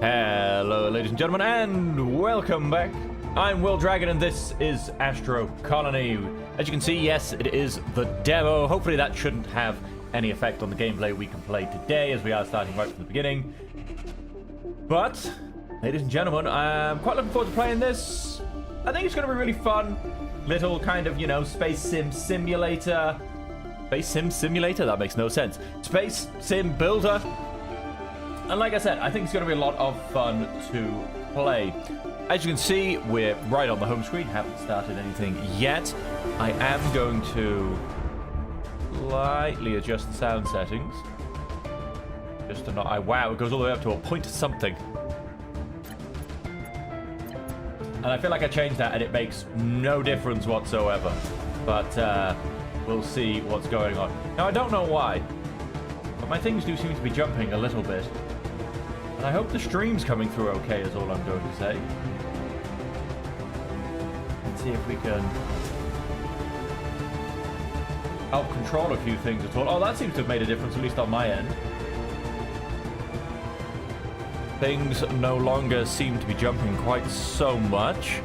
Hello, ladies and gentlemen, and welcome back. I'm Will Dragon, and this is Astro Colony. As you can see, yes, it is the demo. Hopefully that shouldn't have any effect on the gameplay we can play today, as we are starting right from the beginning. But, ladies and gentlemen, I'm quite looking forward to playing this. I think it's going to be really fun. Little kind of, you know, space sim simulator. Space sim simulator? That makes no sense. Space sim builder. And like I said, I think it's going to be a lot of fun to play. As you can see, we're right on the home screen. Haven't started anything yet. I am going to slightly adjust the sound settings. Just to not... wow, it goes all the way up to a point something. And I feel like I changed that and it makes no difference whatsoever. But we'll see what's going on. Now, I don't know why, but my things do seem to be jumping a little bit. And I hope the stream's coming through okay, is all I'm going to say. Let's see if we can help control a few things at all. Oh, that seems to have made a difference, at least on my end. Things no longer seem to be jumping quite so much.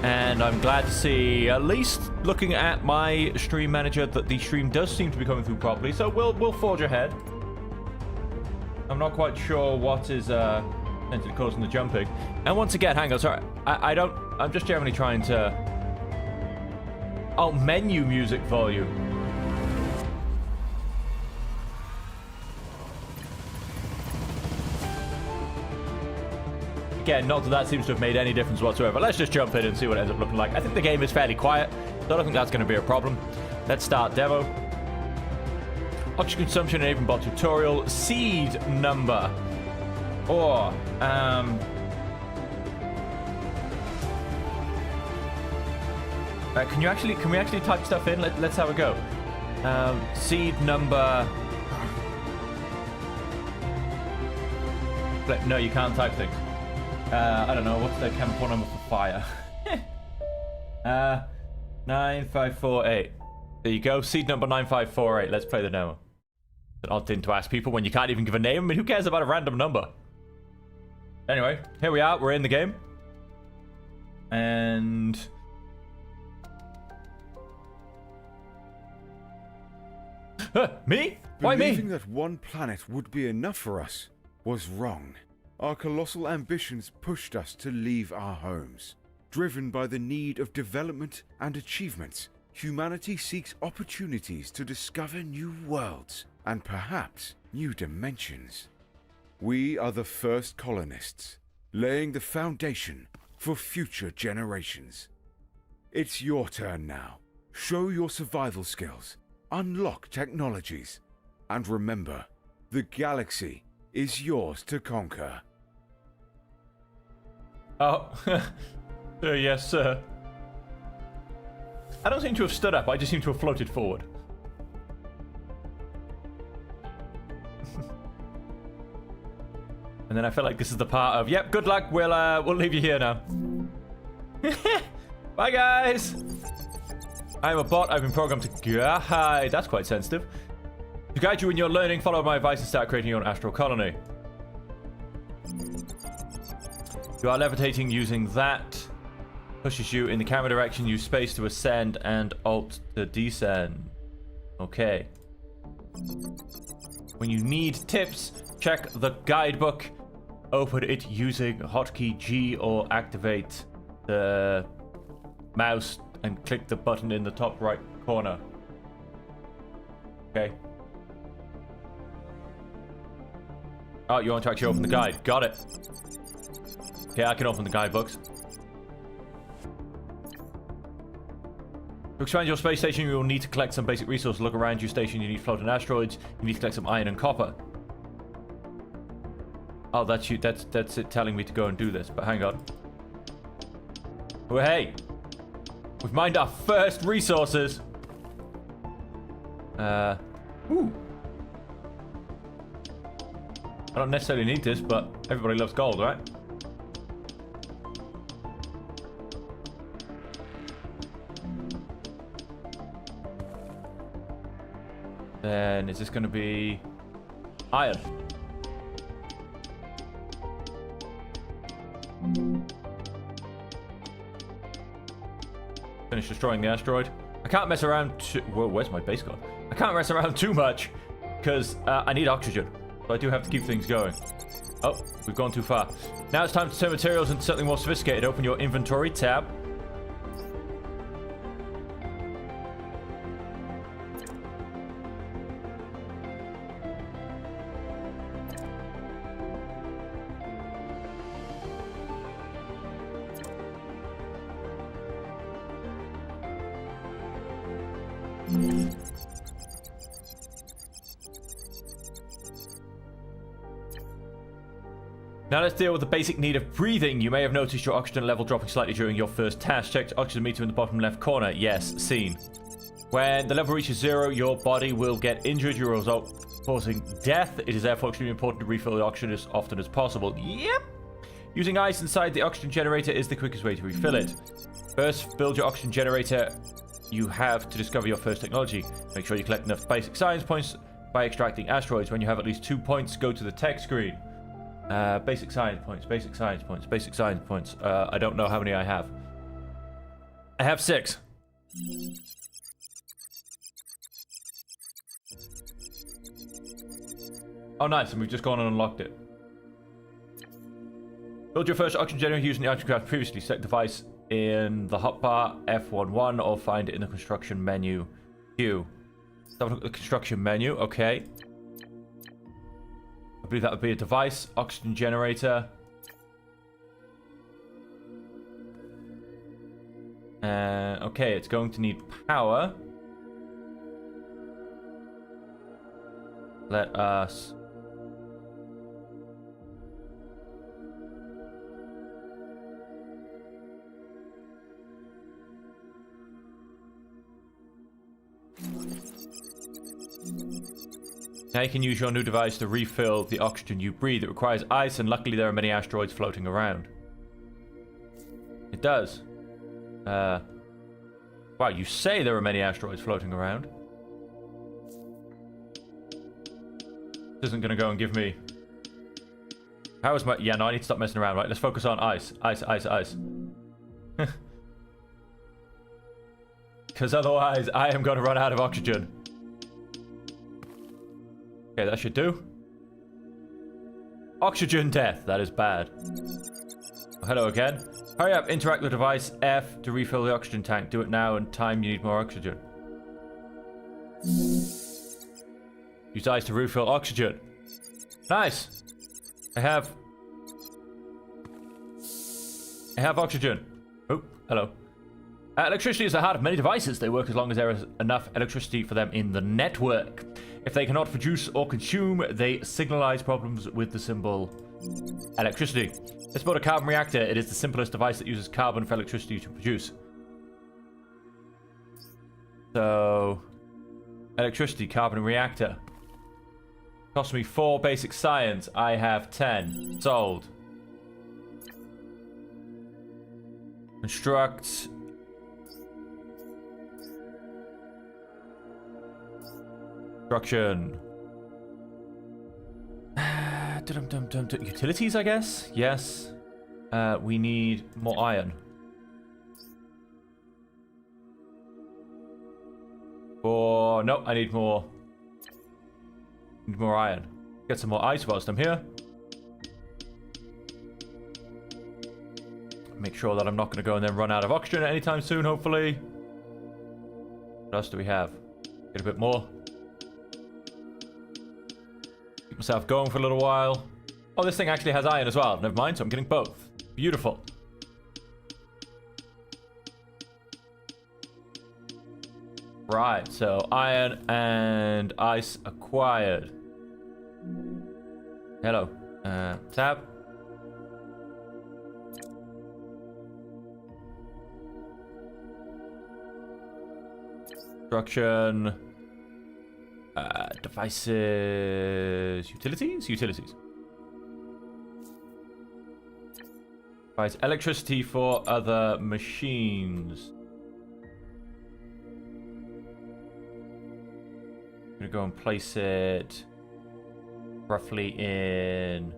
And I'm glad to see, at least looking at my stream manager, that the stream does seem to be coming through properly. So we'll forge ahead. I'm not quite sure what is potentially causing the jumping. And once again, hang on, sorry. I'm just generally trying to... Oh, menu music volume. Again, not that seems to have made any difference whatsoever. Let's just jump in and see what it ends up looking like. I think the game is fairly quiet, so I don't think that's going to be a problem. Let's start demo. Oxygen consumption and even bot tutorial. Seed number. Or, can we actually type stuff in? Let's have a go. Seed number. No, you can't type things. I don't know. What's the chemical number for fire? 9548. There you go. Seed number 9548. Let's play the demo. It's an odd thing to ask people when you can't even give a name. I mean, who cares about a random number? Anyway, here we are. We're in the game. And... me? Why me? Believing that one planet would be enough for us was wrong. Our colossal ambitions pushed us to leave our homes. Driven by the need of development and achievements, humanity seeks opportunities to discover new worlds and perhaps new dimensions. We are the first colonists, laying the foundation for future generations. It's your turn now. Show your survival skills, unlock technologies, and remember, the galaxy is yours to conquer. Oh, yes, sir. I don't seem to have stood up. I just seem to have floated forward. And then I feel like this is the part of, yep, good luck. We'll leave you here now. Bye, guys. I'm a bot. I've been programmed to guide. That's quite sensitive. To guide you in your learning, follow my advice and start creating your own astral colony. You are levitating using that. Pushes you in the camera direction. Use space to ascend and alt to descend. Okay. When you need tips, check the guidebook. Open it using hotkey G or activate the mouse and click the button in the top right corner. Okay. Oh, you want to actually open the guide. Got it. Okay, I can open the guidebooks. To expand your space station, you will need to collect some basic resources. Look around your station. You need floating asteroids. You need to collect some iron and copper. Oh, that's you. That's it telling me to go and do this. But hang on. Oh, hey. We've mined our first resources. Ooh. I don't necessarily need this, but everybody loves gold, right? Then is this going to be iron? Finish destroying the asteroid. I can't mess around too... Whoa, where's my base gone? I can't mess around too much because I need oxygen. So I do have to keep things going. Oh, we've gone too far. Now it's time to turn materials into something more sophisticated. Open your inventory tab. Now let's deal with the basic need of breathing. You may have noticed your oxygen level dropping slightly during your first task. Check the oxygen meter in the bottom left corner. Yes, seen. When the level reaches 0, your body will get injured. You will result causing death. It is therefore extremely important to refill the oxygen as often as possible. Yep. Using ice inside the oxygen generator is the quickest way to refill it. First, build your oxygen generator. You have to discover your first technology. Make sure you collect enough basic science points by extracting asteroids. When you have at least 2 points, go to the tech screen. Basic science points, basic science points, basic science points. I don't know how many I have. I have 6. Oh, nice, and we've just gone and unlocked it. Build your first oxygen generator using the item craft previously. Select device in the hotbar F11 or find it in the construction menu Q. Let's have a look at the construction menu. Okay. I believe that would be a device. Oxygen generator. Okay, it's going to need power. Let us... Now you can use your new device to refill the oxygen you breathe. It requires ice, and luckily there are many asteroids floating around. It does. Wow, you say there are many asteroids floating around. This isn't going to go and give me... How is my... Yeah, no, I need to stop messing around, right? Let's focus on ice. Ice, ice, ice. Because otherwise, I am going to run out of oxygen. Okay, that should do. Oxygen death. That is bad. Oh, hello again. Hurry up. Interact with the device F to refill the oxygen tank. Do it now and time you need more oxygen. Use ice to refill oxygen. Nice. I have oxygen. Oh, hello. Electricity is the heart of many devices. They work as long as there is enough electricity for them in the network. If they cannot produce or consume, they signalize problems with the symbol electricity. Let's build a carbon reactor. It is the simplest device that uses carbon for electricity to produce. So, electricity, carbon reactor. Cost me 4 basic science. I have 10. Sold. Construct... Construction. Utilities, I guess? Yes. We need more iron. Or... No, I need more... Need more iron. Get some more ice whilst I'm here. Make sure that I'm not going to go and then run out of oxygen anytime soon, hopefully. What else do we have? Get a bit more. Keep myself going for a little while. Oh, this thing actually has iron as well. Never mind, so I'm getting both. Beautiful. Right, so iron and ice acquired. Hello. Tab. Construction. Devices. Utilities? Utilities. Provides electricity for other machines. I'm gonna go and place it roughly in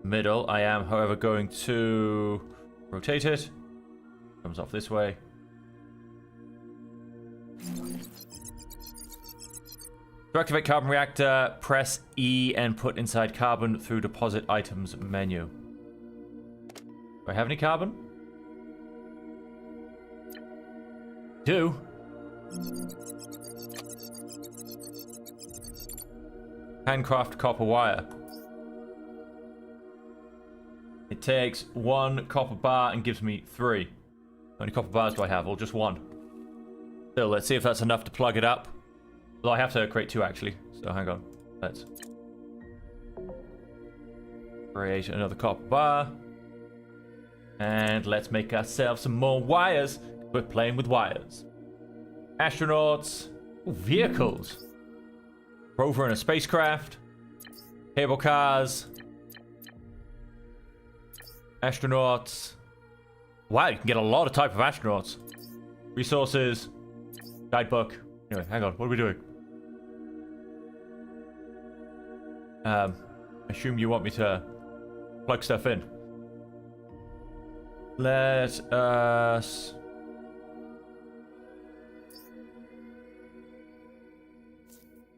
middle. I am, however, going to rotate it. Comes off this way. To activate carbon reactor, press E and put inside carbon through deposit items menu. Do I have any carbon? Do. Handcraft copper wire. It takes 1 copper bar and gives me 3. How many copper bars do I have? Or just 1? Still, let's see if that's enough to plug it up. Well, I have to create 2 actually, so hang on. Let's create another copper bar. And let's make ourselves some more wires. We're playing with wires. Astronauts. Ooh, vehicles. Rover and a spacecraft. Cable cars. Astronauts. Wow, you can get a lot of type of astronauts. Resources. Guidebook. Anyway, hang on, what are we doing? I assume you want me to plug stuff in. Let us...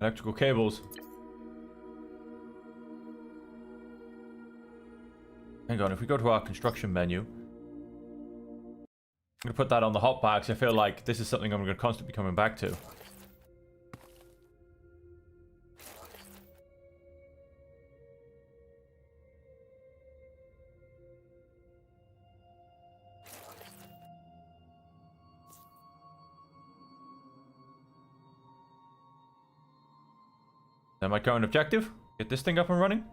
Electrical cables. Hang on, if we go to our construction menu, I'm going to put that on the hotbar because I feel like this is something I'm going to constantly be coming back to. Is that my current objective? Get this thing up and running?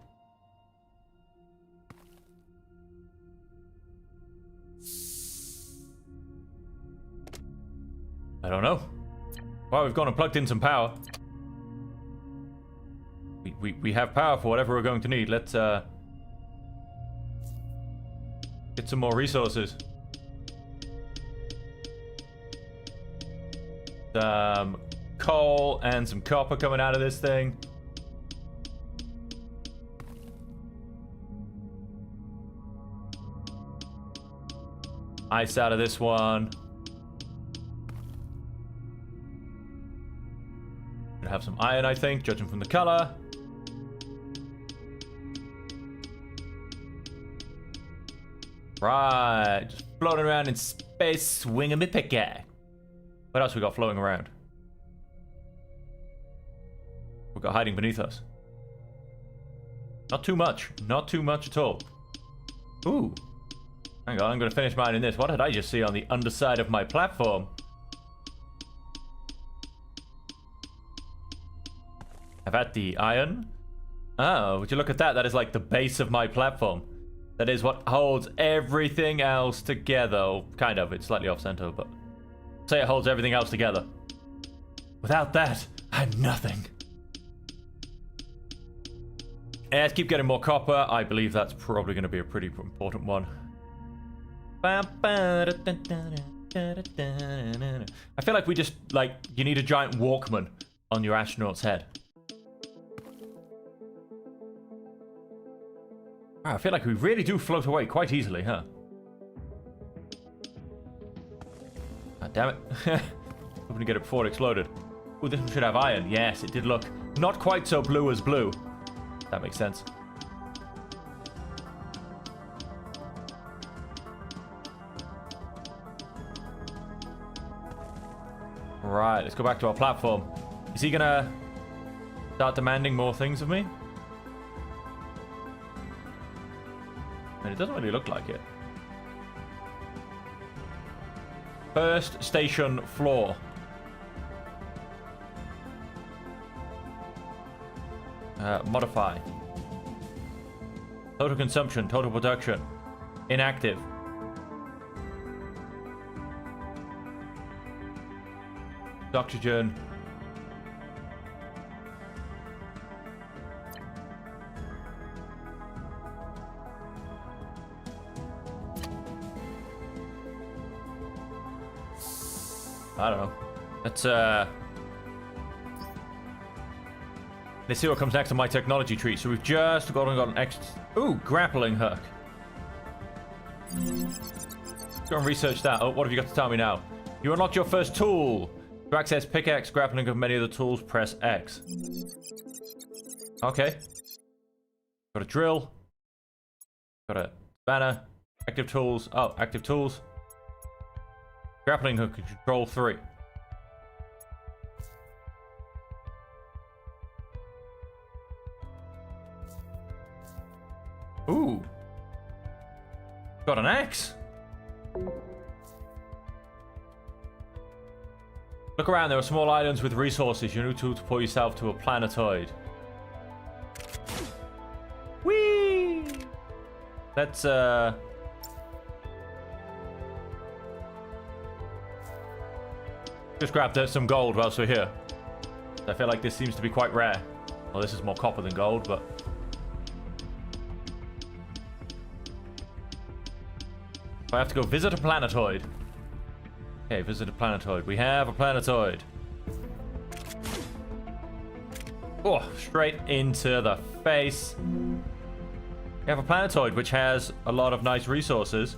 I don't know. Well, we've gone and plugged in some power. We have power for whatever we're going to need. Let's get some more resources. Some coal and some copper coming out of this thing. Ice out of this one. Gonna have some iron, I think, judging from the color. Right, just floating around in space, swinging me picky. What else we got floating around? We got hiding beneath us. Not too much, not too much at all. Ooh. Hang on, I'm going to finish mining this. What did I just see on the underside of my platform? I've had the iron. Oh, would you look at that? That is like the base of my platform. That is what holds everything else together. Oh, kind of. It's slightly off-center, but... say it holds everything else together. Without that, I'm nothing. Yeah, let's keep getting more copper. I believe that's probably going to be a pretty important one. I feel like we just, like, you need a giant Walkman on your astronaut's head. Wow, I feel like we really do float away quite easily, huh? God damn it. Hoping to get it before it exploded. Oh, this one should have iron. Yes, it did look not quite so blue as blue. That makes sense. Right, let's go back to our platform. Is he gonna start demanding more things of me? I mean, it doesn't really look like it. First station floor. Modify. Total consumption, total production. Inactive. Oxygen. I don't know. Let's Let's see what comes next on my technology tree. So we've just got an extra... Ooh, grappling hook. Let's go and research that. Oh, what have you got to tell me now? You unlocked your first tool. To access pickaxe, grappling of many of the tools, press X. Okay. Got a drill. Got a banner. Active tools. Oh, active tools. Grappling hook, control 3. Ooh. Got an axe. Look around, there are small islands with resources. Your new tool to pull yourself to a planetoid. Whee! Let's, just grab some gold whilst we're here. I feel like this seems to be quite rare. Well, this is more copper than gold, but... I have to go visit a planetoid. Okay, visit a planetoid. We have a planetoid. Oh, straight into the face. We have a planetoid which has a lot of nice resources.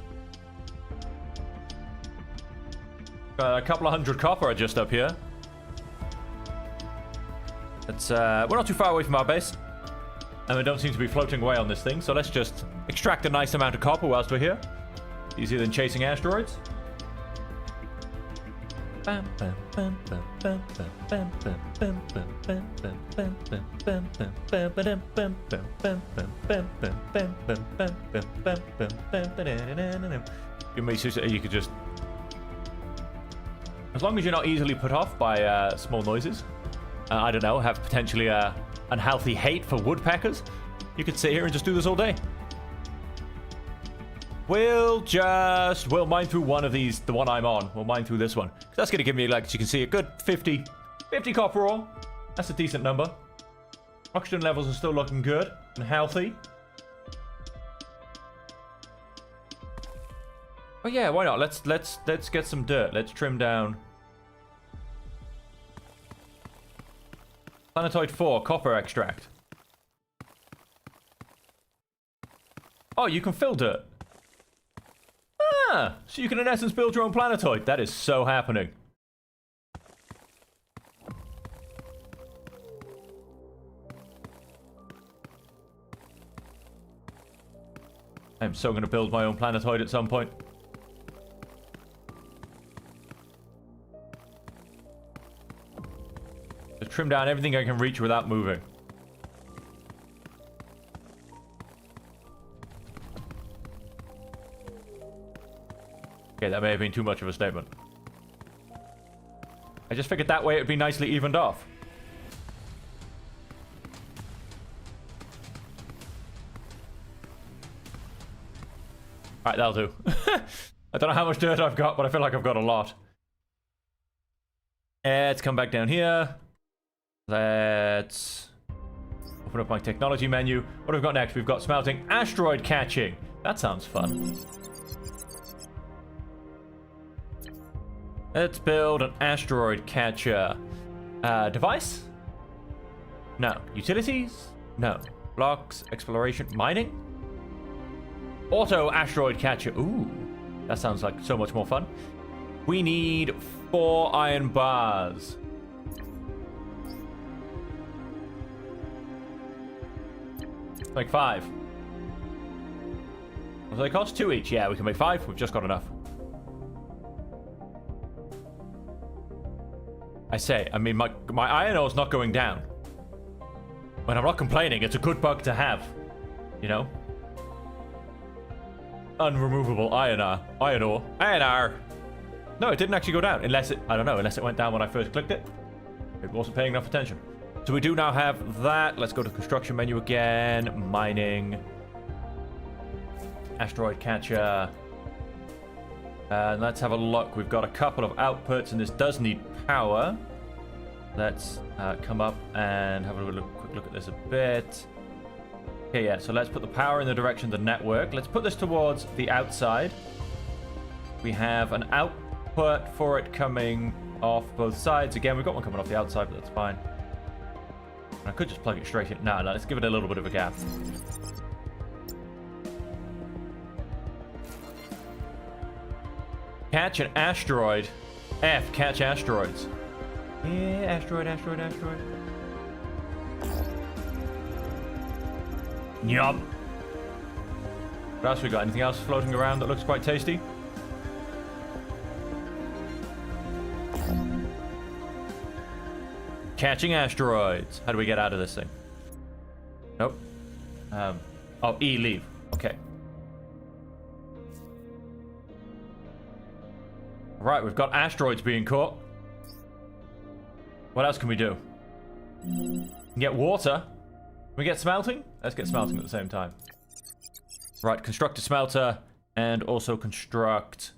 Got a couple of 100 copper just up here. It's we're not too far away from our base. And we don't seem to be floating away on this thing, so let's just extract a nice amount of copper whilst we're here. Easier than chasing asteroids. You could just... As long as you're not easily put off by small noises, I don't know, have potentially a unhealthy hate for woodpeckers, you could sit here and just do this all day. We'll mine through one of these, the one I'm on. We'll mine through this one. That's going to give me, like, as you can see, a good 50 copper ore. That's a decent number. Oxygen levels are still looking good and healthy. Oh yeah, why not? Let's get some dirt. Let's trim down. Planetoid 4, copper extract. Oh, you can fill dirt. Ah, so you can in essence build your own planetoid. That is so happening. I'm so going to build my own planetoid at some point. Just trim down everything I can reach without moving. Okay, that may have been too much of a statement. I just figured that way it'd be nicely evened off. Alright, that'll do. I don't know how much dirt I've got, but I feel like I've got a lot. Let's come back down here. Let's open up my technology menu. What have we got next? We've got smelting asteroid catching. That sounds fun. Let's build an asteroid catcher. Device? No. Utilities? No. Blocks, exploration, mining? Auto asteroid catcher. Ooh, that sounds like so much more fun. We need 4 iron bars. Like 5. What do they cost? 2 each. Yeah, we can make 5. We've just got enough. I mean, my iron ore is not going down. When I'm not complaining, it's a good bug to have. You know? Unremovable iron ore. No, it didn't actually go down. Unless it, I don't know, unless it went down when I first clicked it. It wasn't paying enough attention. So we do now have that. Let's go to the construction menu again. Mining. Asteroid catcher. And let's have a look. We've got a couple of outputs, and this does need power. Let's come up and have a quick look at this a bit. Okay, yeah, so let's put the power in the direction of the network. Let's put this towards the outside. We have an output for it coming off both sides. Again, we've got one coming off the outside, but that's fine. I could just plug it straight in. No, let's give it a little bit of a gap. Catch an asteroid. F, catch asteroids. Yeah, asteroid. Yup. What else we got? Anything else floating around that looks quite tasty? Catching asteroids. How do we get out of this thing? Nope. Oh, E, leave. Okay. Right, we've got asteroids being caught. What else can we do? We can get water. Can we get smelting? Let's get smelting at the same time. Right, construct a smelter and also construct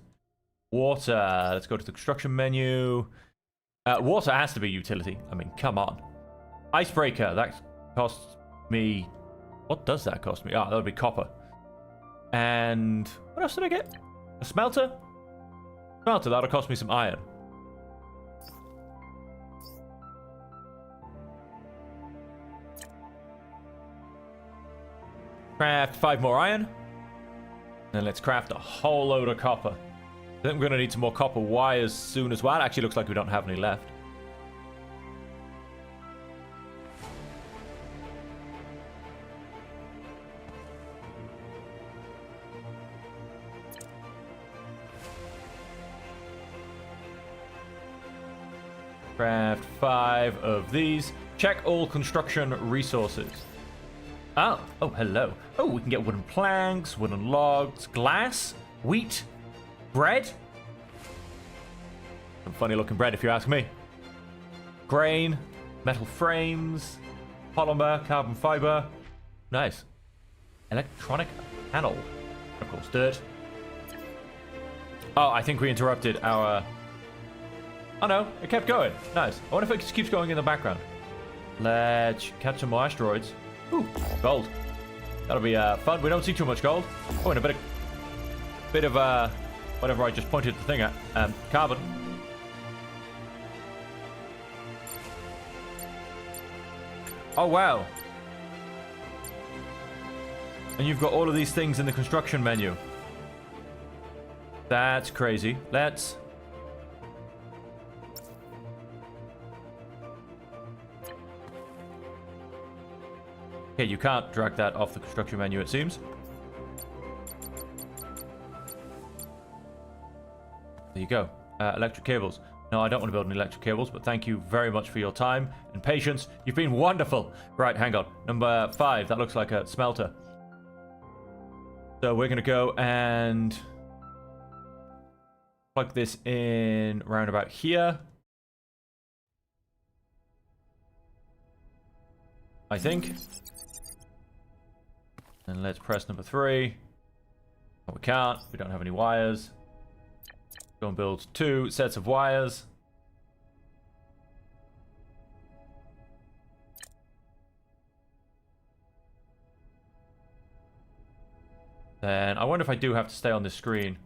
water. Let's go to the construction menu. Water has to be utility. I mean, come on. Icebreaker. That costs me... What does that cost me? Ah, that would be copper. And what else did I get? A smelter? Smelter, that'll cost me some iron. Craft 5 more iron. Then let's craft a whole load of copper. I think we're going to need some more copper wires soon as well. It actually looks like we don't have any left. Craft 5 of these. Check all construction resources. Oh, hello. Oh, we can get wooden planks, wooden logs, glass, wheat, bread. Some funny looking bread if you ask me. Grain, metal frames, polymer, carbon fiber. Nice. Electronic panel. Of course, dirt. Oh, I think we interrupted our... Oh no, it kept going. Nice. I wonder if it just keeps going in the background. Let's catch some more asteroids. Ooh, gold. That'll be fun. We don't see too much gold. Oh, and a bit of whatever I just pointed the thing at. Carbon. Oh wow. And you've got all of these things in the construction menu. That's crazy. Let's... Okay, you can't drag that off the construction menu, it seems. There you go. Electric cables. No, I don't want to build any electric cables, but thank you very much for your time and patience. You've been wonderful. Right, hang on. Number 5. That looks like a smelter. So we're going to go and plug this in round about here. I think. And let's press number 3. Oh, we can't. We don't have any wires. Go and build 2 sets of wires. Then I wonder if I do have to stay on this screen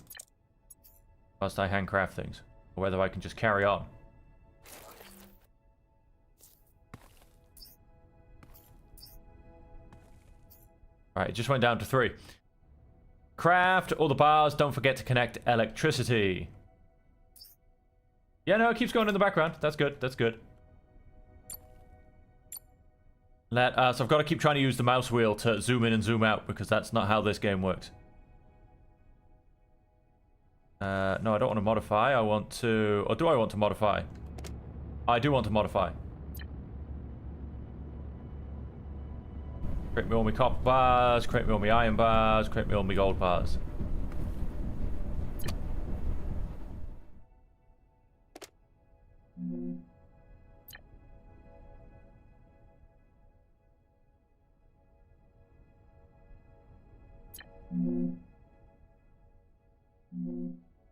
whilst I handcraft things, or whether I can just carry on. Alright, it just went down to 3. Craft all the bars. Don't forget to connect electricity. Yeah, no, it keeps going in the background. That's good. That's good. So I've got to keep trying to use the mouse wheel to zoom in and zoom out, because that's not how this game works. No, I don't want to modify. I want to... Or do I want to modify? I do want to modify. Create me all my copper bars, create me all my iron bars, create me all my gold bars.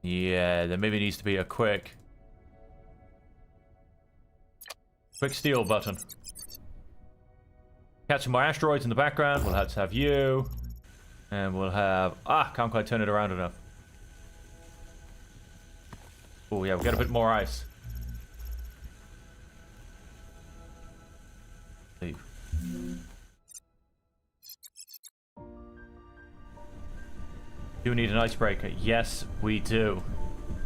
Yeah, there maybe needs to be a quick steal button. Catching more asteroids in the background. We'll have to have you. And we'll have... can't quite turn it around enough. Oh, yeah, we'll get a bit more ice. Leave. Do we need an icebreaker? Yes, we do.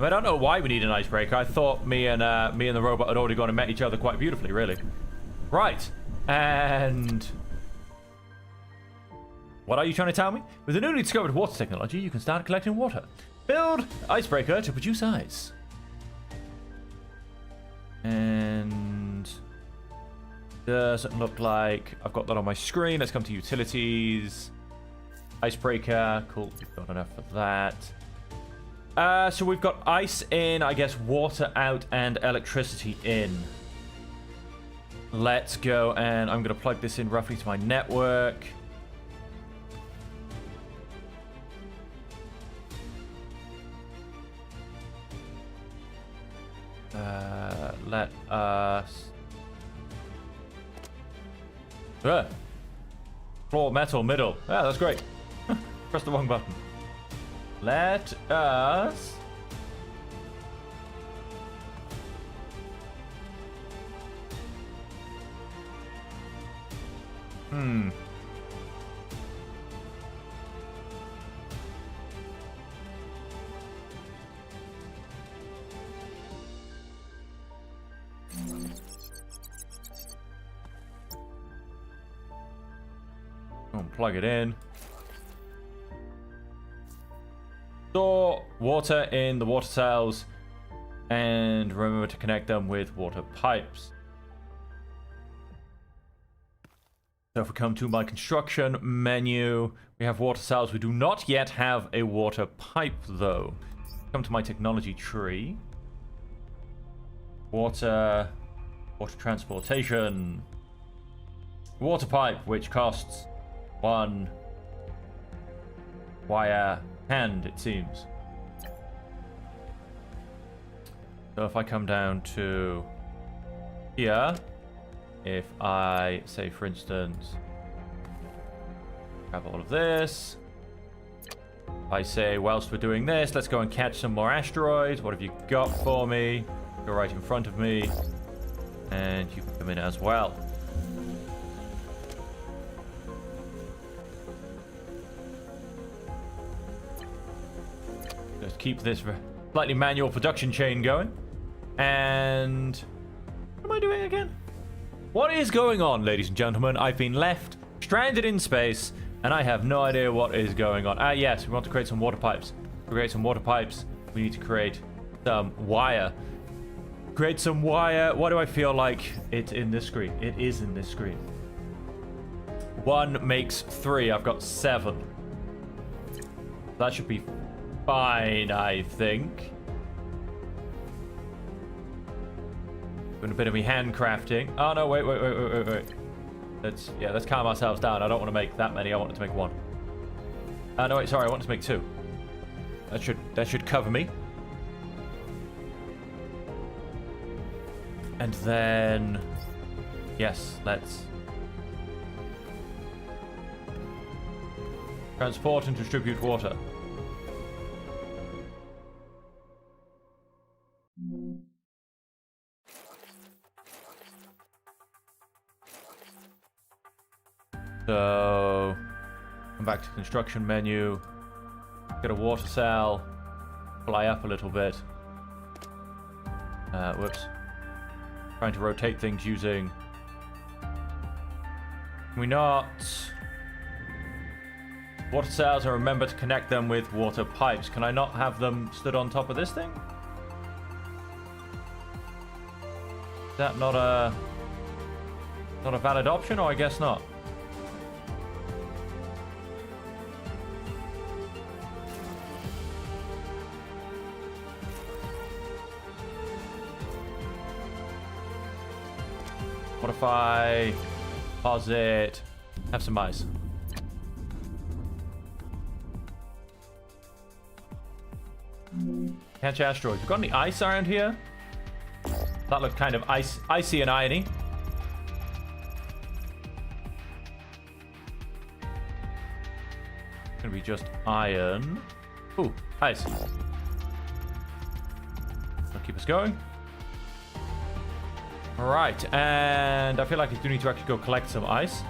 I don't know why we need an icebreaker. I thought me and the robot had already gone and met each other quite beautifully, really. Right. And what are you trying to tell me? With the newly discovered water technology, you can start collecting water. Build icebreaker to produce ice. And doesn't look like I've got that on my screen. Let's come to utilities. Icebreaker. Cool. We've got enough for that. So we've got ice in, I guess water out, and electricity in. Let's go, and I'm going to plug this in roughly to my network. Let us... Floor, metal, middle. Ah, that's great. Press the wrong button. Let us... Plug it in. Store water in the water cells, and remember to connect them with water pipes. So if we come to my construction menu, we have water cells. We do not yet have a water pipe, though. Come to my technology tree. Water transportation. Water pipe, which costs 1 wire hand, it seems. So if I come down to here, if I say, for instance, grab all of this. If I say, whilst we're doing this, let's go and catch some more asteroids. What have you got for me? Go right in front of me. And you can come in as well. Just keep this slightly manual production chain going. And what am I doing again? What is going on, ladies and gentlemen? I've been left stranded in space, and I have no idea what is going on. Yes, we want to create some water pipes. To create some water pipes, we need to create some wire. Create some wire. Why do I feel like it's in this screen? It is in this screen. 1 makes 3. I've got 7. That should be fine, I think. Doing a bit of me handcrafting. Oh no, wait. Let's calm ourselves down. I don't want to make that many. I wanted to make 1. No, wait, sorry, I wanted to make 2. That should cover me. And then yes, let's transport and distribute water. So, come back to construction menu, get a water cell, fly up a little bit. Whoops. Trying to rotate things using... Can we not... Water cells, and remember to connect them with water pipes. Can I not have them stood on top of this thing? Is that not a valid option, or I guess not? What if I pause it, have some ice? Catch asteroids. You got any ice around here? That looked kind of icy and irony. Gonna be just iron. Ooh, ice. That'll keep us going. Alright, and I feel like I do need to actually go collect some ice.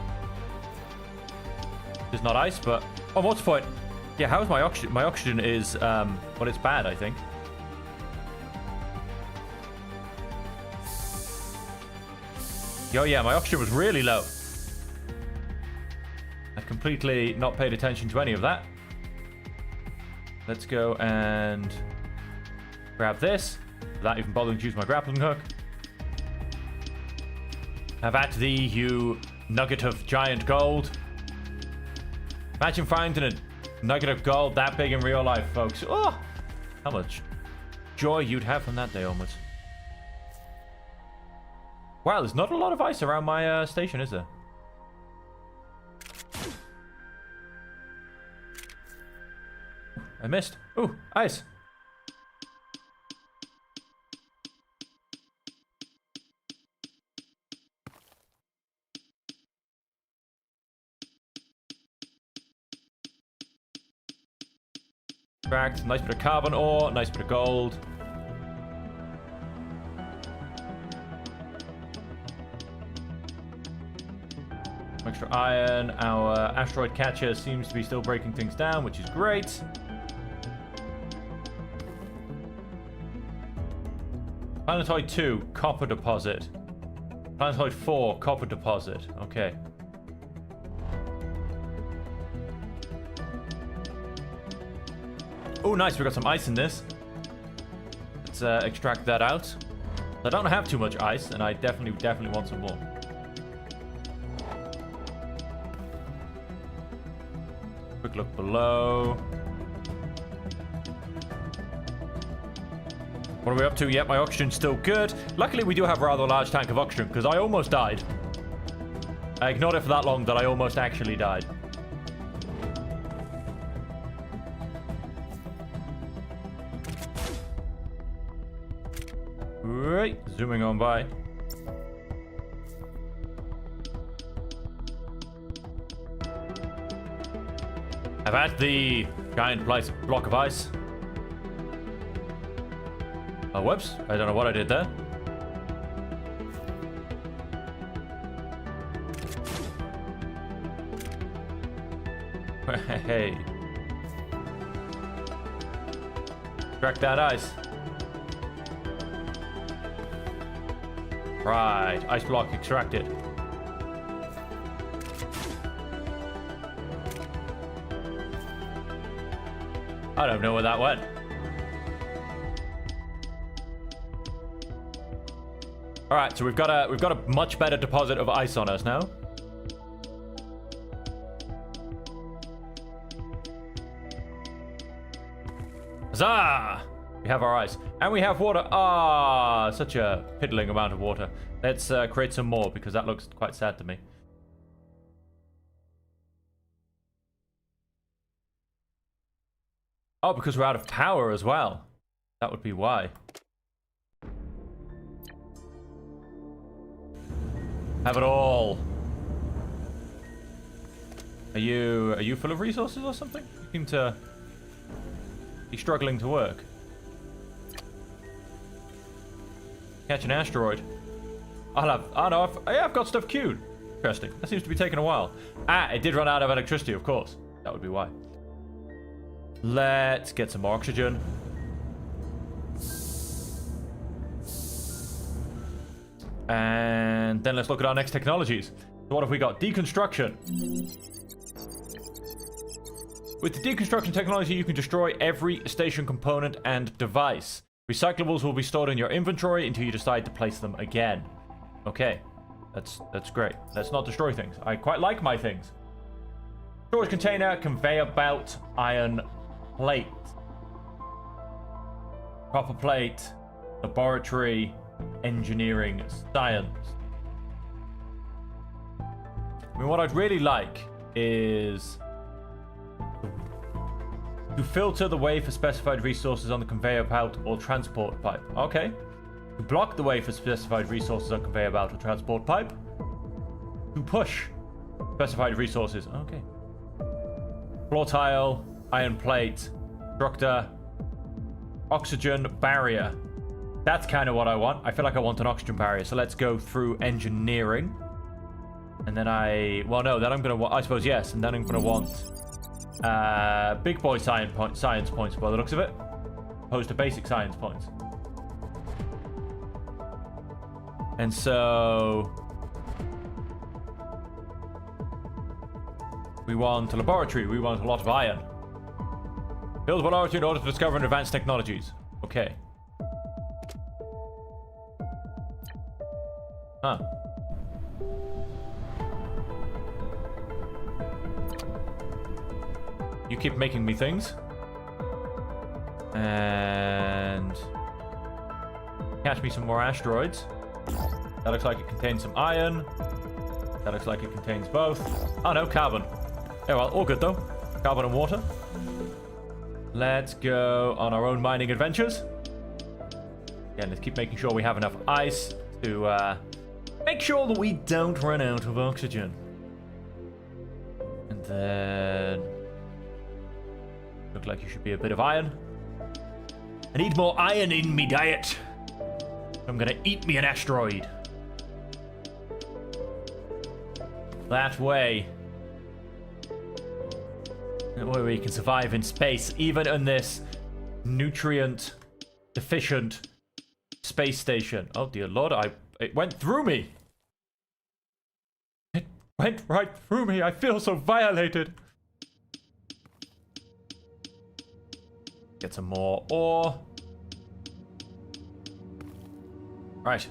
It's not ice, but... Oh, what's the point? Yeah, how's my oxygen? My oxygen is, well, it's bad, I think. Oh yeah, my oxygen was really low. I completely not paid attention to any of that. Let's go and grab this without even bothering to use my grappling hook. Have at thee, you nugget of giant gold. Imagine finding a nugget of gold that big in real life, folks. Oh, how much joy you'd have from that day onwards. Wow, there's not a lot of ice around my station, is there? I missed. Ooh, ice. Cracked. Nice bit of carbon ore. Nice bit of gold. Extra iron. Our asteroid catcher seems to be still breaking things down, which is great. Planetoid 2, copper deposit. Planetoid 4, copper deposit. Okay. Oh, nice. We got some ice in this. Let's extract that out. I don't have too much ice, and I definitely want some more. Quick look below. What are we up to? Yep, my oxygen's still good. Luckily, we do have a rather large tank of oxygen, because I almost died. I ignored it for that long that I almost actually died. Right, zooming on by. I've had the giant block of ice. Oh, whoops. I don't know what I did there. Hey. Crack that ice. Right. Ice block extracted. I don't know where that went. All right, so we've got a much better deposit of ice on us now. Huzzah! We have our ice. And we have water. Ah, such a piddling amount of water. Let's create some more because that looks quite sad to me. Oh, because we're out of power as well. That would be why. Have it all. Are you full of resources or something? You seem to be struggling to work. Catch an asteroid. I've got stuff queued. Interesting. That seems to be taking a while. Ah, it did run out of electricity, of course. That would be why. Let's get some more oxygen. And then let's look at our next technologies. So what have we got? Deconstruction. With the deconstruction technology, you can destroy every station component and device. Recyclables will be stored in your inventory until you decide to place them again. Okay, that's great. Let's not destroy things. I quite like my things. Storage container, conveyor belt, iron plate, copper plate, laboratory, engineering, science. I mean, what I'd really like is to filter the way for specified resources on the conveyor belt or transport pipe. Okay. To block the way for specified resources on conveyor belt or transport pipe. To push specified resources. Okay. Floor tile, iron plate, structure, oxygen barrier. That's kind of what I want. I feel like I want an oxygen barrier. So let's go through engineering. And then then I'm going to want, I suppose, yes. And then I'm going to want big boy science points by the looks of it, opposed to basic science points. And so we want a laboratory. We want a lot of iron. Build a laboratory in order to discover and advance technologies. Okay. Huh. You keep making me things. And catch me some more asteroids. That looks like it contains some iron. That looks like it contains both. Oh no, carbon. Yeah, well, all good though. Carbon and water. Let's go on our own mining adventures. Again, let's keep making sure we have enough ice to make sure that we don't run out of oxygen. And then look like you should be a bit of iron. I need more iron in me diet. I'm gonna eat me an asteroid. That way we can survive in space, even in this nutrient deficient space station. Oh dear lord, it went through me. It went right through me. I feel so violated. Get some more ore. Right.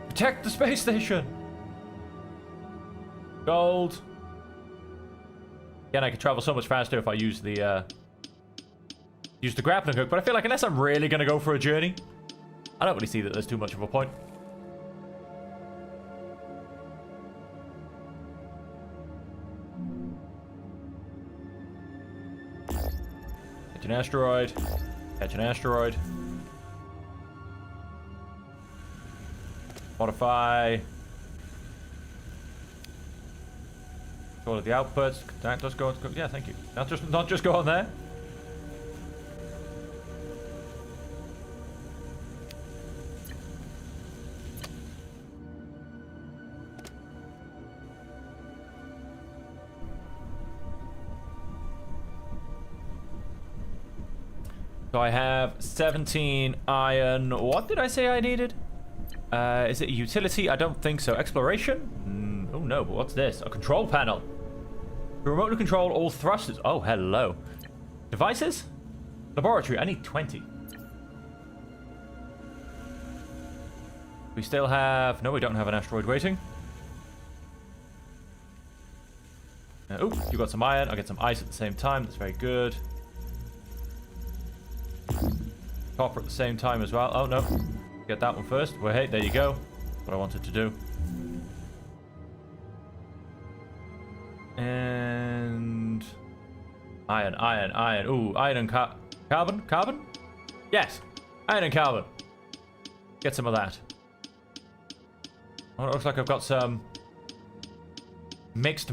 Protect the space station. Gold. Again, I can travel so much faster if I use the grappling hook, but I feel like unless I'm really going to go for a journey, I don't really see that there's too much of a point. Catch an asteroid. Catch an asteroid. Modify. All of the outputs. That does go. Yeah, thank you. Not just go on there. So I have 17 iron. What did I say I needed? Is it utility? I don't think so. Exploration? Oh no, but what's this? A control panel. To remotely control all thrusters. Oh, hello. Devices? Laboratory. I need 20. We still have... No, we don't have an asteroid waiting. Oh, you got some iron. I'll get some ice at the same time. That's very good. Copper at the same time as well. Oh, no. Get that one first. Well, hey, there you go. What I wanted to do. And... Iron. Ooh, iron and carbon? Carbon? Yes. Iron and carbon. Get some of that. Oh, it looks like I've got some... Mixed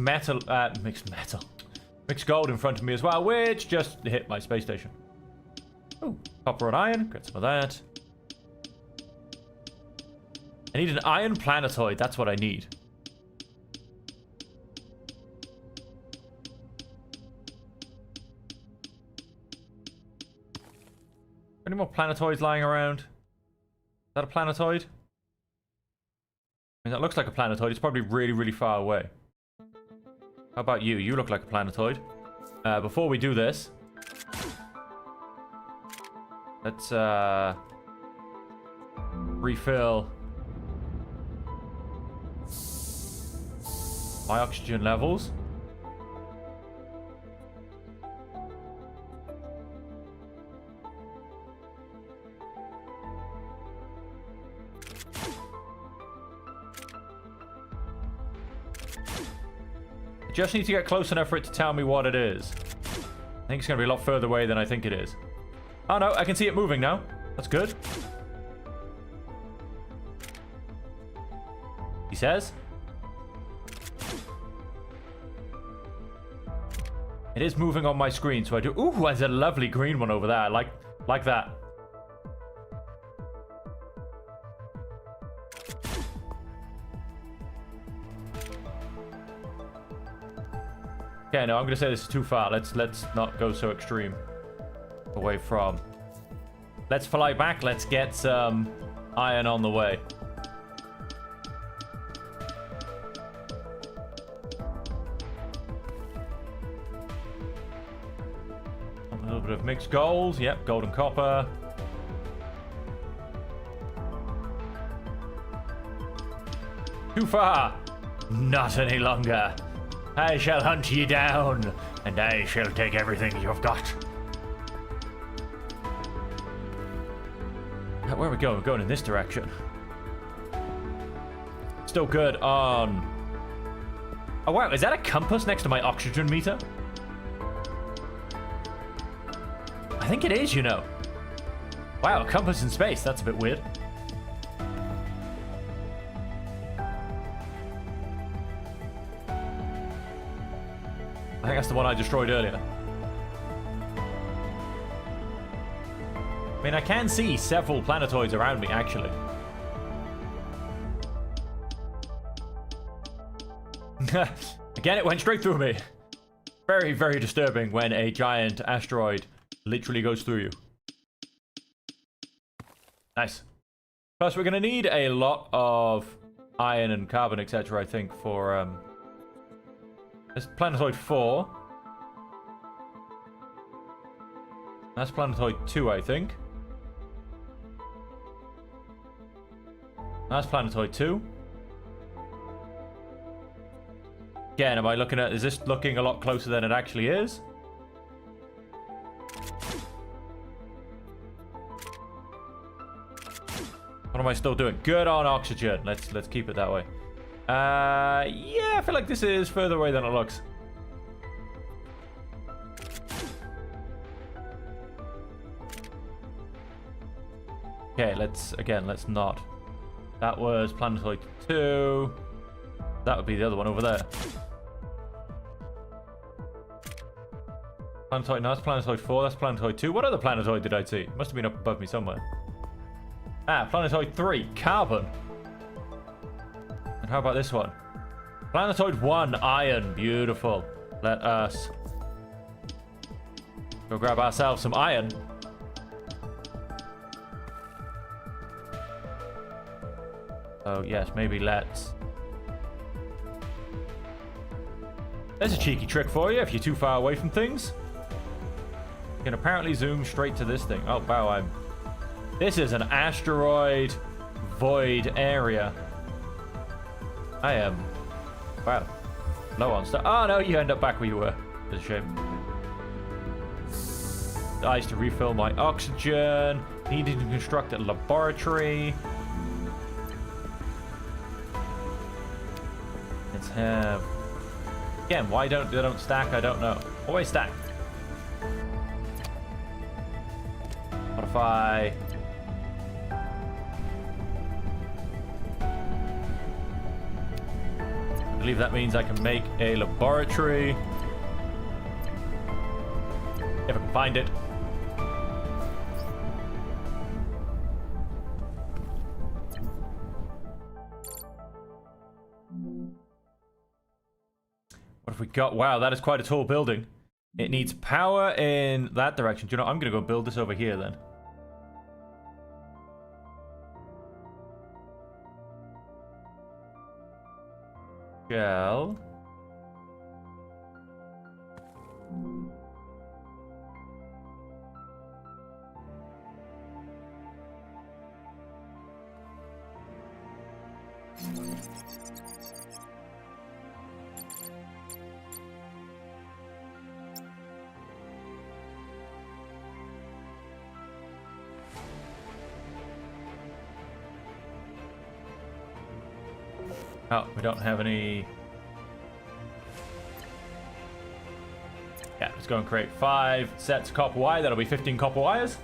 gold in front of me as well, which just hit my space station. Oh, copper and iron. Get some of that. I need an iron planetoid. That's what I need. Any more planetoids lying around? Is that a planetoid? I mean, that looks like a planetoid. It's probably really, really far away. How about you? You look like a planetoid. Before we do this, let's refill my oxygen levels. I just need to get close enough for it to tell me what it is. I think it's going to be a lot further away than I think it is. Oh no, I can see it moving now. That's good. He says. It is moving on my screen, so I do... Ooh, there's a lovely green one over there. I like that. Okay, no, I'm gonna say this is too far. Let's not go so extreme. Away from. Let's fly back. Let's get some iron on the way. A little bit of mixed gold. Yep, gold and copper. Too far. Not any longer. I shall hunt ye down, and I shall take everything you've got. Where are we going? We're going in this direction. Still good on... Oh, wow. Is that a compass next to my oxygen meter? I think it is, you know. Wow, a compass in space. That's a bit weird. I think that's the one I destroyed earlier. I mean, I can see several planetoids around me, actually. Again, it went straight through me. Very, very disturbing when a giant asteroid literally goes through you. Nice. Plus, we're going to need a lot of iron and carbon, etc., I think, for... That's planetoid 4. That's planetoid 2, I think. That's planetoid 2. Again, am I looking at... Is this looking a lot closer than it actually is? What am I still doing? Good on oxygen. Let's keep it that way. Yeah, I feel like this is further away than it looks. Okay, let's not. That was planetoid 2. That would be the other one over there. Planetoid, no, that's planetoid 4. That's planetoid 2. What other planetoid did I see? Must have been up above me somewhere. Ah, planetoid 3. Carbon. And how about this one? Planetoid 1. Iron. Beautiful. Let us go grab ourselves some iron. Oh, yes, maybe let's... There's a cheeky trick for you if you're too far away from things. You can apparently zoom straight to this thing. Oh, wow, This is an asteroid void area. I am... Wow. Low on stuff. Oh, no, you end up back where you were. It's a shame. Dies to refill my oxygen. Needed to construct a laboratory. Let's have... Again, why they don't stack, I don't know. Always stack. What if I... I believe that means I can make a laboratory. If I can find it. What have we got? Wow, that is quite a tall building. It needs power in that direction. Do you know, I'm going to go build this over here then. Shell. Oh, we don't have any... Yeah, let's go and create 5 sets of copper wire. That'll be 15 copper wires.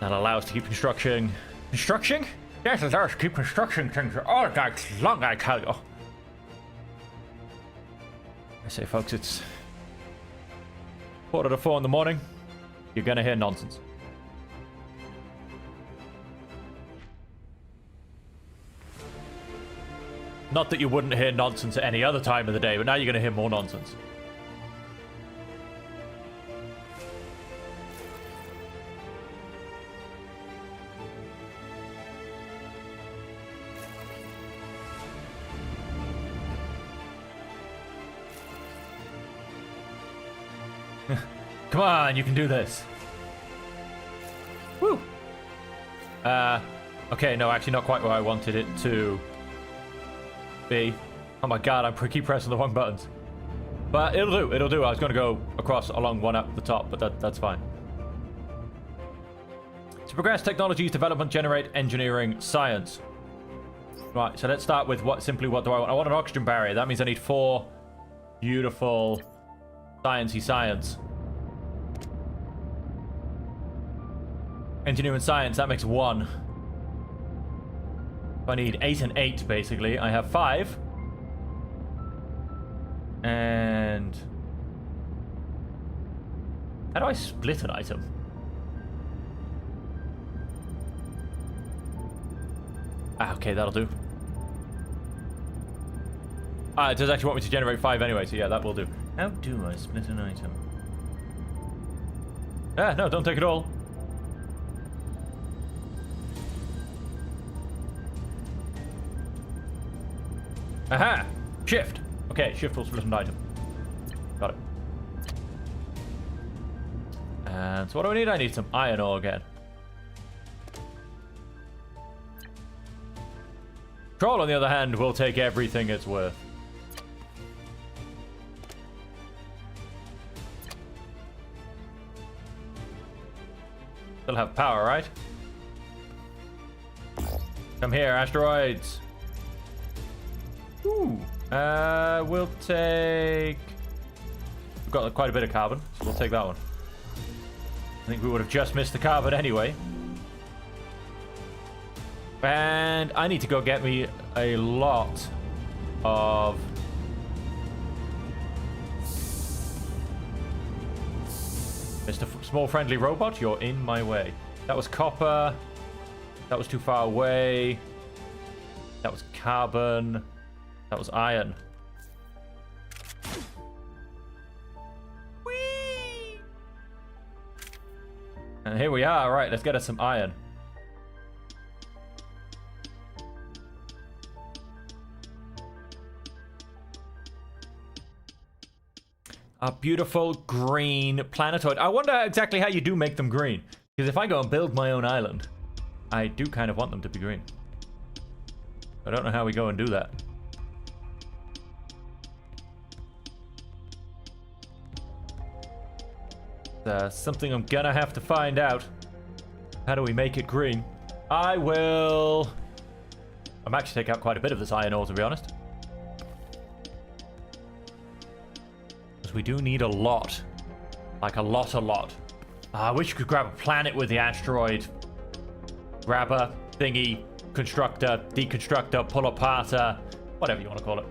That'll allow us to keep constructing... Construction? Yes, it does. Keep constructing things all night long, I tell you. I say, folks, it's 3:45 in the morning. You're gonna hear nonsense. Not that you wouldn't hear nonsense at any other time of the day, but now you're going to hear more nonsense. Come on, you can do this. Woo! Okay, no, actually not quite where I wanted it to be. Oh my god, I keep pressing the wrong buttons. But it'll do, it'll do. I was going to go across along one up the top, but that's fine. To progress technologies, development, generate, engineering, science. Right, so let's start with simply what do I want? I want an oxygen barrier. That means I need 4 beautiful sciencey science. Engineering science, that makes 1. I need 8 and 8, basically. I have 5. And... how do I split an item? Ah, okay, that'll do. Ah, it does actually want me to generate 5 anyway, so yeah, that will do. How do I split an item? Ah, no, don't take it all. Aha! Shift! Okay, shift will split an item. Got it. And so what do I need? I need some iron ore again. Troll, on the other hand, will take everything it's worth. Still have power, right? Come here, asteroids. Ooh. We'll take... we've got quite a bit of carbon, so we'll take that one. I think we would have just missed the carbon anyway. And I need to go get me a lot of... Mr. Small Friendly Robot, you're in my way. That was copper. That was too far away. That was carbon. That was iron. Whee! And here we are. Right, let's get us some iron. A beautiful green planetoid. I wonder exactly how you do make them green. Because if I go and build my own island, I do kind of want them to be green. I don't know how we go and do that. Something I'm gonna have to find out. How do we make it green? I will... I'm actually taking out quite a bit of this iron ore, to be honest. Because we do need a lot. Like a lot. I wish you could grab a planet with the asteroid. Grabber, thingy, constructor, deconstructor, pull aparter, whatever you want to call it.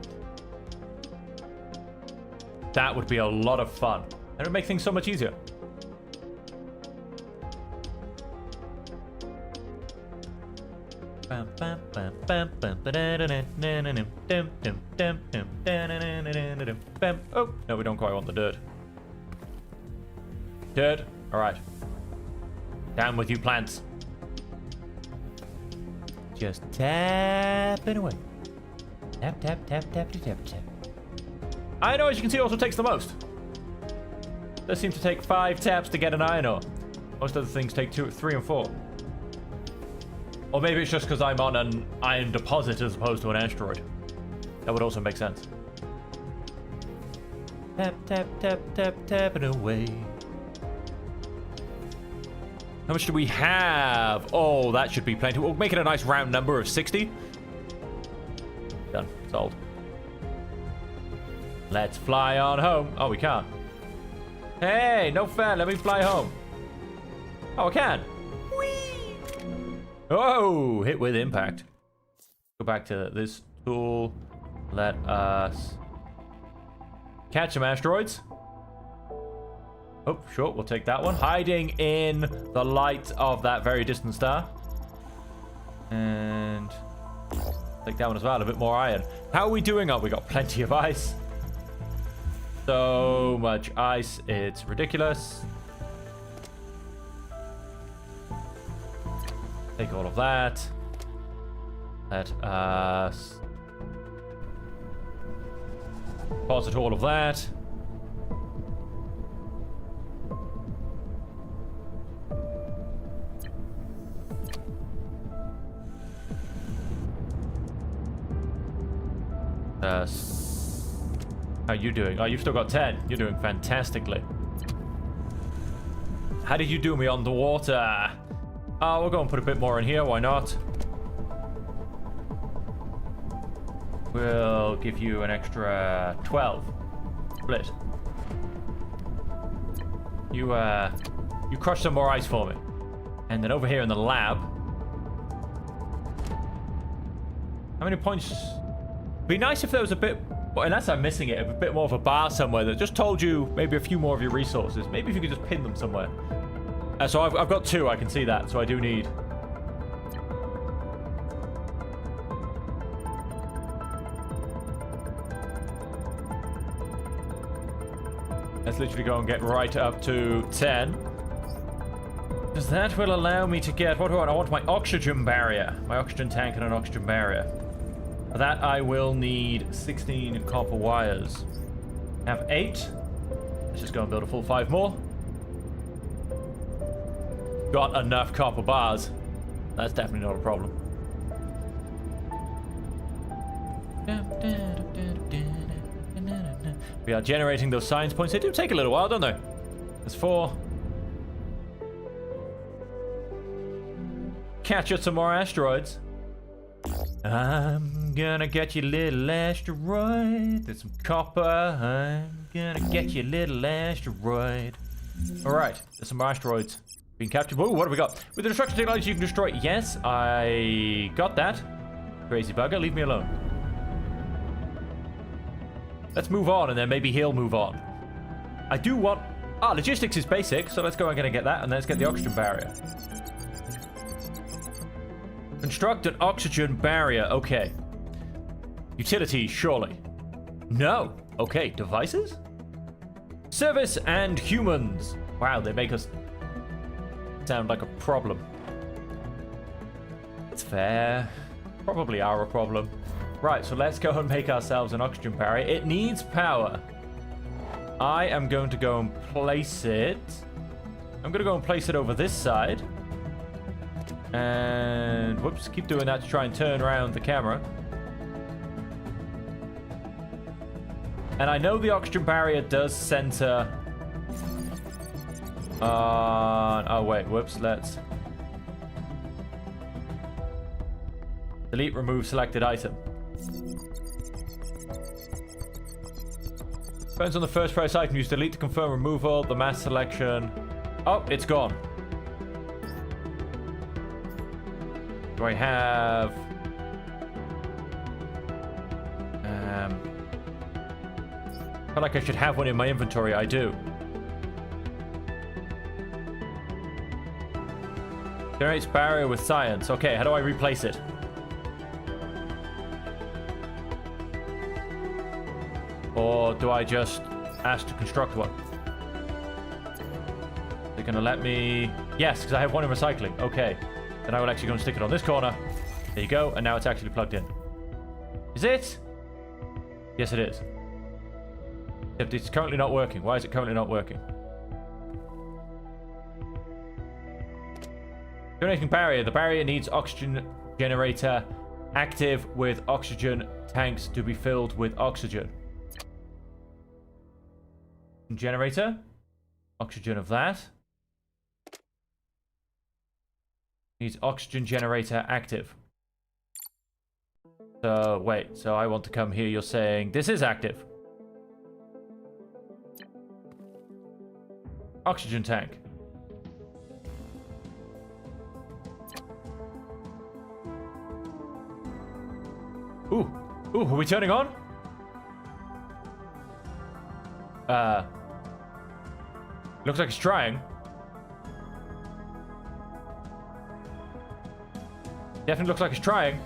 That would be a lot of fun. And it would make things so much easier. Oh, no, we don't quite want the dirt. Dirt? Alright. Down with you plants. Just tapping away. Tap, tap, tap, tap, tap, tap. Iron ore, as you can see, also takes the most. Does seem to take 5 taps to get an iron ore. Most other things take 2, 3, and 4. Or maybe it's just because I'm on an iron deposit as opposed to an asteroid. That would also make sense. Tap, tap, tap, tap, tapping away. How much do we have? Oh, that should be plenty. We'll make it a nice round number of 60. Done. Sold. Let's fly on home. Oh, we can't. Hey, no fair. Let me fly home. Oh, I can. Whee! Oh, hit with impact. Go back to this tool. Let us catch some asteroids. Oh, sure, we'll take that one. Hiding in the light of that very distant star. And take that one as well, a bit more iron. How are we doing? Oh, we got plenty of ice. So much ice, it's ridiculous. Take all of that. Let us deposit all of that. How you doing? Oh, you've still got 10. You're doing fantastically. How did you do me on the water? Oh, we'll go and put a bit more in here. Why not? We'll give you an extra 12. Split. You crush some more ice for me. And then over here in the lab. How many points? Be nice if there was a bit, well, unless I'm missing it, a bit more of a bar somewhere that just told you maybe a few more of your resources. Maybe if you could just pin them somewhere. So I've got 2, I can see that. So I do need. Let's literally go and get right up to 10. Because that will allow me to get, what do I want? I want my oxygen barrier. My oxygen tank and an oxygen barrier. For that I will need 16 copper wires. I have 8. Let's just go and build a full 5 more. Got enough copper bars. That's definitely not a problem. We are generating those science points. They do take a little while, don't they? There's 4. Catch up some more asteroids. I'm gonna get you, little asteroid. There's some copper. I'm gonna get you, little asteroid. Alright, there's some asteroids being captured. Whoa, what have we got? With the destruction technology you can destroy. Yes, I got that. Crazy bugger, leave me alone. Let's move on, and then maybe he'll move on. I do want... logistics is basic, so let's go and get that, and let's get the oxygen barrier. Construct an oxygen barrier. Okay. Utilities, surely. No. Okay, devices? Service and humans. Wow, they make us sound like a problem. It's fair. Probably our problem. Right, so let's go and make ourselves an oxygen barrier. It needs power. I am going to go and place it. I'm going to go and place it over this side. And whoops, keep doing that to try and turn around the camera. And I know the oxygen barrier does center on... Oh, wait, whoops, let's... Delete, remove selected item. Depends on the first price item. Use delete to confirm removal, the mass selection. Oh, it's gone. Do I have... I feel like I should have one in my inventory. I do. Generates barrier with science. Okay, how do I replace it? Or do I just ask to construct one? They're going to let me... Yes, because I have one in recycling. Okay. Then I will actually go and stick it on this corner. There you go. And now it's actually plugged in. Is it? Yes, it is. Except it's currently not working. Why is it currently not working? Generating barrier. The barrier needs oxygen generator active with oxygen tanks to be filled with oxygen. Generator. Oxygen of that. Needs oxygen generator active. So, wait. So I want to come here. You're saying this is active. Oxygen tank. Ooh. Ooh, are we turning on? Looks like it's trying. Definitely looks like it's trying.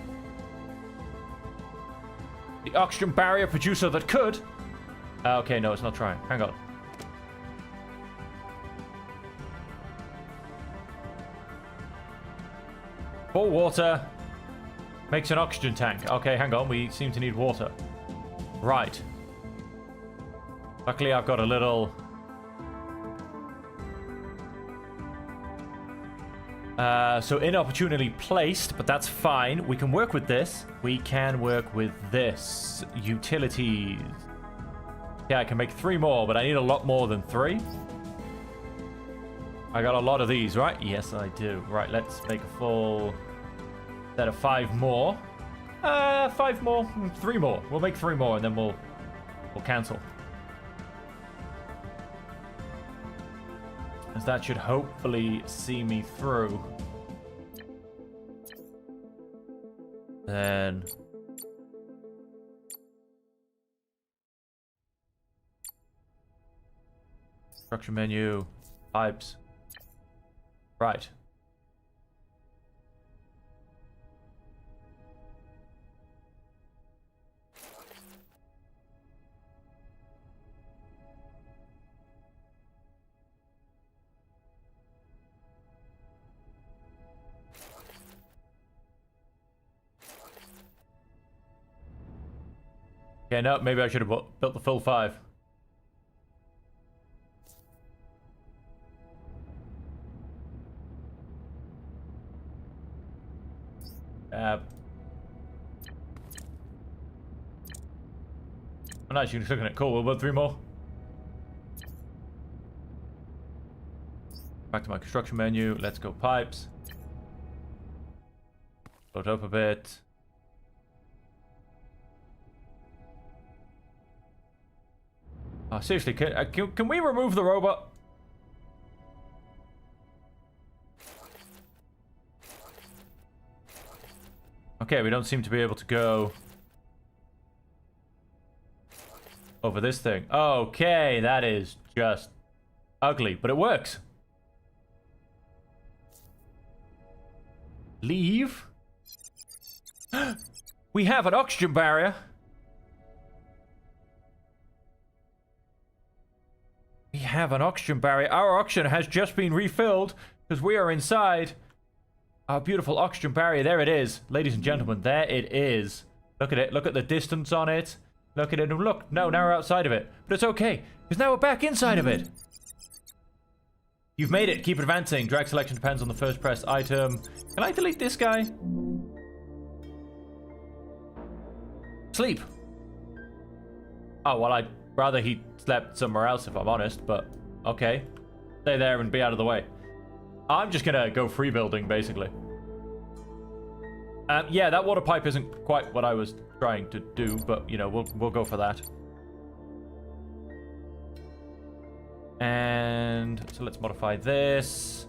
The oxygen barrier producer that could. Okay, no, it's not trying. Hang on. Full water makes an oxygen tank. Okay, hang on. We seem to need water. Right. Luckily, I've got a little... So inopportunely placed, but that's fine. We can work with this. We can work with this. Utilities. Yeah, I can make 3 more, but I need a lot more than 3. I got a lot of these, right? Yes, I do. Right, let's make a full set of 5 more. 5 more? 3 more. We'll make 3 more, and then we'll cancel. As that should hopefully see me through. Then... Structure menu. Pipes. Right. Yeah, no, maybe I should have built the full 5. Oh, nice, you're looking at it. Cool, we'll build 3 more. Back to my construction menu. Let's go pipes. Load up a bit. Oh, seriously, can we remove the robot? Okay, we don't seem to be able to go over this thing. Okay, that is just ugly, but it works. Leave. We have an oxygen barrier. We have an oxygen barrier. Our oxygen has just been refilled because we are inside our beautiful oxygen barrier. There it is, ladies and gentlemen. There it is. Look at it. Look at the distance on it. Look at it. And look, no, now we're outside of it. But it's okay, because now we're back inside of it. You've made it. Keep advancing. Drag selection depends on the first pressed item. Can I delete this guy? Sleep. Oh, well, I'd rather he slept somewhere else, if I'm honest, but okay. Stay there and be out of the way. I'm just gonna go free building, basically. Yeah, that water pipe isn't quite what I was trying to do, but, you know, we'll go for that. And so let's modify this.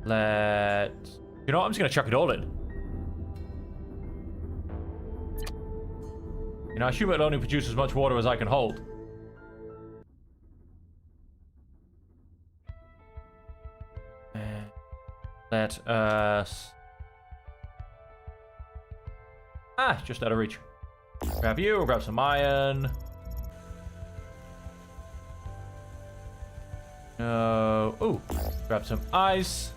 You know what? I'm just gonna chuck it all in. You know, I assume it'll only produce as much water as I can hold. And let us... just out of reach. Grab you, we'll grab some iron. No. Ooh, grab some ice.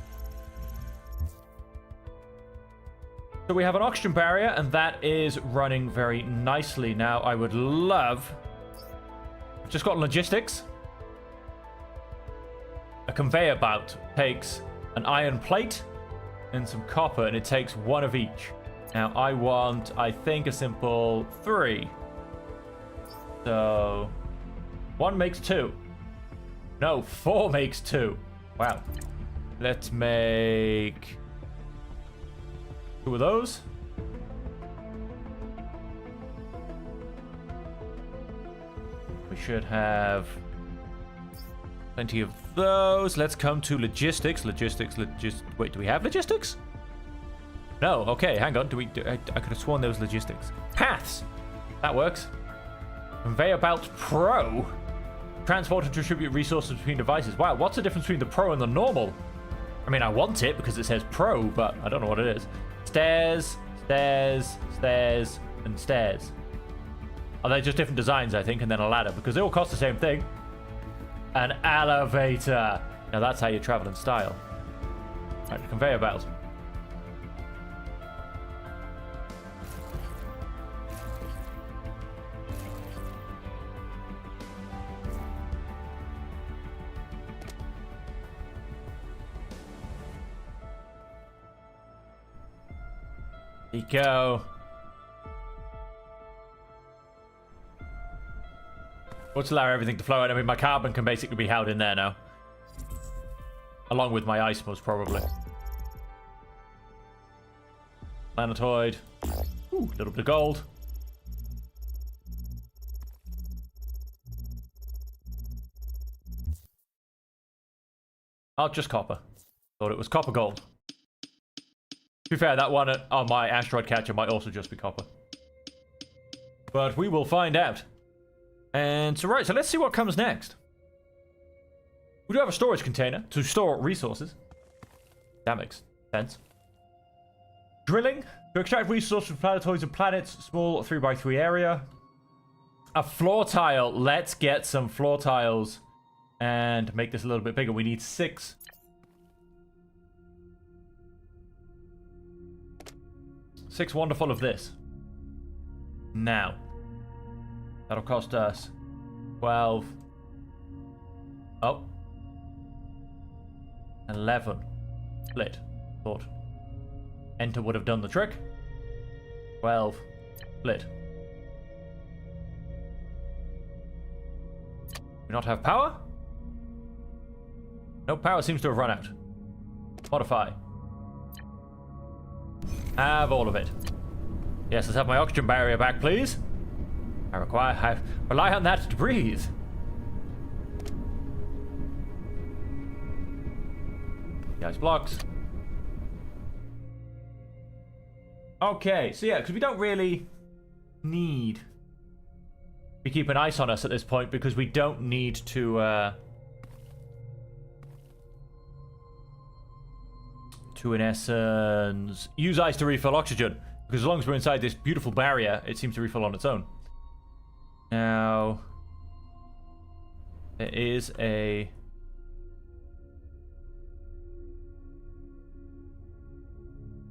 So we have an oxygen barrier, and that is running very nicely. Now, I would love... I've just got logistics. A conveyor belt takes an iron plate and some copper, and it takes 1 of each. Now, I want, I think, a simple 3. So, 1 makes 2. No, 4 makes 2. Wow. Let's make... 2 of those. We should have plenty of those. Let's come to logistics. Wait, do we have logistics? No. Okay, hang on. I could have sworn there was logistics. Paths. That works. Conveyor belt pro. Transport and distribute resources between devices. Wow, what's the difference between the pro and the normal? I mean, I want it because it says pro, but I don't know what it is. Stairs, stairs, stairs, and stairs. Are they just different designs, I think, and then a ladder? Because they all cost the same thing. An elevator. Now that's how you travel in style. Right, the conveyor belt. There you go. Let's allow everything to flow out. I mean, my carbon can basically be held in there now. Along with my ice, most probably. Planetoid. Ooh, a little bit of gold. Oh, just copper. Thought it was copper gold. To be fair, that one on my asteroid catcher might also just be copper. But we will find out. And so, right, so let's see what comes next. We do have a storage container to store resources. That makes sense. Drilling. To extract resources from planetoids and planets. Small 3x3 area. A floor tile. Let's get some floor tiles. And make this a little bit bigger. We need 6. 6 wonderful of this. Now. That'll cost us 12. Oh. 11. Split. Thought. Enter would have done the trick. 12. Split. Do not have power? No, power seems to have run out. Modify. Have all of it. Yes, let's have my oxygen barrier back, please. I rely on that to breathe. The ice blocks. Okay, so yeah, because we don't really need to keep an ice on us at this point because we don't need to in essence use ice to refill oxygen, because as long as we're inside this beautiful barrier, it seems to refill on its own. Now there is a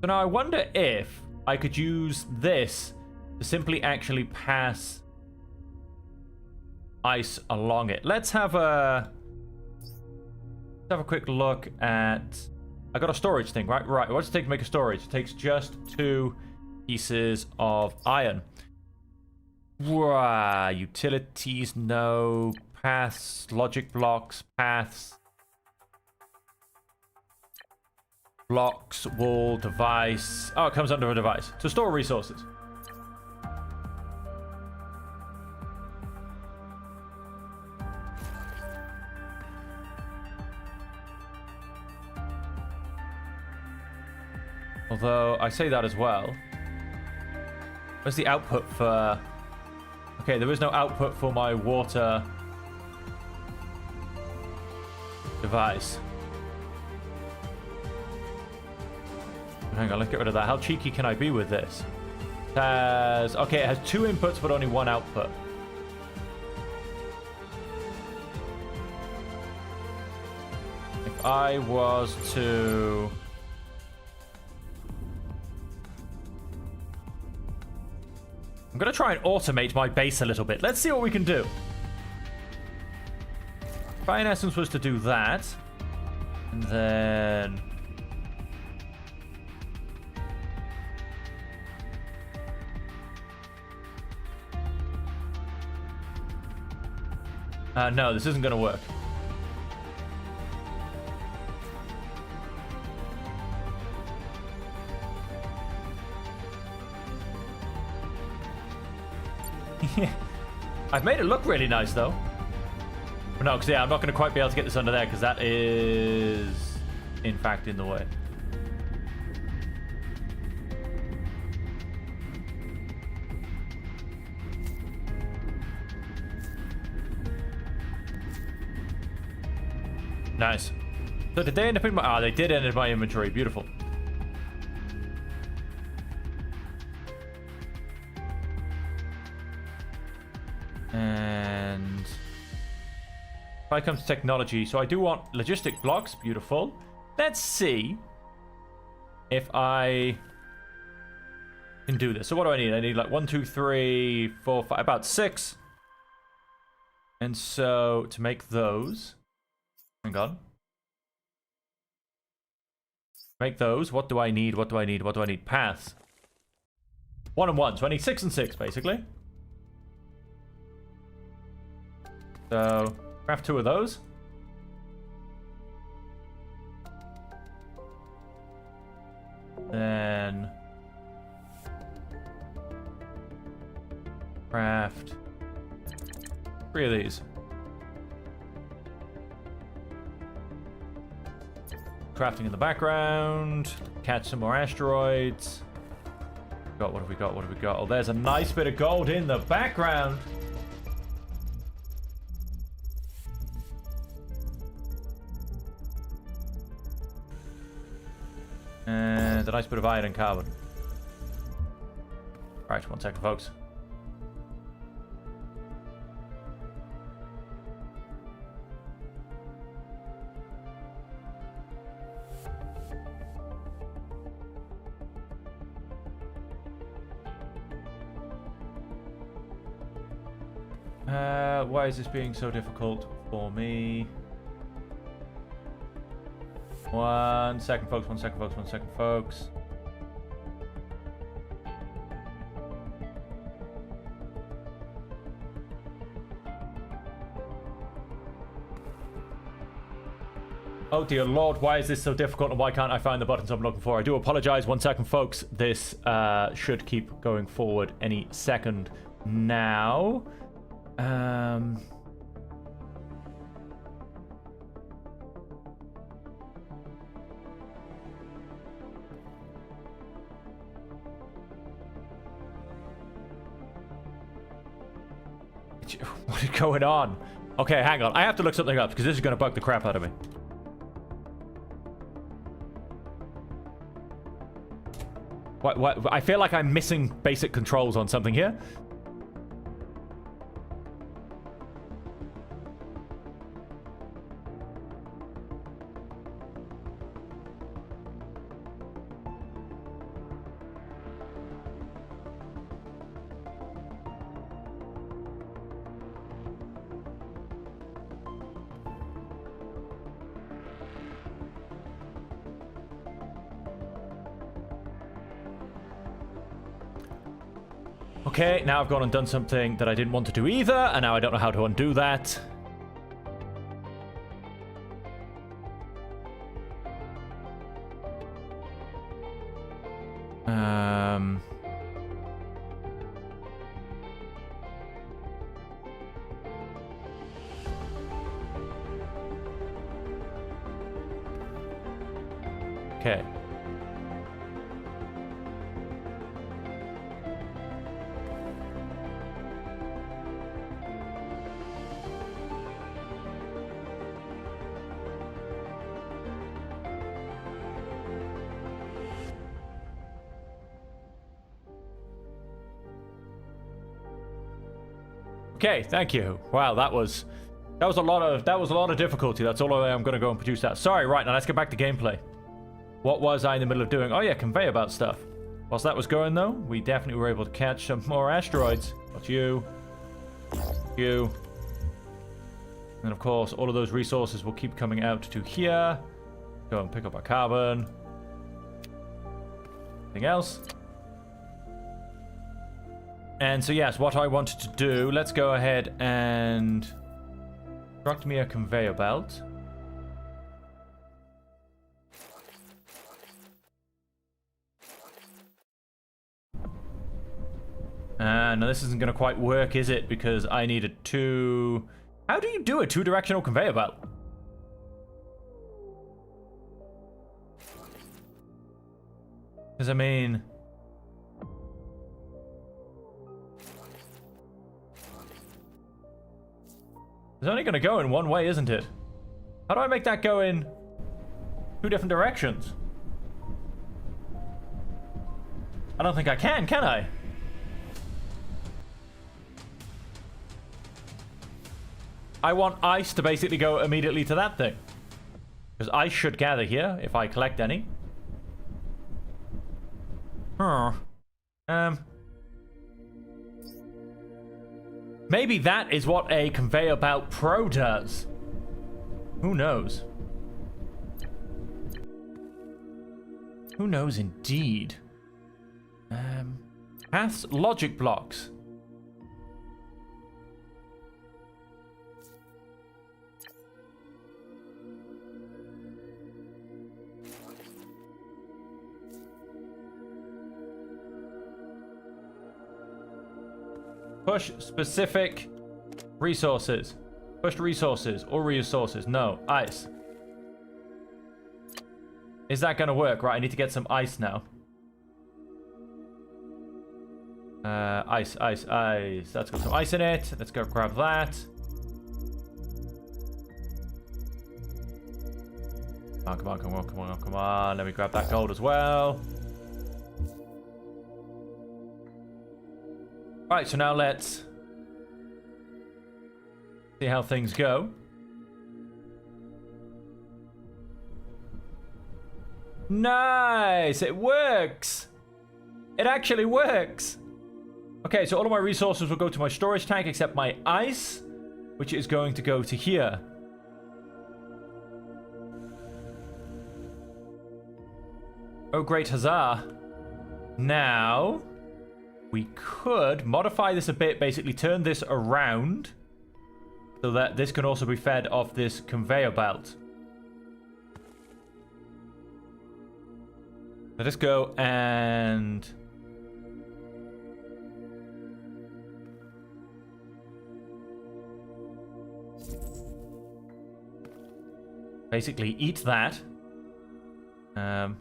so now I wonder if I could use this to simply actually pass ice along it. Let's have a quick look at. I got a storage thing, right? Right. What's it take to make a storage? It takes just 2 pieces of iron. Wow. Utilities, no. Paths, logic blocks, paths. Blocks, wall, device. Oh, it comes under a device. To store resources. Although, I say that as well. Where's the output for... Okay, there is no output for my water device. Hang on, let's get rid of that. How cheeky can I be with this? It has... Okay, it has 2 inputs, but only 1 output. If I was to... I'm going to try and automate my base a little bit. Let's see what we can do. If I, in essence, was to do that, and then... no, this isn't going to work. I've made it look really nice, though. But no, because yeah, I'm not going to quite be able to get this under there, because that is, in fact, in the way. Nice. So did they end up in my... Ah, they did end in my inventory. Beautiful. And if I come to technology, so I do want logistic blocks. Beautiful. Let's see if I can do this. So what do I need? I need like 1, 2, 3, 4, 5, about 6. And so to make those, hang on. Make those. What do I need? What do I need? What do I need? Paths. 1 and 1, so I need 6 and 6, basically. So, craft 2 of those. Then... craft 3 of these. Crafting in the background. Catch some more asteroids. What have we got? What have we got? Oh, there's a nice bit of gold in the background. And a nice bit of iron and carbon. Alright, 1 second, folks. Why is this being so difficult for me? 1 second, folks. 1 second, folks. 1 second, folks. Oh dear lord, why is this so difficult and why can't I find the buttons I'm looking for? I do apologize. 1 second, folks. This should keep going forward any second now. What is going on? Okay, hang on. I have to look something up because this is going to bug the crap out of me. What? I feel like I'm missing basic controls on something here. Okay, now I've gone and done something that I didn't want to do either, and now I don't know how to undo that. Okay. Okay, thank you. Wow, that was a lot of difficulty. That's all I'm going to go and produce that. Sorry, right, now let's get back to gameplay. What was I in the middle of doing? Oh yeah, conveyor belt stuff. Whilst that was going though, we definitely were able to catch some more asteroids. That's you. You. And of course, all of those resources will keep coming out to here. Go and pick up our carbon. Anything else? And so yes, what I wanted to do, let's go ahead and construct me a conveyor belt. No, this isn't going to quite work, is it? Because I need a two... How do you do a two-directional conveyor belt? Because, I mean... It's only going to go in one way, isn't it? How do I make that go in 2 different directions? I don't think I can I? I want ice to basically go immediately to that thing. Because ice should gather here, if I collect any. Maybe that is what a Conveyor Belt Pro does. Who knows? Who knows indeed? Paths, logic blocks. Push specific resources. Push resources or resources. No, ice. Is that going to work? Right, I need to get some ice now. Ice, ice, ice. That's got some ice in it. Let's go grab that. Oh, come on, come on, come on, come on. Let me grab that gold as well. Right, so now let's see how things go. Nice! It works! It actually works! Okay, so all of my resources will go to my storage tank except my ice, which is going to go to here. Oh, great huzzah. Now, we could modify this a bit, basically turn this around so that this can also be fed off this conveyor belt. Let us go and basically eat that. Let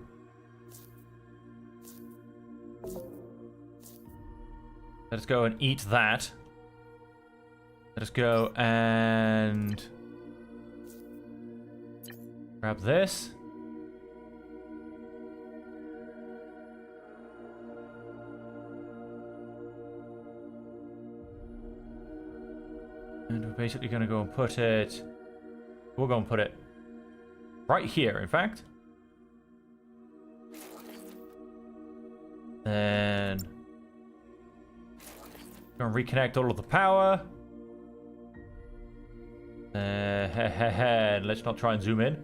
us go and eat that. Let us go and grab this. And we're basically going to go and put it... We'll go and put it right here, in fact. Then... Go and reconnect all of the power. Let's not try and zoom in.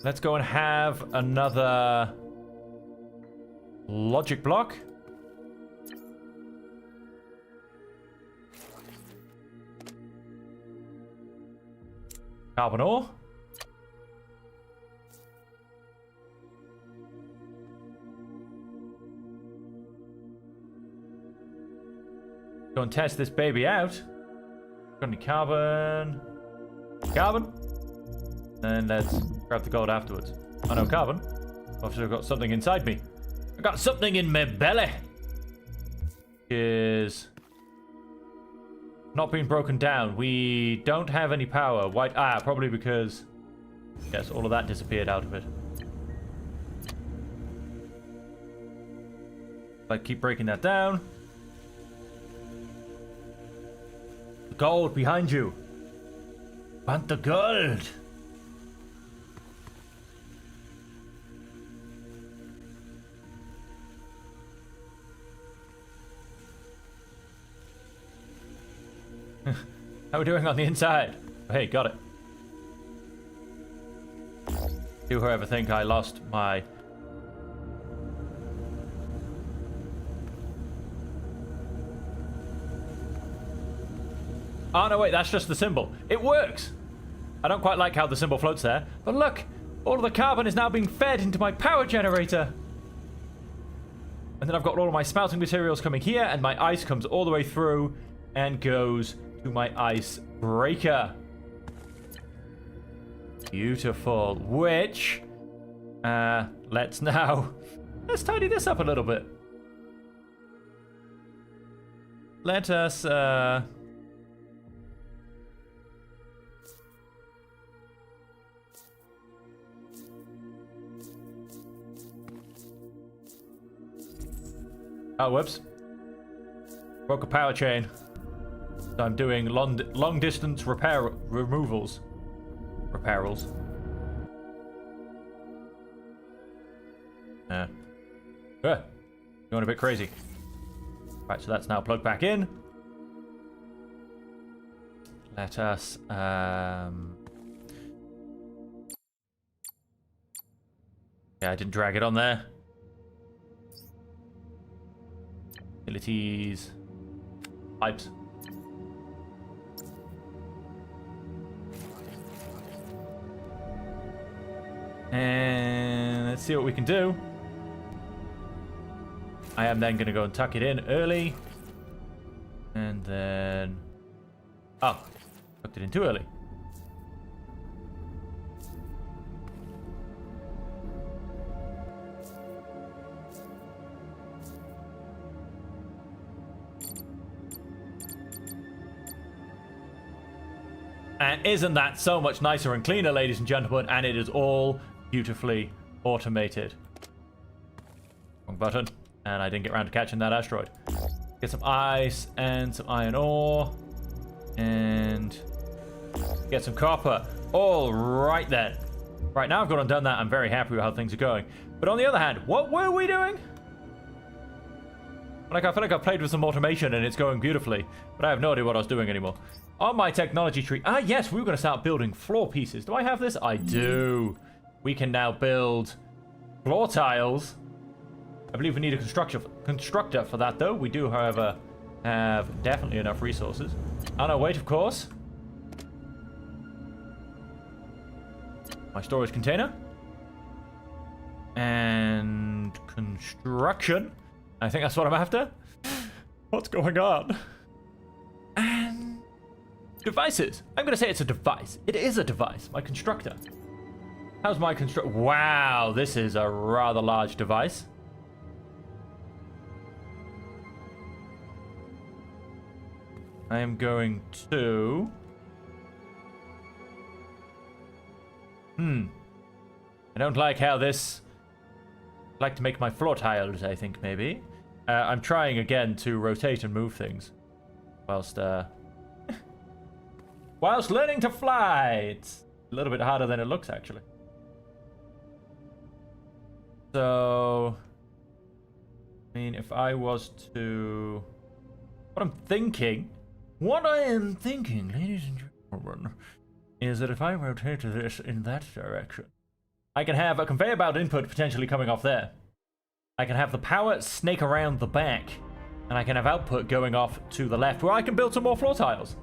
Let's go and have another logic block. Carbon ore. Go and test this baby out. Got any carbon? Carbon. And let's grab the gold afterwards. Oh no, carbon. I've got something inside me. I got something in my belly. Is not being broken down. We don't have any power. Why? Ah, probably because yes, all of that disappeared out of it. Like, keep breaking that down. Gold behind you. Want the gold? How are we doing on the inside? Oh, hey, got it. Do whoever think I lost my... Oh, no, wait, that's just the symbol. It works! I don't quite like how the symbol floats there. But look! All of the carbon is now being fed into my power generator! And then I've got all of my smelting materials coming here, and my ice comes all the way through and goes to my ice breaker. Beautiful. Which... let's tidy this up a little bit. Let us, Oh, whoops. Broke a power chain. So I'm doing long distance removals. Repairals. Going a bit crazy. Right, so that's now plugged back in. Let us, yeah, I didn't drag it on there. Utilities. Pipes. And let's see what we can do. I am then going to go and tuck it in early. And then... Oh, tucked it in too early. And isn't that so much nicer and cleaner, ladies and gentlemen? And it is all beautifully automated. Wrong button. And I didn't get around to catching that asteroid. Get some ice and some iron ore. And get some copper. All right then. Right, now I've gone and done that. I'm very happy with how things are going. But on the other hand, what were we doing? Like, I feel like I've played with some automation and it's going beautifully. But I have no idea what I was doing anymore. On my technology tree... Ah, yes, we were going to start building floor pieces. Do I have this? I do. We can now build floor tiles. I believe we need a constructor for that, though. We do, however, have definitely enough resources. Oh, no, wait, of course. My storage container. And construction. I think that's what I'm after. What's going on? And devices. I'm going to say it's a device. It is a device. My constructor. How's my Wow, this is a rather large device. I am going to... I don't like how this... I'd like to make my floor tiles, I think, maybe. I'm trying again to rotate and move things. Whilst, whilst learning to fly. It's a little bit harder than it looks, actually. So... I mean, if I was to... What I am thinking, ladies and gentlemen, is that if I rotate this in that direction, I can have a conveyor belt input potentially coming off there. I can have the power snake around the back, and I can have output going off to the left, where I can build some more floor tiles.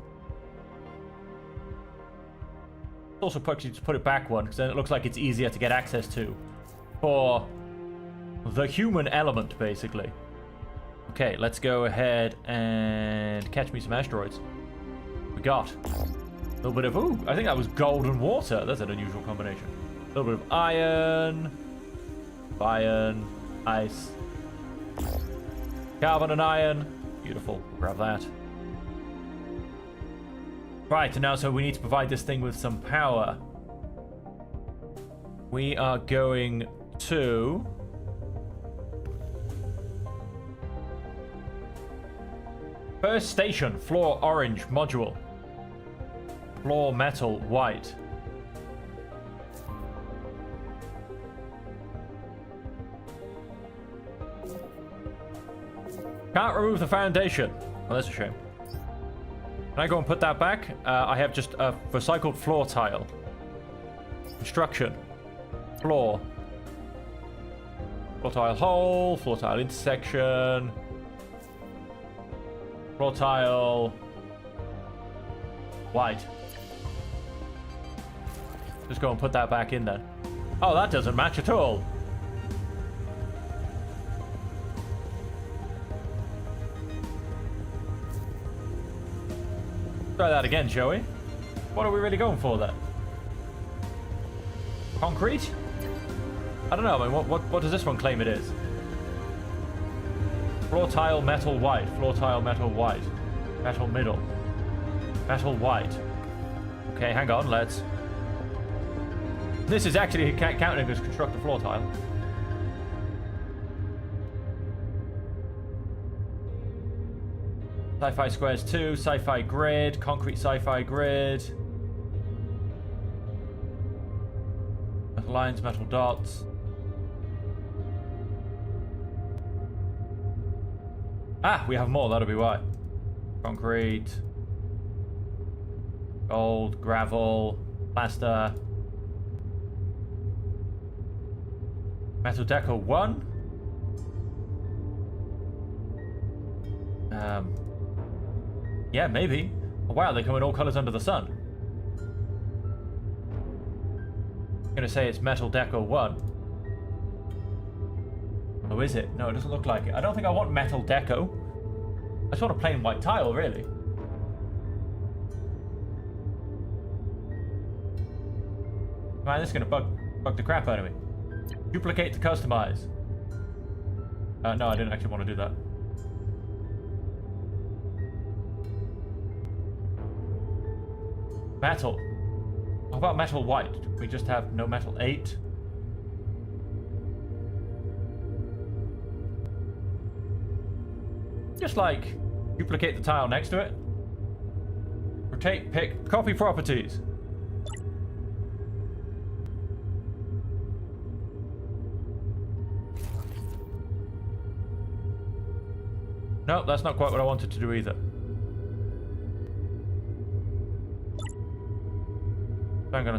Also, just put it back one, because then it looks like it's easier to get access to for the human element, basically. Okay, let's go ahead and catch me some asteroids. We got a little bit of... Ooh, I think that was gold and water. That's an unusual combination. A little bit of iron. Ice. Carbon and iron. Beautiful. We'll grab that. Right, and now so we need to provide this thing with some power. We are going to... First station, floor orange module. Floor metal white. Can't remove the foundation. Well, that's a shame. Can I go and put that back? I have just a recycled floor tile. Construction. Floor. Floor tile hole. Floor tile intersection. Floor tile white. Just go and put that back in then. Oh, that doesn't match at all. Try that again, shall we? What are we really going for there? Concrete? I don't know. I mean, what does this one claim it is? Floor tile metal white. Floor tile metal white. Metal middle. Metal white. Okay, hang on. Let's... This is actually counting as construct a floor tile. Sci-fi squares 2, sci-fi grid, concrete sci-fi grid. Metal lines, metal dots. Ah, we have more, that'll be why. Concrete. Gold, gravel, plaster. Metal deco 1. Yeah, maybe. Oh, wow, they come in all colors under the sun. I'm gonna say it's Metal Deco 1. Oh, is it? No, it doesn't look like it. I don't think I want Metal Deco. I just want a plain white tile, really. Man, this is gonna bug the crap out of me. Duplicate to customize. No, I didn't actually want to do that. Metal. How about metal white? Do we just have no metal 8? Just like duplicate the tile next to it. Rotate, pick, copy properties. No, that's not quite what I wanted to do either.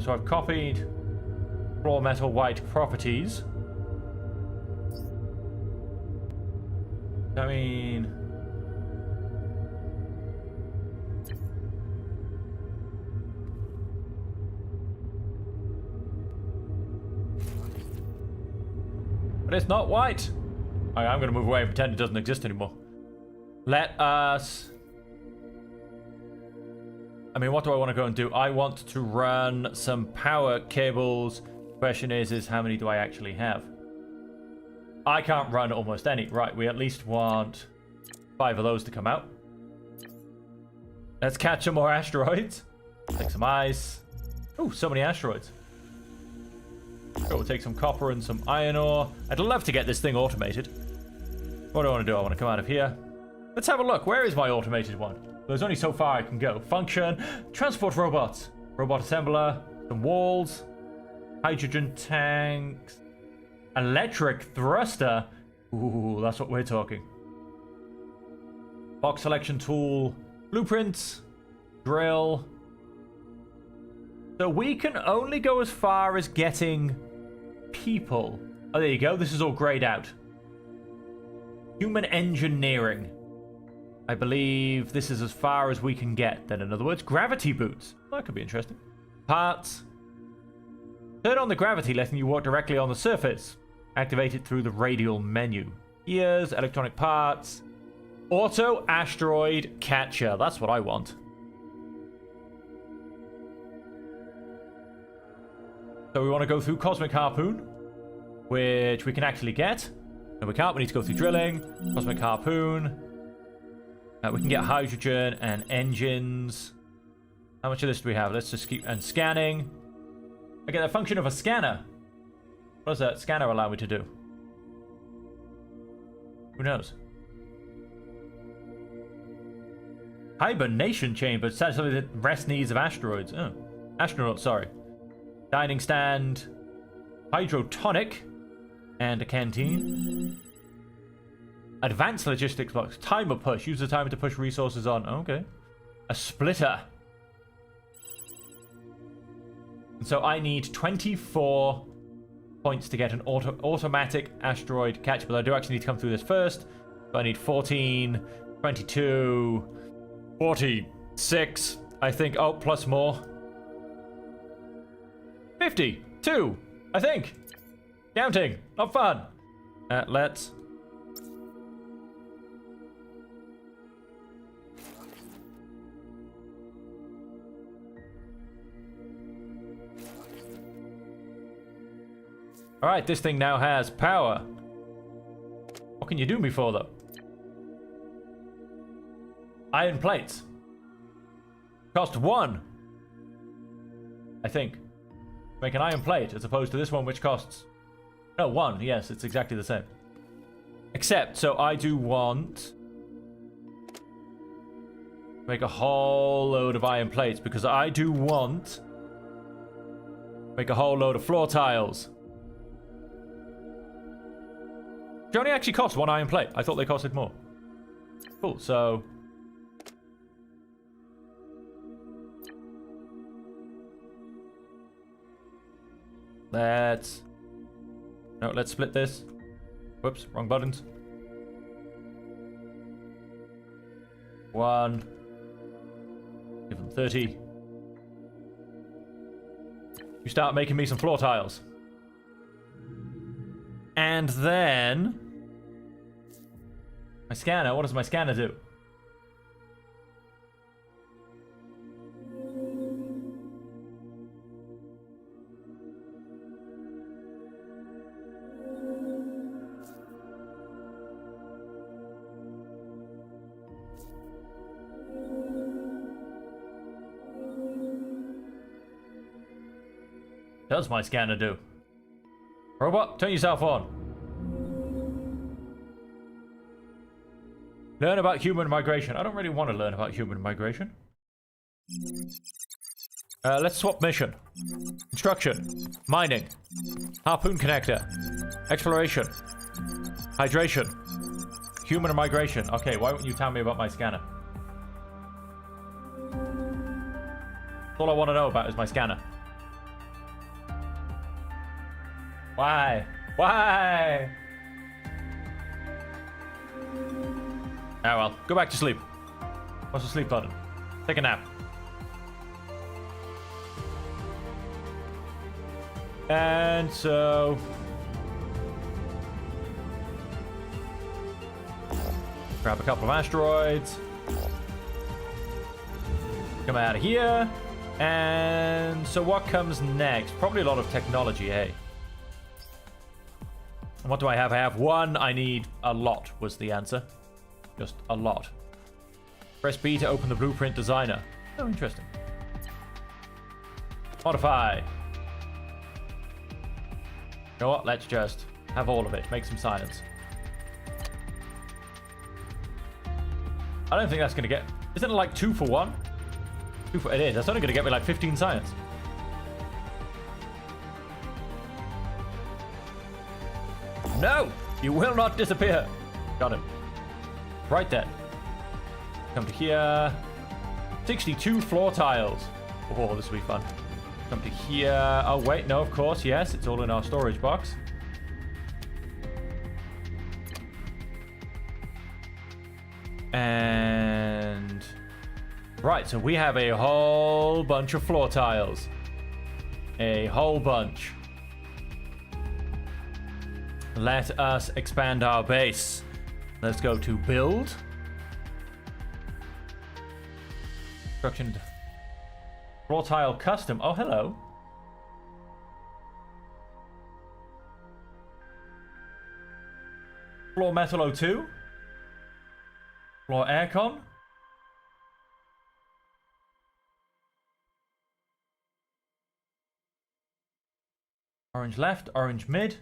So I've copied floor metal white properties. I mean, but it's not white. I'm going to move away and pretend it doesn't exist anymore. Let us... I mean, what do I want to go and do? I want to run some power cables. Question is how many do I actually have? I can't run almost any. Right, we at least want 5 of those to come out. Let's catch some more asteroids. Take some ice. Oh, so many asteroids. Sure, we'll take some copper and some iron ore. I'd love to get this thing automated. What do I want to do? I want to come out of here. Let's have a look. Where is my automated one? There's only so far I can go. Function. Transport robots. Robot assembler. Some walls. Hydrogen tanks. Electric thruster. Ooh, that's what we're talking. Box selection tool. Blueprints. Drill. So we can only go as far as getting people. Oh, there you go. This is all grayed out. Human engineering. I believe this is as far as we can get. Then, in other words, gravity boots. That could be interesting. Parts. Turn on the gravity, letting you walk directly on the surface. Activate it through the radial menu. Gears, electronic parts. Auto asteroid catcher. That's what I want. So we want to go through Cosmic Harpoon, which we can actually get. No, we can't. We need to go through drilling. Cosmic Harpoon. We can get hydrogen and engines. How much of this do we have? Let's just keep... And scanning. I get the function of a scanner. What does that scanner allow me to do? Who knows? Hibernation chamber. Satisfy the rest needs of asteroids. Oh. Astronauts, sorry. Dining stand. Hydrotonic. And a canteen. Advanced logistics box. Timer push. Use the timer to push resources on. Okay. A splitter. And so I need 24 points to get an automatic asteroid catch. But I do actually need to come through this first. So I need 14, 22, 46. I think. Oh, plus more. 52. I think. Counting. Not fun. Let's... Alright, this thing now has power. What can you do me for, though? Iron plates. Cost 1. I think. Make an iron plate, as opposed to this one, which costs... No, 1. Yes, it's exactly the same. Except, so I do want... Make a whole load of iron plates, because I do want... Make a whole load of floor tiles. They only actually cost 1 iron plate. I thought they costed more. Cool, so... Let's... No, let's split this. Whoops, wrong buttons. 1. Give them 30. You start making me some floor tiles. And then... my scanner, what does my scanner do? Does my scanner do? Robot, turn yourself on. Learn about human migration. I don't really want to learn about human migration. Let's swap mission. Construction. Mining. Harpoon connector. Exploration. Hydration. Human migration. Okay, why wouldn't you tell me about my scanner? All I want to know about is my scanner. Why? Why? Ah well, go back to sleep. What's the sleep button? Take a nap. And so... grab a couple of asteroids. Come out of here. And so what comes next? Probably a lot of technology, eh? And what do I have? I have 1. I need a lot, was the answer. Just a lot. Press B to open the blueprint designer. Oh, interesting. Modify. You know what? Let's just have all of it. Make some science. I don't think that's going to get... isn't it like 2 for 1? 2 for... it is. That's only going to get me like 15 science. No! You will not disappear. Got him. Right then. Come to here. 62 floor tiles. Oh, this will be fun. Come to here. Oh, wait. No, of course. Yes, it's all in our storage box. And... right, so we have a whole bunch of floor tiles. A whole bunch. Let us expand our base. Let's go to build. Construction. Floor tile custom. Oh, hello. Floor metal O2. Floor aircon. Orange left, orange mid.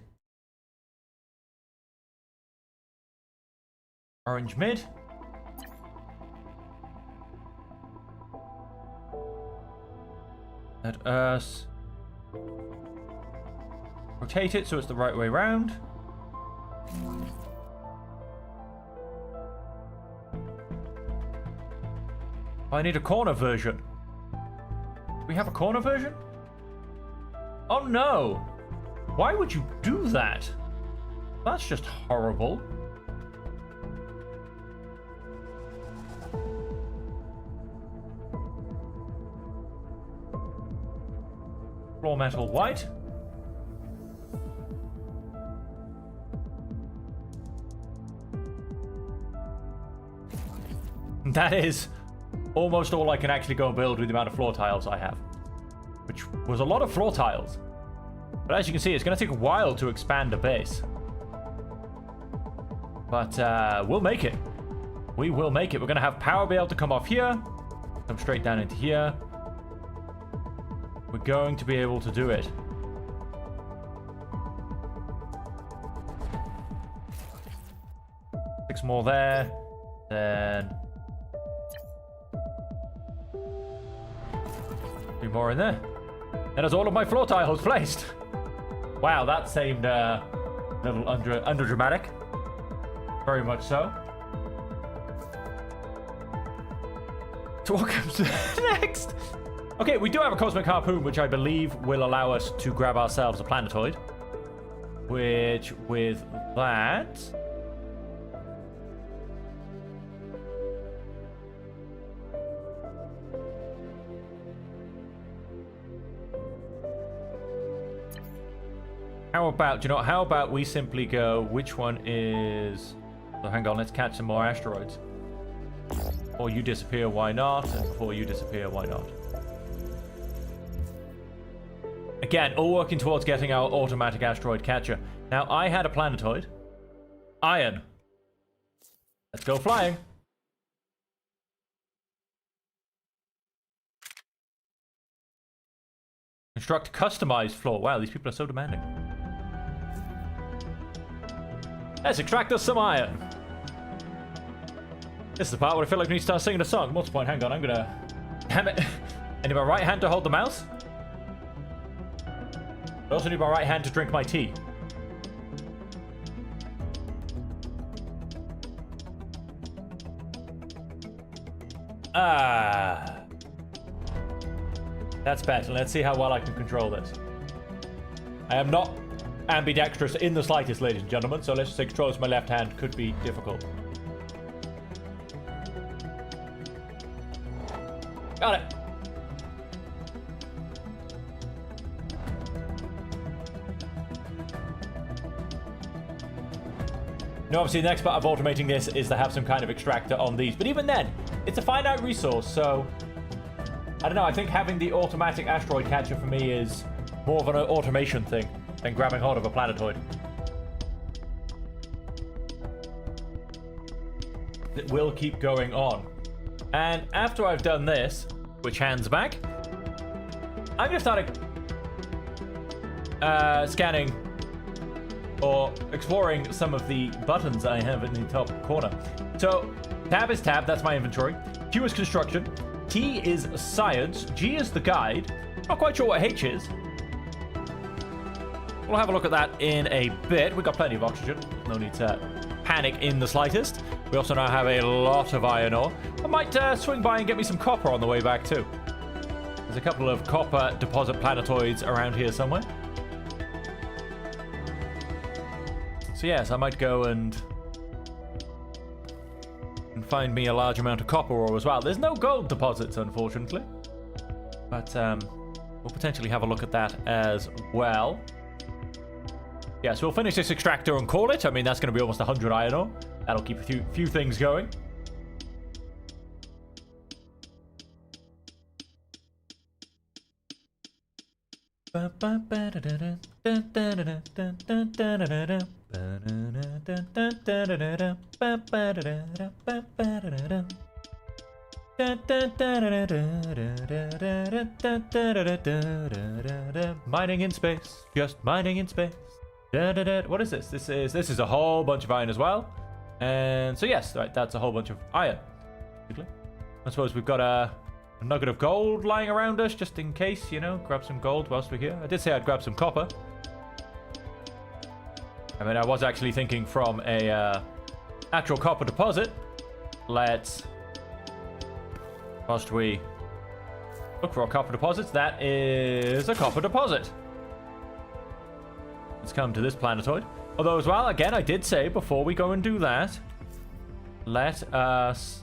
Orange mid. Let us rotate it so it's the right way round. I need a corner version. We have a corner version? Oh no! Why would you do that? That's just horrible. Floor metal white. That is almost all I can actually go build with the amount of floor tiles I have. Which was a lot of floor tiles. But as you can see, it's going to take a while to expand a base. But we'll make it. We will make it. We're going to have power be able to come off here. Come straight down into here. We're going to be able to do it. Six more there. Then... three more in there. And there's all of my floor tiles placed. Wow, that seemed a little under dramatic. Very much so. So what comes next? Okay, we do have a cosmic harpoon, which I believe will allow us to grab ourselves a planetoid. Which, with that... How about, you know, how about we simply go, which one is... So hang on, let's catch some more asteroids. Before you disappear, why not? And before you disappear, why not? Again, all working towards getting our automatic asteroid catcher. Now, I had a planetoid. Iron. Let's go flying. Construct customized floor. Wow, these people are so demanding. Let's extract us some iron. This is the part where I feel like we need to start singing a song. Multipoint, hang on, I'm gonna... Damn it. I need my right hand to hold the mouse. I also need my right hand to drink my tea. Ah. That's better. Let's see how well I can control this. I am not ambidextrous in the slightest, ladies and gentlemen, so let's just say control with my left hand could be difficult. Got it. Now, obviously, the next part of automating this is to have some kind of extractor on these. But even then, it's a finite resource, so... I don't know, I think having the automatic asteroid catcher for me is more of an automation thing than grabbing hold of a planetoid. It will keep going on. And after I've done this, which hands back, I'm going to start scanning or exploring some of the buttons I have in the top corner. So, tab is tab, that's my inventory. Q is construction. T is science. G is the guide. Not quite sure what H is. We'll have a look at that in a bit. We've got plenty of oxygen. No need to panic in the slightest. We also now have a lot of iron ore. I might swing by and get me some copper on the way back too. There's a couple of copper deposit planetoids around here somewhere. So yes, I might go and find me a large amount of copper ore as well. There's no gold deposits, unfortunately. But we'll potentially have a look at that as well. Yeah, so we'll finish this extractor and call it. I mean, that's going to be almost 100 iron ore. That'll keep a few things going. Mining in space, just mining in space. What is this? This is a whole bunch of iron as well. And so yes, right, that's a whole bunch of iron. I suppose we've got a nugget of gold lying around us, just in case, you know, grab some gold whilst we're here. I did say I'd grab some copper. I mean, I was actually thinking from a actual copper deposit. Let's, whilst we look for our copper deposits, that is a copper deposit. Let's come to this planetoid. Although as well, again, I did say before we go and do that, let us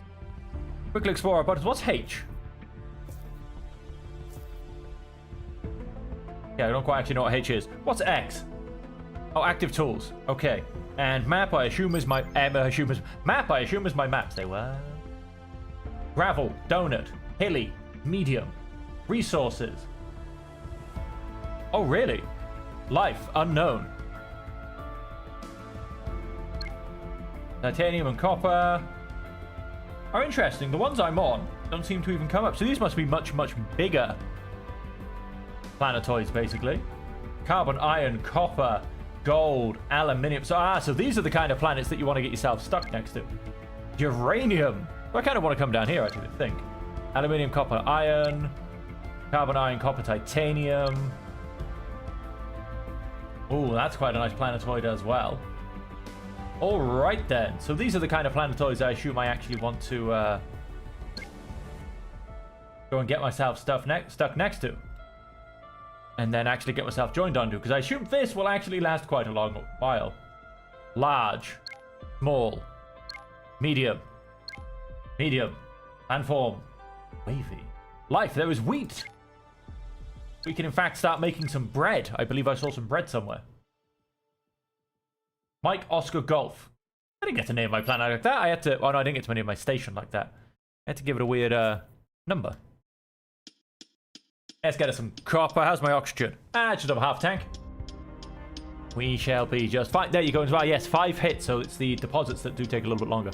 quickly explore our buttons. What's H? Yeah, I don't quite actually know what H is. What's X? Oh, active tools. Okay. And map, I assume is my map. I assume is my map. Say what? Gravel, donut, hilly, medium, resources. Oh, really? Life unknown. Titanium and copper are interesting. The ones I'm on don't seem to even come up. So these must be much, much bigger planetoids, basically. Carbon, iron, copper, gold, aluminium. So these are the kind of planets that you want to get yourself stuck next to. Uranium. I kind of want to come down here, actually, I think. Aluminium, copper, iron. Carbon, iron, copper, titanium. Oh, that's quite a nice planetoid as well. All right, then. So these are the kind of planetoids I assume I actually want to go and get myself stuck next to. And then actually get myself joined onto, because I assume this will actually last quite a long while. Large, small, medium, landform, wavy. Life, there is wheat. We can in fact start making some bread. I believe I saw some bread somewhere. Mike Oscar Golf. I didn't get to name my planet like that. I had to... Oh, no, I didn't get to name my station like that. I had to give it a weird number. Let's get us some copper. How's my oxygen? Ah, just have a half tank. We shall be just fine. There you go as well. Yes, 5 hits, so it's the deposits that do take a little bit longer.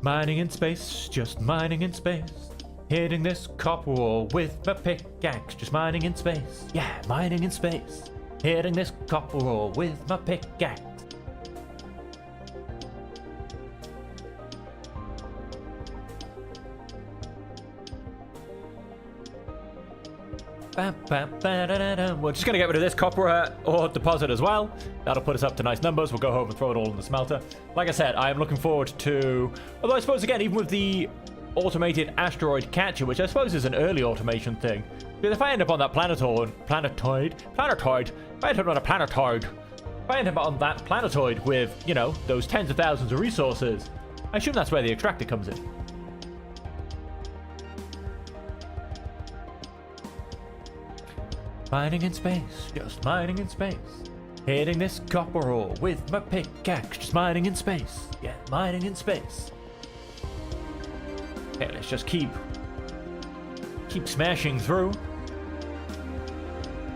Mining in space, just mining in space. Hitting this copper wall with my pickaxe, just mining in space. Yeah, mining in space. Hitting this copper wall with my pickaxe. We're just going to get rid of this copper ore deposit as well. That'll put us up to nice numbers. We'll go home and throw it all in the smelter. Like I said, I am looking forward to... Although I suppose, again, even with the automated asteroid catcher, which I suppose is an early automation thing. Because if I end up on that planetoid, if I end up on a planetoid, if I end up on that planetoid with, you know, those tens of thousands of resources, I assume that's where the extractor comes in. Mining in space, just mining in space. Hitting this copper ore with my pickaxe, just mining in space. Yeah, mining in space. Okay, let's just keep smashing through.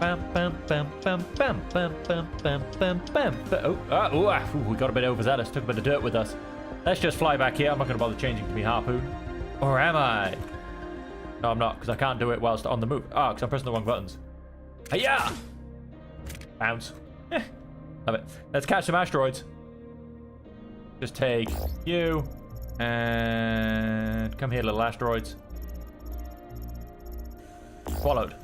Bam, bam, bam, bam, bam, bam, bam, bam, bam, bam. Oh, we got a bit overzealous. Took a bit of dirt with us. Let's just fly back here. I'm not going to bother changing to me harpoon. Or am I? No, I'm not, because I can't do it whilst on the move. Ah, because I'm pressing the wrong buttons. Hiya! Bounce. Love it. Let's catch some asteroids. Just take you. And come here, little asteroids. Swallowed.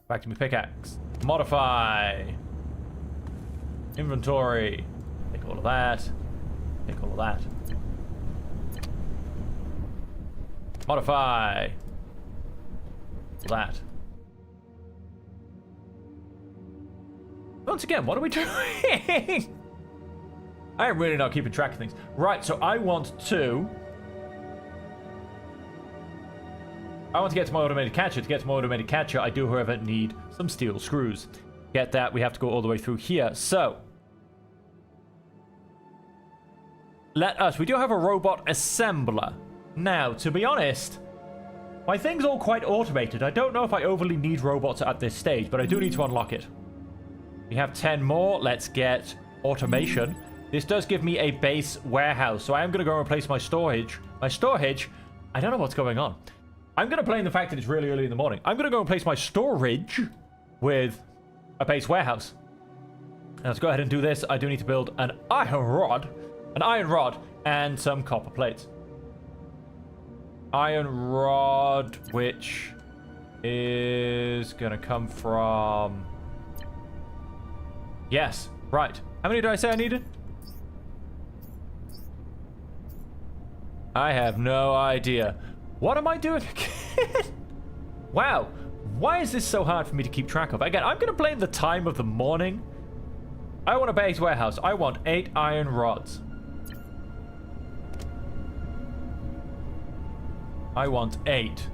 Back to my pickaxe. Modify. Inventory. Take all of that. Take all of that. Modify. That. Once again, what are we doing? I am really not keeping track of things. Right, so I want to get to my automated catcher. To get to my automated catcher, I do, however, need some steel screws. Get that, we have to go all the way through here. So, we do have a robot assembler. Now, to be honest, my thing's all quite automated. I don't know if I overly need robots at this stage, but I do need to unlock it. We have 10 more. Let's get automation. This does give me a base warehouse, so I am going to go and replace my storage. My storage, I don't know what's going on. I'm going to blame the fact that it's really early in the morning. I'm going to go and replace my storage with a base warehouse. Now, let's go ahead and do this. I do need to build an iron rod, and some copper plates. Iron rod, which is gonna come from... Yes, right. How many did I say I needed? I have no idea. What am I doing again? Wow. Why is this so hard for me to keep track of? Again, I'm gonna blame the time of the morning. I want a base warehouse. I want 8 iron rods. I want 8.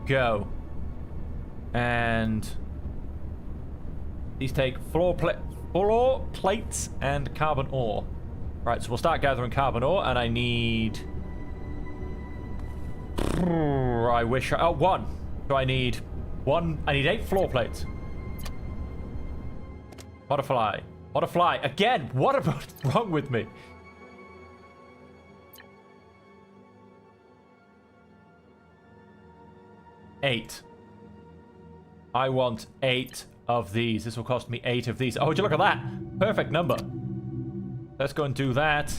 Go. And these take floor plates and carbon ore. Right, so we'll start gathering carbon ore, and I need... I wish... Oh, 1. So I need 1... I need 8 floor plates. Modify. Modify. Again, what about wrong with me? Eight. I want 8 of these. This will cost me 8 of these. Oh, would you look at that? Perfect number. Let's go and do that.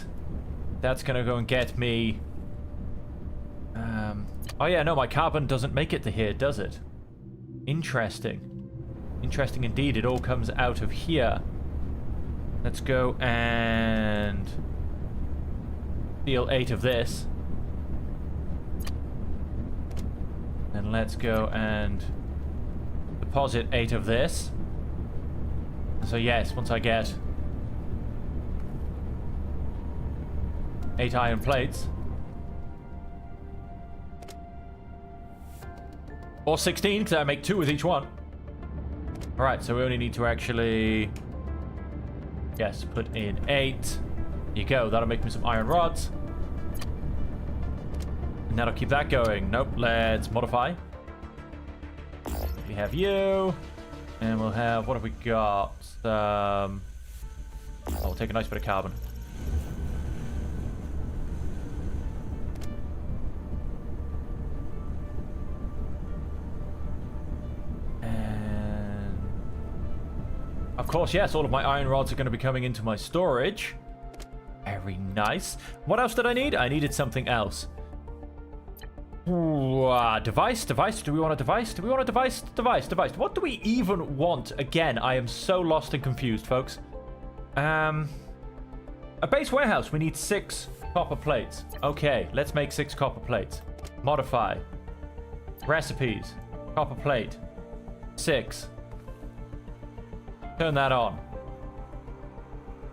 That's going to go and get me... Oh, yeah, no, my carbon doesn't make it to here, does it? Interesting. Interesting indeed. It all comes out of here. Let's go and steal 8 of this. And let's go and deposit 8 of this. So yes, once I get 8 iron plates. Or 16, because I make 2 with each one. Alright, so we only need to actually... Yes, put in 8. Here you go, that'll make me some iron rods. And that'll keep that going. Nope, let's modify. We have you. And we'll have... What have we got? Oh, we'll take a nice bit of carbon. Of course, yes, all of my iron rods are going to be coming into my storage. Very nice. What else did I need? I needed something else. Ooh, device. Do we want a device? Device. What do we even want? Again, I am so lost and confused, folks. A base warehouse. We need 6 copper plates. Okay, let's make 6 copper plates. Modify. Recipes. Copper plate. 6. Turn that on.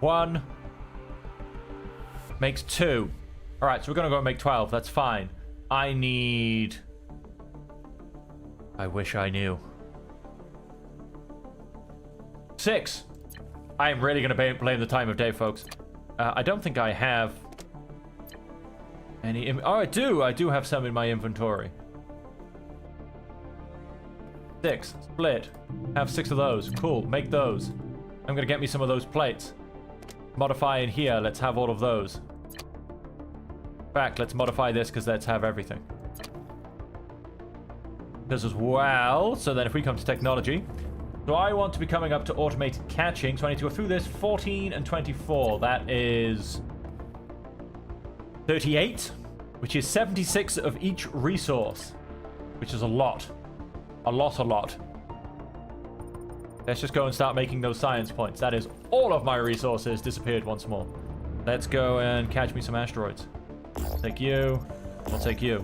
1 makes 2. Alright, so we're going to go and make 12. That's fine. I need... I wish I knew. 6. I am really going to blame the time of day, folks. I don't think I have any... Oh, I do. I do have some in my inventory. 6. Split. Have 6 of those. Cool. Make those. I'm gonna get me some of those plates. Modify in here. Let's have all of those. In fact, let's modify this because let's have everything. This as well. So then if we come to technology. So I want to be coming up to automated catching. So I need to go through this. 14 and 24. That is 38. Which is 76 of each resource. Which is a lot. A lot. Let's just go and start making those science points. That is all of my resources disappeared once more. Let's go and catch me some asteroids. I'll take you. I'll take you.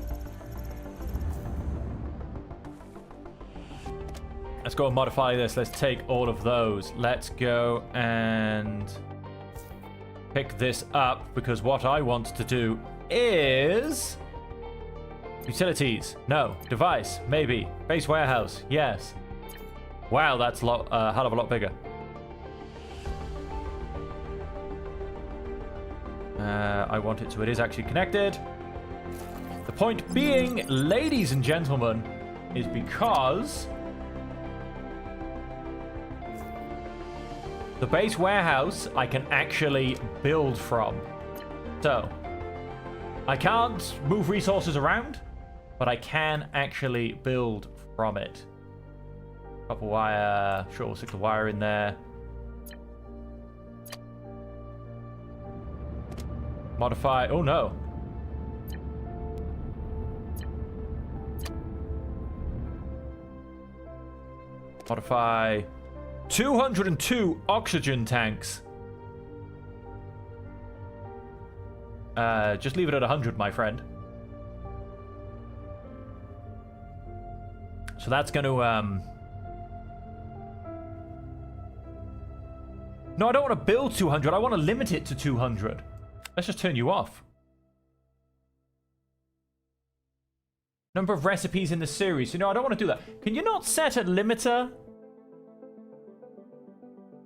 Let's go and modify this. Let's take all of those. Let's go and pick this up because what I want to do is... Utilities. No. Device. Maybe. Base warehouse. Yes. Wow, that's a hell of a lot bigger. I want it so it is actually connected. The point being, ladies and gentlemen, is because the base warehouse I can actually build from. So, I can't move resources around, but I can actually build from it. Copper wire. Sure, we'll stick the wire in there. Modify. Oh, no. Modify. 202 oxygen tanks. Just leave it at 100, my friend. So that's going to, No, I don't want to build 200. I want to limit it to 200. Let's just turn you off. Number of recipes in the series. You know, I don't want to do that. Can you not set a limiter?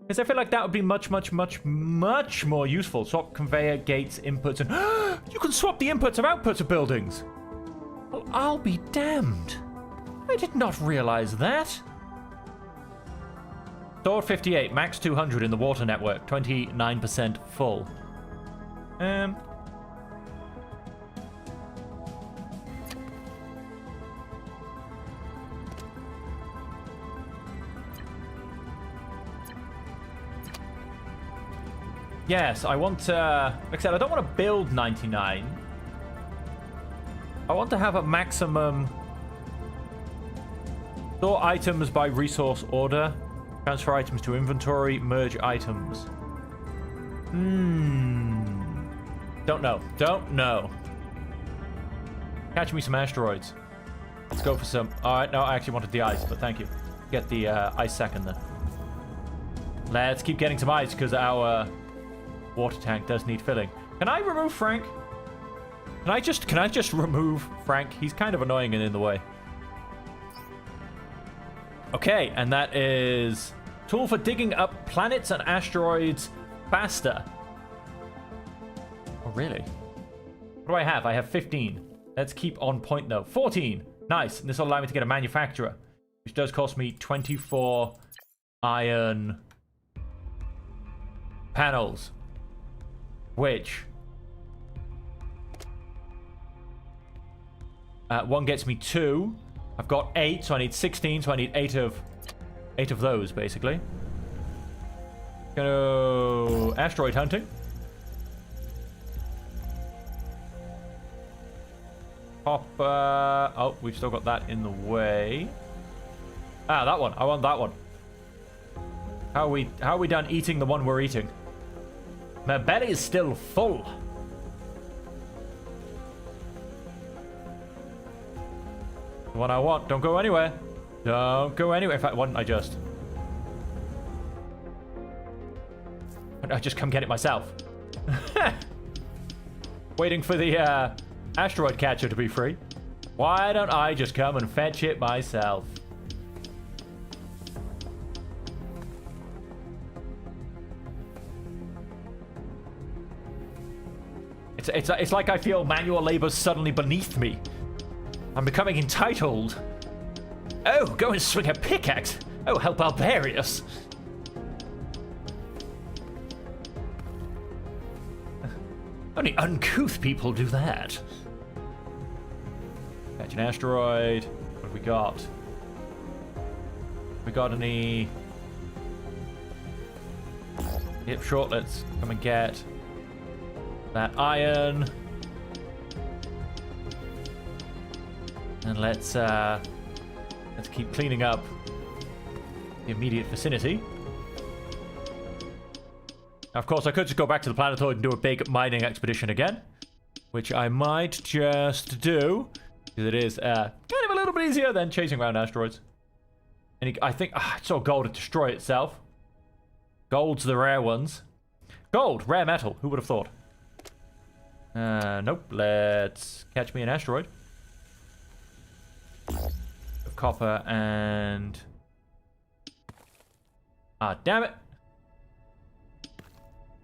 Because I feel like that would be much more useful. Swap conveyor, gates, inputs, and... You can swap the inputs and outputs of buildings! Well, I'll be damned. I did not realize that. Stored 58, max 200 in the water network, 29% full. Yes, I want to... Like I said, I don't want to build 99. I want to have a maximum Store items by resource order. Transfer items to inventory. Merge items. Don't know. Don't know. Catch me some asteroids. Let's go for some... Alright, no, I actually wanted the ice, but thank you. Get the ice second then. Let's keep getting some ice, because our water tank does need filling. Can I remove Frank? Can I just remove Frank? He's kind of annoying and in the way. Okay, and that is... Tool for digging up planets and asteroids faster. Oh, really? What do I have? I have 15. Let's keep on point, though. 14. Nice. And this will allow me to get a manufacturer, which does cost me 24 iron panels. Which... one gets me 2. I've got 8, so I need 16, so I need 8 of those, basically. Go asteroid hunting. Copper. Oh, we've still got that in the way. Ah, that one. I want that one. How are we done eating the one we're eating? My belly is still full. The one I want. Don't go anywhere. Don't go anywhere. In fact, why don't I just... Why don't I just come get it myself? Waiting for the asteroid catcher to be free. Why don't I just come and fetch it myself? It's like I feel manual labor suddenly beneath me. I'm becoming entitled. Oh, go and swing a pickaxe. Oh, how barbarious. Only uncouth people do that. Catch an asteroid. What have we got? We got any... Yep, short. Let's come and get that iron. And let's keep cleaning up the immediate vicinity. Of course, I could just go back to the planetoid and do a big mining expedition again, which I might just do, because it is kind of a little bit easier than chasing around asteroids. And I think it's all gold to destroy itself. Gold's the rare ones. Gold, rare metal. Who would have thought? Nope. Let's catch me an asteroid. Copper and... Ah, damn it!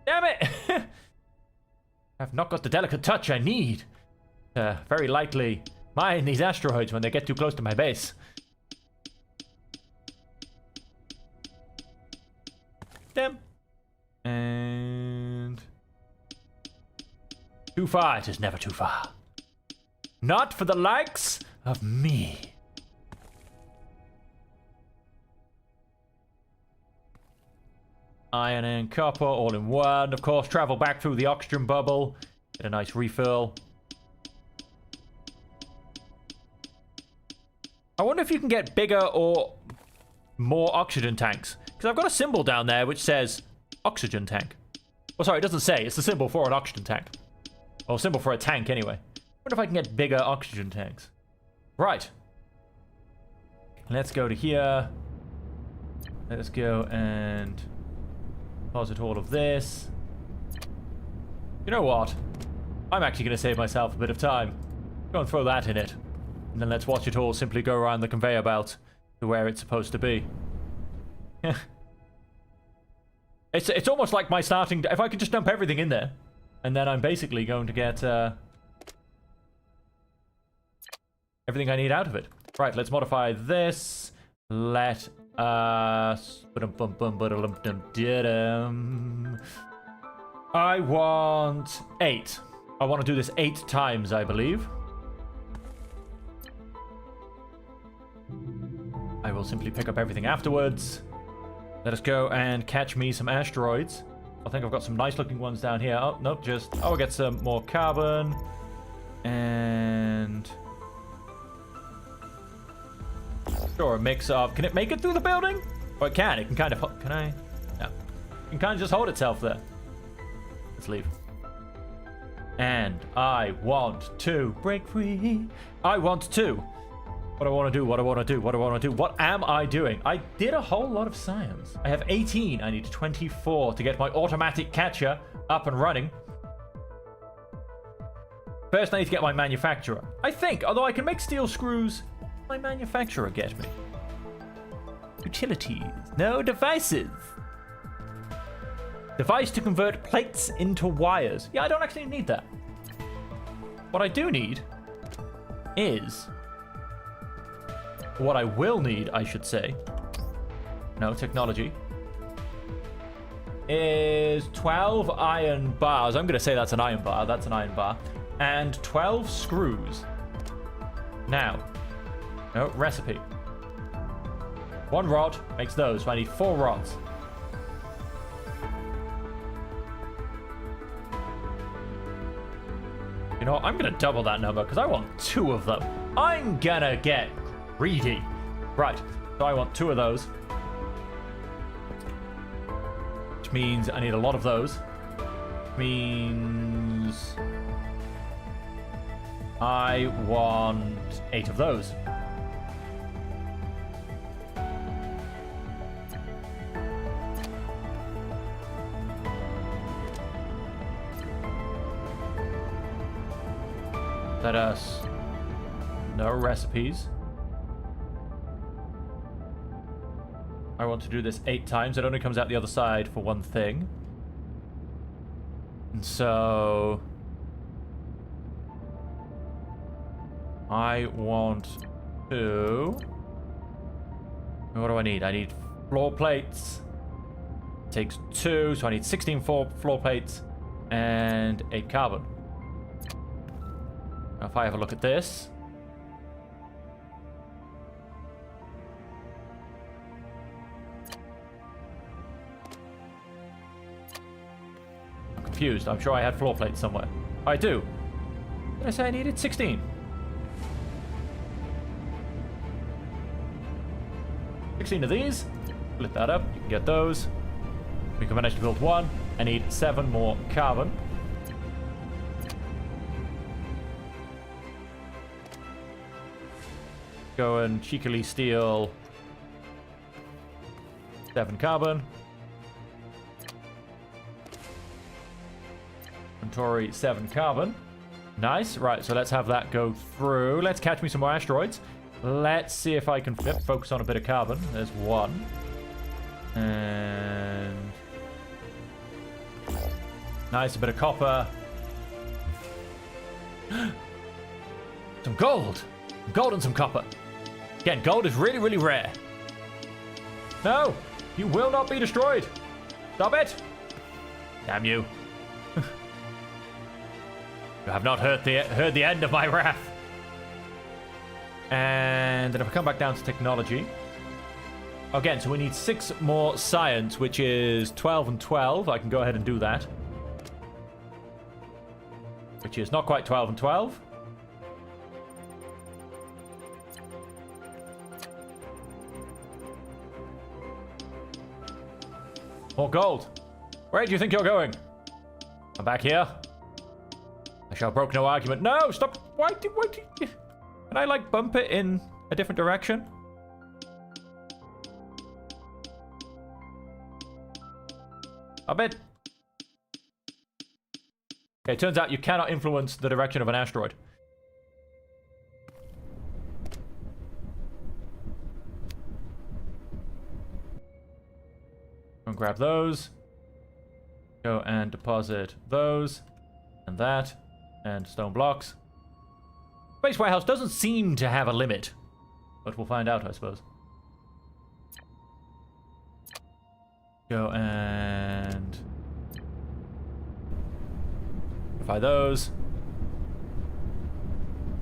Damn it! I've not got the delicate touch I need to very lightly mine these asteroids when they get too close to my base. Damn. And... Too far. It is never too far. Not for the likes of me. Iron and copper all in one. Of course, travel back through the oxygen bubble. Get a nice refill. I wonder if you can get bigger or more oxygen tanks. Because I've got a symbol down there which says oxygen tank. Oh, sorry, it doesn't say. It's the symbol for an oxygen tank. Or a symbol for a tank, anyway. I wonder if I can get bigger oxygen tanks. Right. Let's go to here. Let's go and... deposit all of this. You know what? I'm actually going to save myself a bit of time. Go and throw that in it. And then let's watch it all simply go around the conveyor belt to where it's supposed to be. It's almost like my starting... If I could just dump everything in there, and then I'm basically going to get everything I need out of it. Right, let's modify this. Let us... I want 8. I want to do this 8 times, I believe. I will simply pick up everything afterwards. Let us go and catch me some asteroids. I think I've got some nice looking ones down here. Oh, nope, just... Oh, I'll get some more carbon. And... Sure, a mix of... Can it make it through the building? Oh, it can. It can kind of... Can I? No. It can kind of just hold itself there. Let's leave. And I want to break free. I want to. What do I want to do? What do I want to do? What do I want to do? What am I doing? I did a whole lot of science. I have 18. I need 24 to get my automatic catcher up and running. First, I need to get my manufacturer. I think, although I can make steel screws, my manufacturer get me. Utilities. No devices. Device to convert plates into wires. Yeah, I don't actually need that. What I do need is... What I will need, I should say. No, technology. Is 12 iron bars. I'm going to say that's an iron bar. That's an iron bar. And 12 screws. Now. No, recipe. 1 rod makes those. So I need 4 rods. You know what? I'm going to double that number because I want 2 of them. I'm going to get greedy. Right. So I want 2 of those. Which means I need a lot of those. Which means I want 8 of those. Let us... No recipes. I want to do this 8 times. It only comes out the other side for 1 thing. And so... I want to... What do I need? I need floor plates. It takes 2, so I need 16 floor plates and 8 carbon. Now if I have a look at this... I'm confused. I'm sure I had floor plates somewhere. I do. Did I say I needed 16? 16 of these. Split that up. You can get those. We can manage to build 1. I need 7 more carbon. Go and cheekily steal 7 carbon. Inventory 7 carbon. Nice. Right, so let's have that go through. Let's catch me some more asteroids. Let's see if I can focus on a bit of carbon. There's 1. And... Nice, a bit of copper. Some gold. Gold and some copper. Again, gold is really, really rare. No! You will not be destroyed! Stop it! Damn you. You have not heard the end of my wrath. And then if I come back down to technology... Again, so we need 6 more science, which is 12 and 12. I can go ahead and do that. Which is not quite 12 and 12. More gold. Where do you think you're going? I'm back here. I shall brook no argument. No, stop. Why did you... Can I, like, bump it in a different direction? A bit. Okay, turns out you cannot influence the direction of an asteroid. Go and grab those. Go and deposit those. And that. And stone blocks. Space Warehouse doesn't seem to have a limit. But we'll find out, I suppose. Go and... Verify those.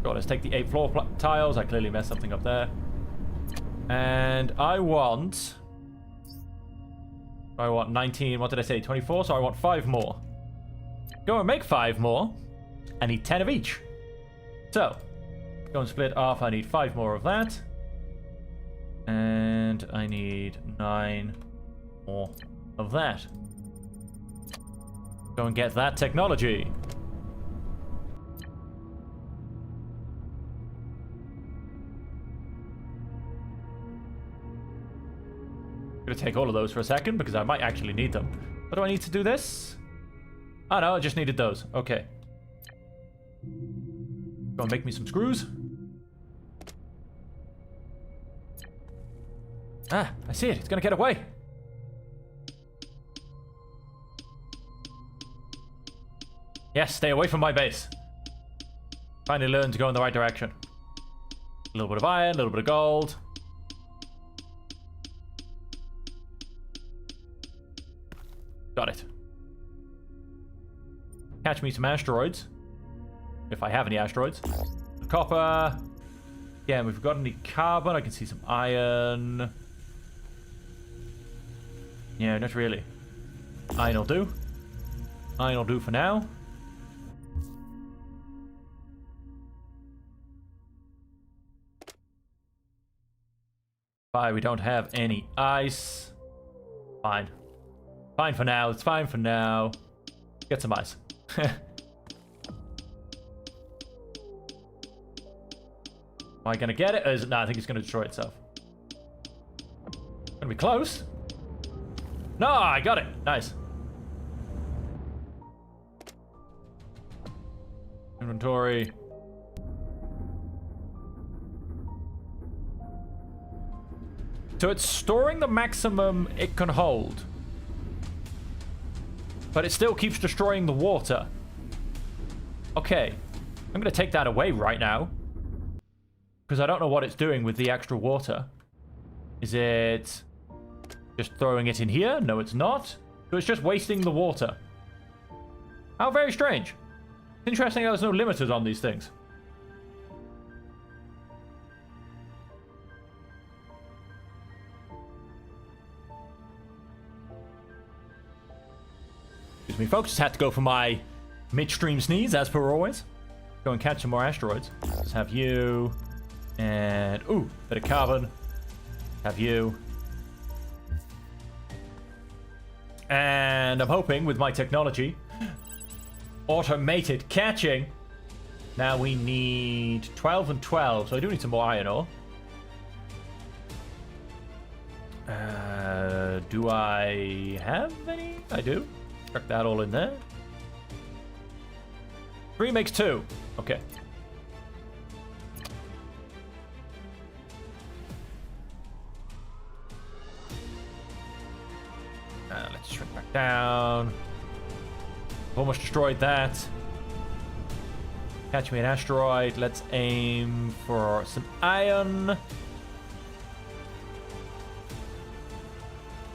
Go on, let's take the 8 floor tiles. I clearly messed something up there. And I want 19. What did I say? 24? So I want 5 more. Go and make 5 more. I need 10 of each. So, go and split off. I need 5 more of that. And I need 9 more of that. Go and get that technology. I'm gonna take all of those for a second because I might actually need them. What do I need to do this? Oh no, I just needed those. Okay. Go and make me some screws. Ah, I see it. It's gonna get away. Yes, stay away from my base. Finally learn to go in the right direction. A little bit of iron, a little bit of gold. Got it. Catch me some asteroids. If I have any asteroids. Copper. Yeah, we've got any carbon. I can see some iron. Yeah, not really. Iron will do. Iron will do for now. Fine, we don't have any ice. Fine. Fine for now. It's fine for now. Get some ice. Am I gonna get it? Or is it? No, I think it's gonna destroy itself. Gonna be close. No, I got it. Nice. Inventory. So it's storing the maximum it can hold. But it still keeps destroying the water. Okay. I'm going to take that away right now. Because I don't know what it's doing with the extra water. Is it just throwing it in here? No, it's not. So it's just wasting the water. How very strange. It's interesting that there's no limiters on these things. Excuse me, folks. Just had to go for my midstream sneeze, as per always. Go and catch some more asteroids. Just have you. And, ooh, bit of carbon. Have you. And I'm hoping with my technology, automated catching. Now we need 12 and 12, so I do need some more iron ore. Do I have any? I do. Chuck that all in there. 3 makes 2. Okay. Let's shrink back down. Almost destroyed that. Catch me an asteroid. Let's aim for some iron.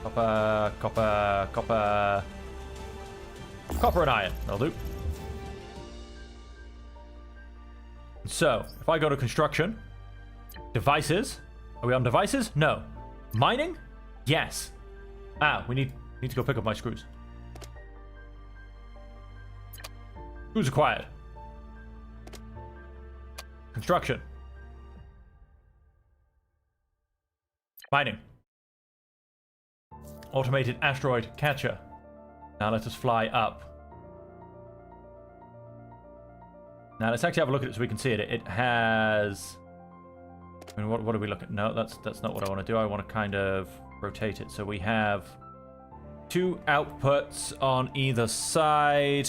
Copper, copper, copper. Copper and iron. That'll do. So, if I go to construction, devices. Are we on devices? No. Mining? Yes. Ah, we need to go pick up my screws. Screws acquired. Construction. Mining. Automated asteroid catcher. Now let us fly up. Now let's actually have a look at it so we can see it. It has... I mean, what do we look at? No, that's not what I want to do. I want to kind of rotate it. So we have 2 outputs on either side.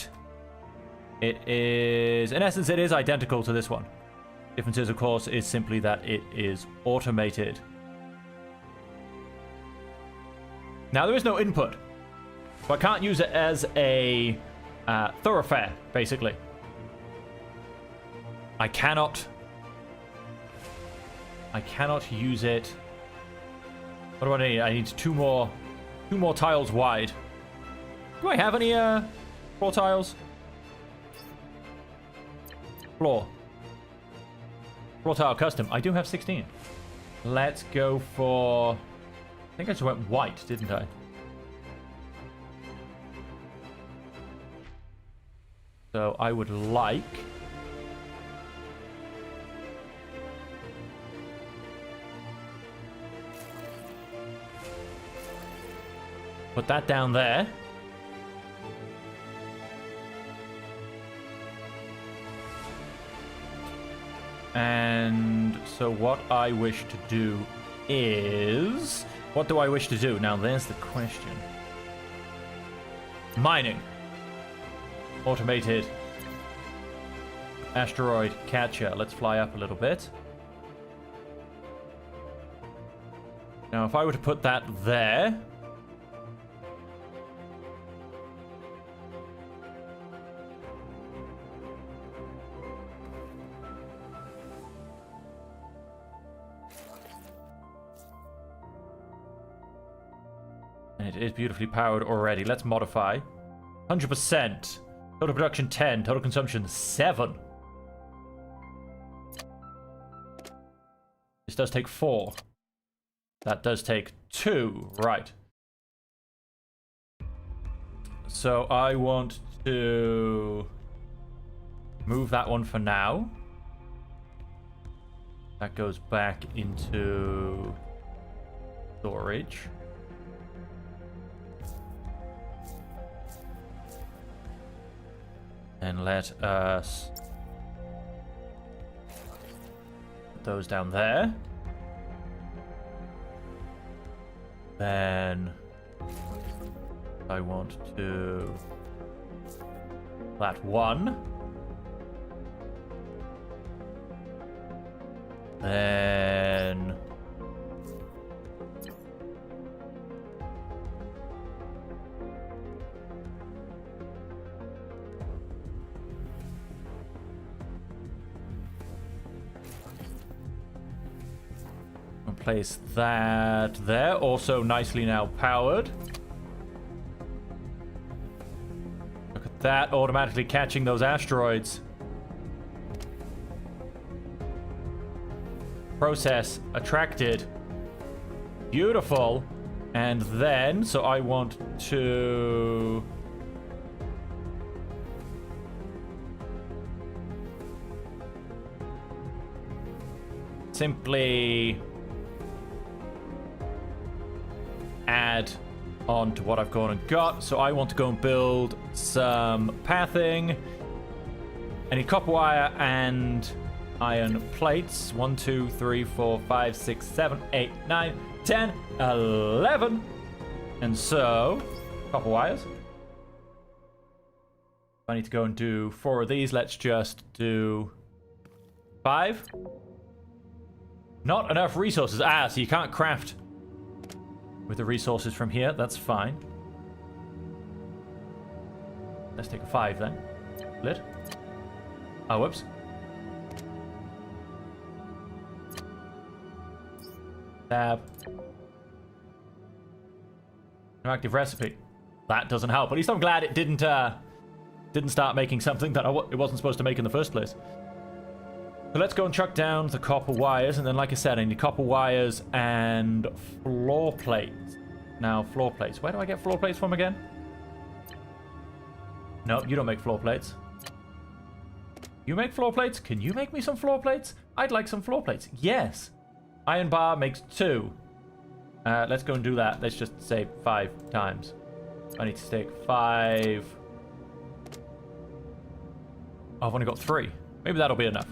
It is... In essence, it is identical to this one. Difference is, of course, is simply that it is automated. Now, there is no input. So I can't use it as a thoroughfare, basically. I cannot use it. What do I need? I need two more tiles wide. Do I have any floor tiles? Floor tile custom. I do have 16. Let's go for... I think I just went white, didn't I? So I would like... Put that down there. And so what I wish to do is... What do I wish to do? Now, there's the question. Mining. Automated asteroid catcher. Let's fly up a little bit. Now, if I were to put that there... And it is beautifully powered already. Let's modify. 100%. Total production 10. Total consumption 7. This does take 4. That does take 2. Right. So I want to move that one for now. That goes back into storage. And let us put those down there. Then I want to that one. Then place that there, also nicely now powered. Look at that, automatically catching those asteroids. Process attracted. Beautiful. And then, so I want to... simply... add on to what I've gone and got. So I want to go and build some pathing. I need copper wire and iron plates. 1, 2, 3, 4, 5, 6, 7, 8, 9, 10, 11. And so, copper wires. I need to go and do 4 of these. Let's just do 5. Not enough resources. Ah, so you can't craft with the resources from here. That's fine. Let's take a 5 then. Split. Oh, whoops. Tab. No active recipe. That doesn't help. At least I'm glad it didn't start making something that it wasn't supposed to make in the first place. So let's go and chuck down the copper wires, and then, like I said, I need copper wires and floor plates. Now, floor plates. Where do I get floor plates from again? No, you don't make floor plates. You make floor plates? Can you make me some floor plates? I'd like some floor plates. Yes. Iron bar makes 2. Let's go and do that. Let's just say 5 times. I need to take 5. Oh, I've only got 3. Maybe that'll be enough.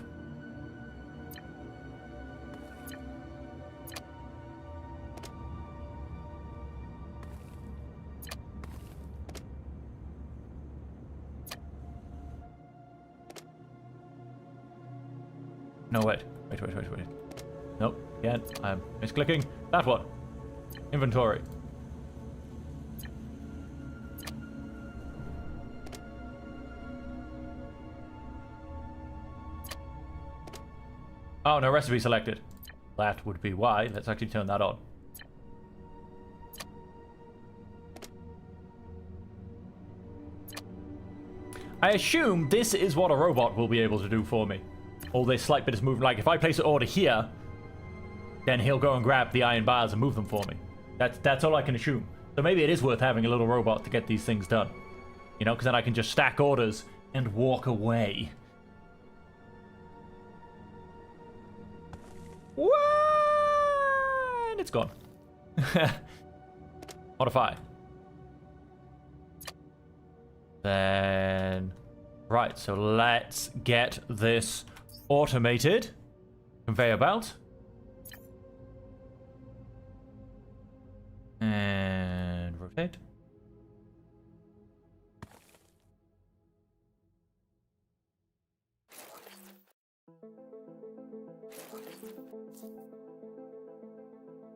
No, wait. Wait. Nope. Again, I'm misclicking. That one. Inventory. Oh, no recipe selected. That would be why. Let's actually turn that on. I assume this is what a robot will be able to do for me. All this slight bit of movement. Like, if I place an order here, then he'll go and grab the iron bars and move them for me. That's all I can assume. So maybe it is worth having a little robot to get these things done. You know, because then I can just stack orders and walk away. What? And it's gone. Modify. Then... Right, so let's get this automated. Conveyor belt. And rotate.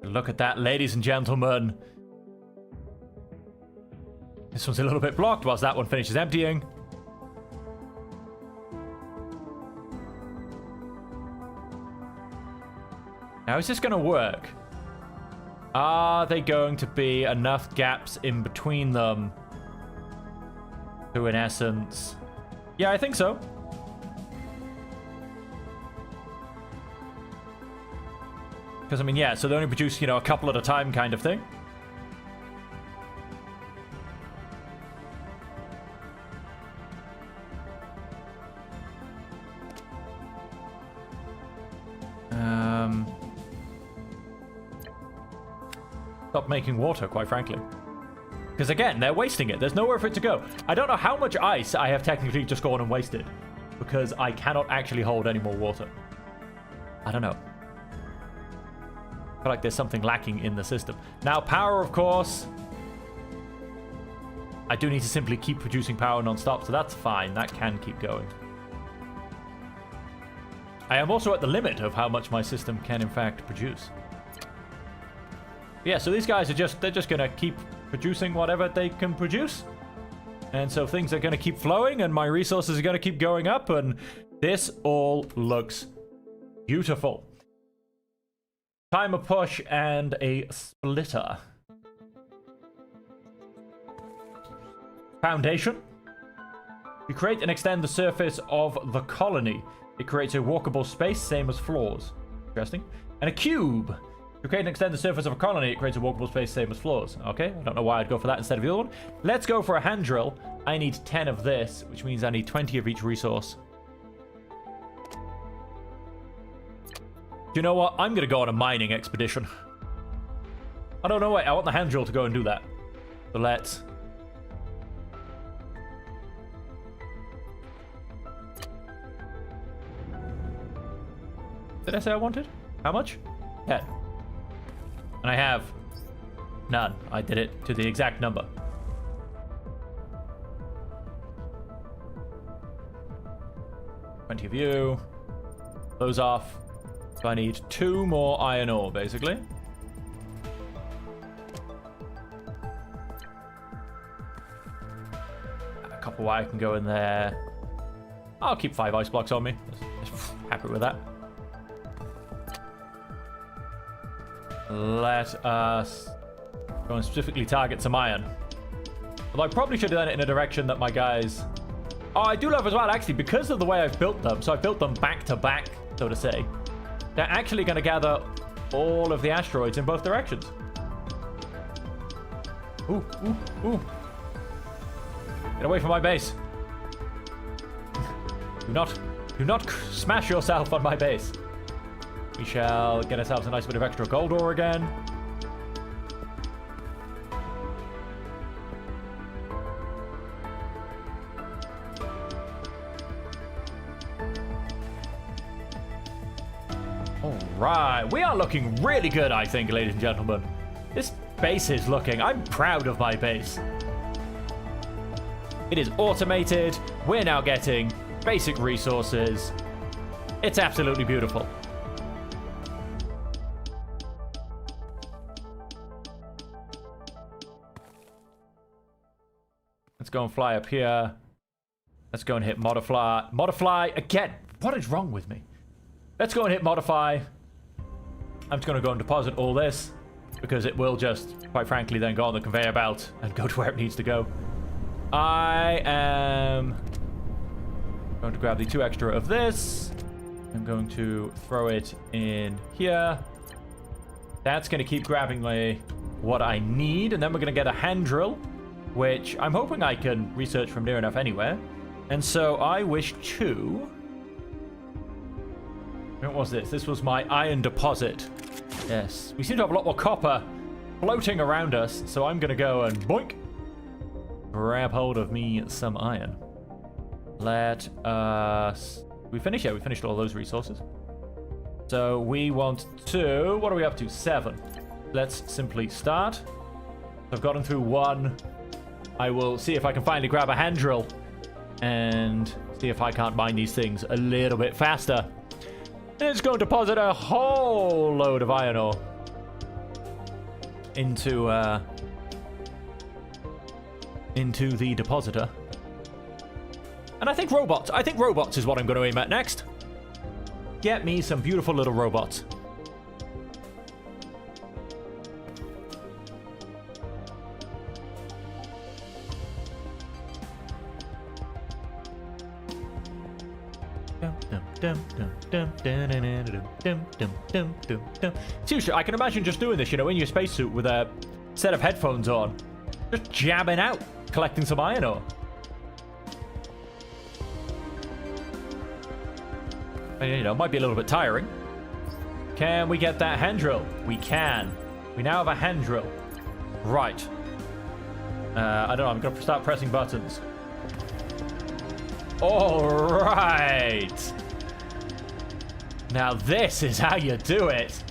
Look at that, ladies and gentlemen. This one's a little bit blocked whilst that one finishes emptying. Now, is this going to work? Are they going to be enough gaps in between them to, in essence... Yeah, I think so. Because, I mean, yeah, so they only produce, you know, a couple at a time kind of thing. Stop making water, quite frankly. Because, again, they're wasting it. There's nowhere for it to go. I don't know how much ice I have technically just gone and wasted. Because I cannot actually hold any more water. I don't know. I feel like there's something lacking in the system. Now, power, of course. I do need to simply keep producing power non-stop, so that's fine. That can keep going. I am also at the limit of how much my system can, in fact, produce. Yeah, so these guys are they're just going to keep producing whatever they can produce. And so things are going to keep flowing, and my resources are going to keep going up, and this all looks beautiful. Timer push and a splitter. Foundation. You create and extend the surface of the colony. It creates a walkable space, same as floors. Interesting. And a cube. You create and extend the surface of a colony. It creates a walkable space, same as floors. Okay, I don't know why I'd go for that instead of the other one. Let's go for a hand drill. I need 10 of this, which means I need 20 of each resource. Do you know what? I'm going to go on a mining expedition. I don't know. Wait, I want the hand drill to go and do that. So let's... Did I say I wanted? How much? 10. And I have none. I did it to the exact number. Plenty of you. Those off. So I need 2 more iron ore, basically. A couple wire can go in there. I'll keep 5 ice blocks on me. Happy with that. Let us go and specifically target some iron. Although I probably should have done it in a direction that my guys... Oh, I do love as well, actually, because of the way I've built them. So I built them back to back, so to say. They're actually going to gather all of the asteroids in both directions. Ooh, ooh, ooh. Get away from my base. Do not smash yourself on my base. We shall get ourselves a nice bit of extra gold ore again. Alright, we are looking really good, I think, ladies and gentlemen. This base is looking... I'm proud of my base. It is automated. We're now getting basic resources. It's absolutely beautiful. Let's go and fly up here. Let's go and hit modify. Modify again. What is wrong with me? Let's go and hit modify. I'm just going to go and deposit all this because it will just, quite frankly, then go on the conveyor belt and go to where it needs to go. I am going to grab the 2 extra of this. I'm going to throw it in here. That's going to keep grabbing what I need, and then we're going to get a hand drill, which I'm hoping I can research from near enough anywhere. And so I wish to... What was this? This was my iron deposit. Yes. We seem to have a lot more copper floating around us, so I'm going to go and boink. grab hold of me some iron. Let us... We finished? Yeah, we finished all those resources. So we want to... What are we up to? 7. Let's simply start. I've gotten through 1. I will see if I can finally grab a hand drill and see if I can't mine these things a little bit faster. And it's going to deposit a whole load of iron ore into the depositor. And I think robots is what I'm going to aim at next. Get me some beautiful little robots. Seriously, I can imagine just doing this, you know, in your spacesuit with a set of headphones on. Just jabbing out, collecting some iron ore. You know, it might be a little bit tiring. Can we get that hand drill? We can. We now have a hand drill. Right. I don't know, I'm going to start pressing buttons. All right. Now this is how you do it.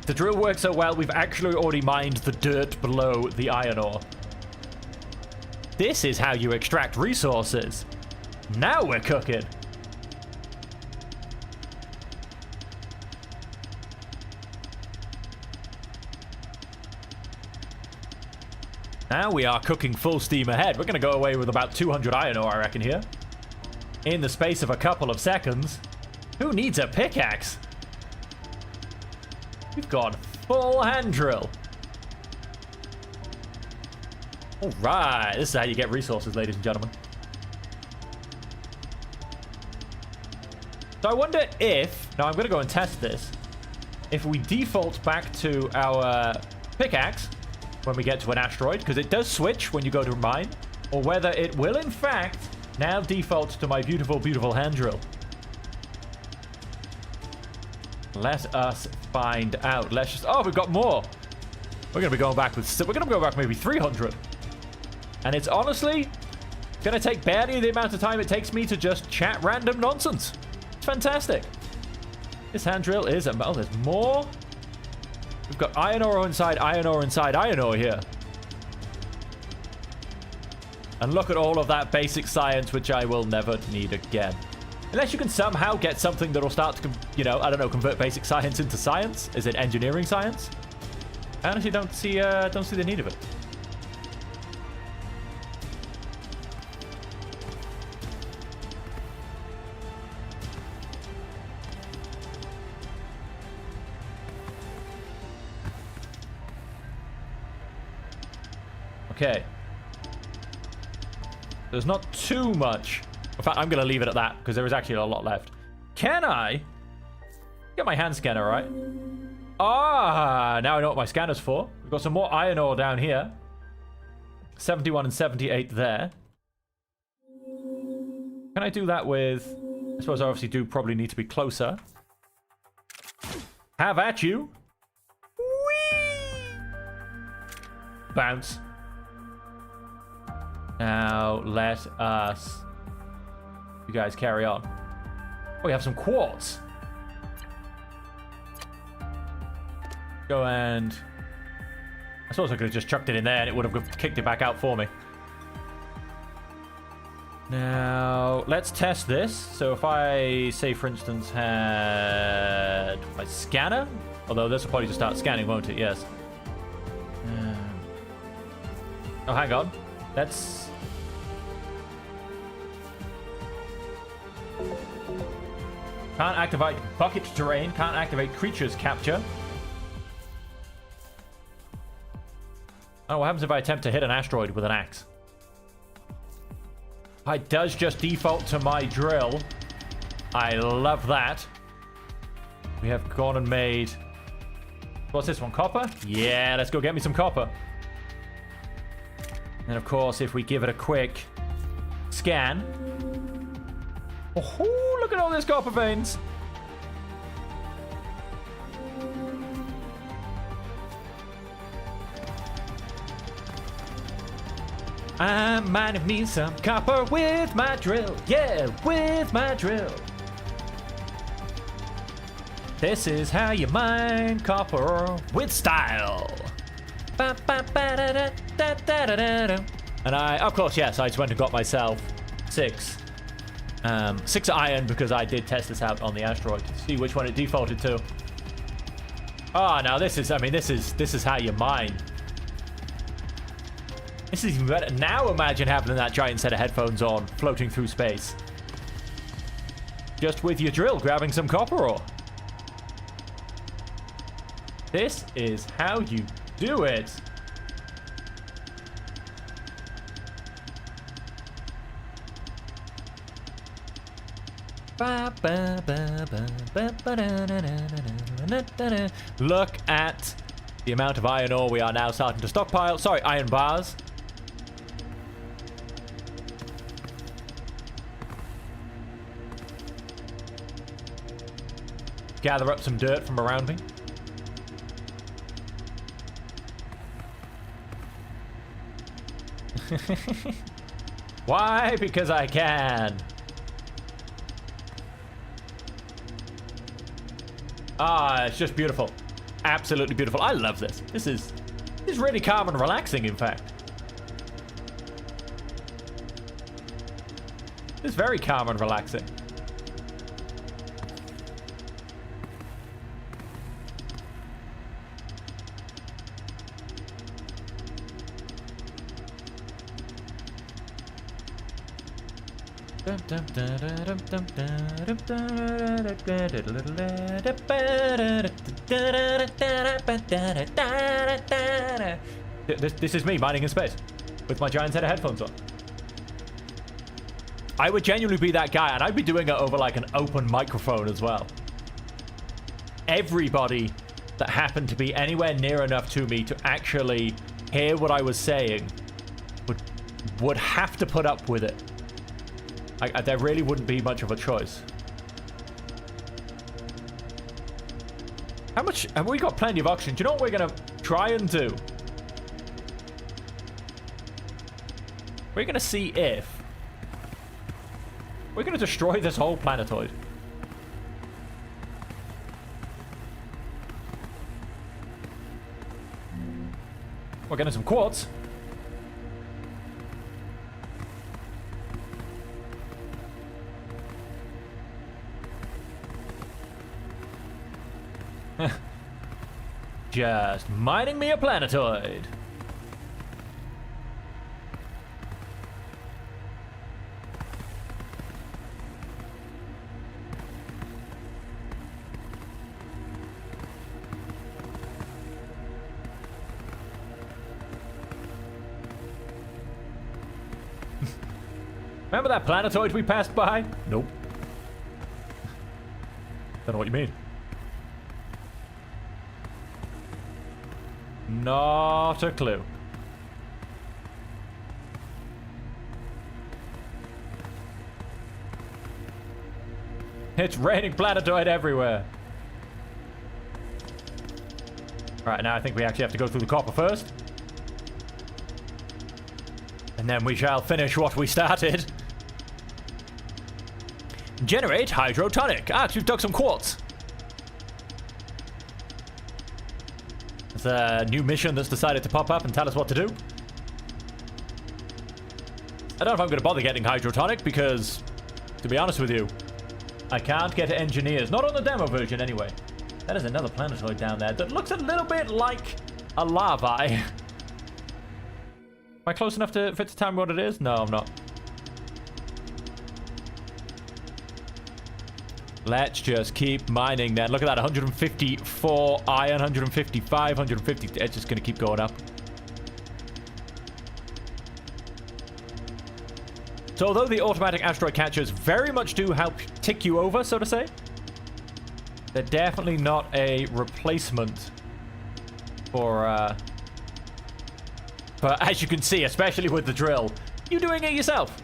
The drill works so well, we've actually already mined the dirt below the iron ore. This is how you extract resources. Now we're cooking. Now we are cooking full steam ahead. We're going to go away with about 200 iron ore, I reckon, here. In the space of a couple of seconds. Who needs a pickaxe? We've got full hand drill. All right. This is how you get resources, ladies and gentlemen. So I wonder if... Now, I'm going to go and test this. If we default back to our pickaxe when we get to an asteroid, because it does switch when you go to mine, or whether it will, in fact, now default to my beautiful, beautiful hand drill. Let us find out. Let's just... Oh, we've got more. We're going to be going back with... We're going to go back maybe 300. And it's honestly going to take barely the amount of time it takes me to just chat random nonsense. It's fantastic. This hand drill is... Oh, there's more. We've got iron ore inside iron ore inside iron ore here. And look at all of that basic science, which I will never need again. Unless you can somehow get something that'll start to, you know, I don't know, convert basic science into science. Is it engineering science? I honestly don't see the need of it. Okay. There's not too much. In fact, I'm going to leave it at that because there is actually a lot left. Can I get my hand scanner, right? Ah, now I know what my scanner's for. We've got some more iron ore down here. 71 and 78 there. Can I do that with... I suppose I obviously do probably need to be closer. Have at you. Whee! Bounce. Now, let us... You guys carry on. Oh, we have some quartz. Go and... I suppose I could have just chucked it in there and it would have kicked it back out for me. Now, let's test this. So if I, say, for instance, had my scanner. Although this will probably just start scanning, won't it? Yes. Oh, hang on. Let's... Can't activate bucket terrain. Can't activate creatures capture. Oh, what happens if I attempt to hit an asteroid with an axe? It does just default to my drill. I love that. We have gone and made... What's this one? Copper? Yeah, let's go get me some copper. And of course, if we give it a quick scan... Oh, look at all these copper veins. I'm mining me some copper with my drill. Yeah, with my drill. This is how you mine copper with style. And I, of course, yes, I just went and got myself 6 iron because I did test this out on the asteroid to see which one it defaulted to. Oh, now this is, I mean, this is how you mine. This is even better. Now imagine having that giant set of headphones on, floating through space. Just with your drill, grabbing some copper ore. This is how you do it. Look at the amount of iron ore we are now starting to stockpile. Sorry, iron bars. Gather up some dirt from around me. Why? Because I can. Ah, it's just beautiful. Absolutely beautiful. I love this. This is really calm and relaxing, in fact. It's very calm and relaxing. This is me mining in space with my giant set of headphones on. I would genuinely be that guy, and I'd be doing it over like an open microphone as well. Everybody that happened to be anywhere near enough to me to actually hear what I was saying would have to put up with it. There really wouldn't be much of a choice. How much? Have we got plenty of oxygen? Do you know what we're going to try and do? We're going to see if we're going to destroy this whole planetoid. We're getting some quartz. Just mining me a planetoid. Remember that planetoid we passed by? Nope. Don't know what you mean. Not a clue. It's raining planetoid everywhere. Alright, now I think we actually have to go through the copper first. And then we shall finish what we started. Generate hydrotonic. Ah, we've dug some quartz. It's a new mission that's decided to pop up and tell us what to do. I don't know if I'm going to bother getting hydrotonic because, to be honest with you, I can't get engineers. Not on the demo version, anyway. That is another planetoid down there that looks a little bit like a larvae. Am I close enough for it to tell me what it is? No, I'm not. Let's just keep mining then. Look at that, 154 iron, 155, 150. It's just going to keep going up. So although the automatic asteroid catchers very much do help tick you over, so to say, they're definitely not a replacement for, but as you can see, especially with the drill, you're doing it yourself.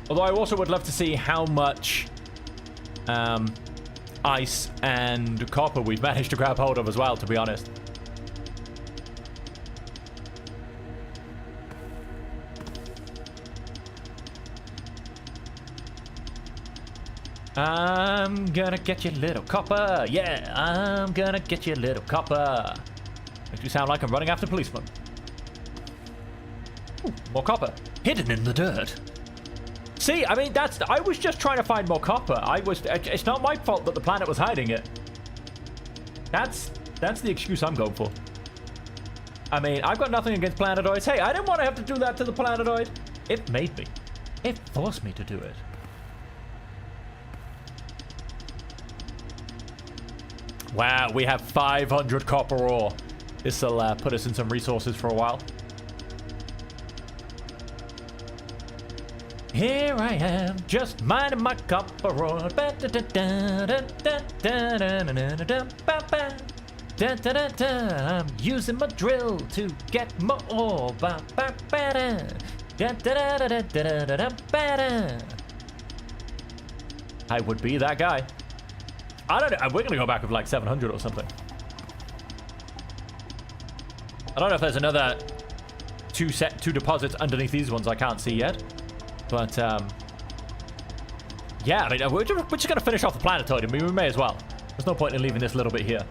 Although I also would love to see how much ice and copper we've managed to grab hold of as well, to be honest. I'm gonna get you, little copper. Yeah, I'm gonna get you, little copper. Makes me sound like I'm running after policemen. Ooh, more copper. Hidden in the dirt. See, I mean, I was just trying to find more copper. It's not my fault that the planet was hiding it. That's the excuse I'm going for. I mean, I've got nothing against planetoids. Hey, I didn't want to have to do that to the planetoid. It made me. It forced me to do it. Wow, we have 500 copper ore. This'll put us in some resources for a while. Here I am, just minding my copper ore. I'm using my drill to get more ore. I would be that guy. I don't know. We're going to go back with like 700 or something. I don't know if there's another two deposits underneath these ones I can't see yet. But, yeah, I mean, we're just going to finish off the planetoid. I mean, we may as well. There's no point in leaving this little bit here.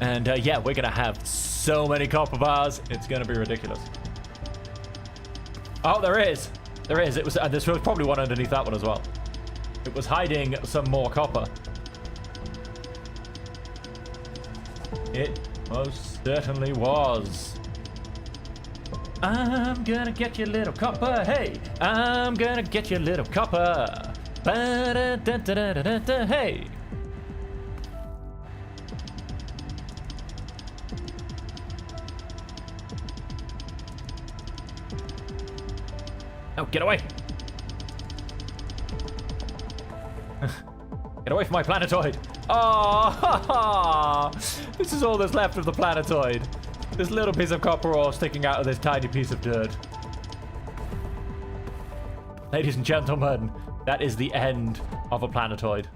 And, yeah, we're going to have so many copper bars. It's going to be ridiculous. Oh, there is. There is. This was probably one underneath that one as well. It was hiding some more copper. It most certainly was. I'm gonna get you, little copper. Hey, I'm gonna get you, little copper. Ba-da-da-da-da-da-da. Hey. Oh, get away. Get away from my planetoid. Oh, this is all that's left of the planetoid. This little piece of copper ore sticking out of this tiny piece of dirt. Ladies and gentlemen, that is the end of a planetoid.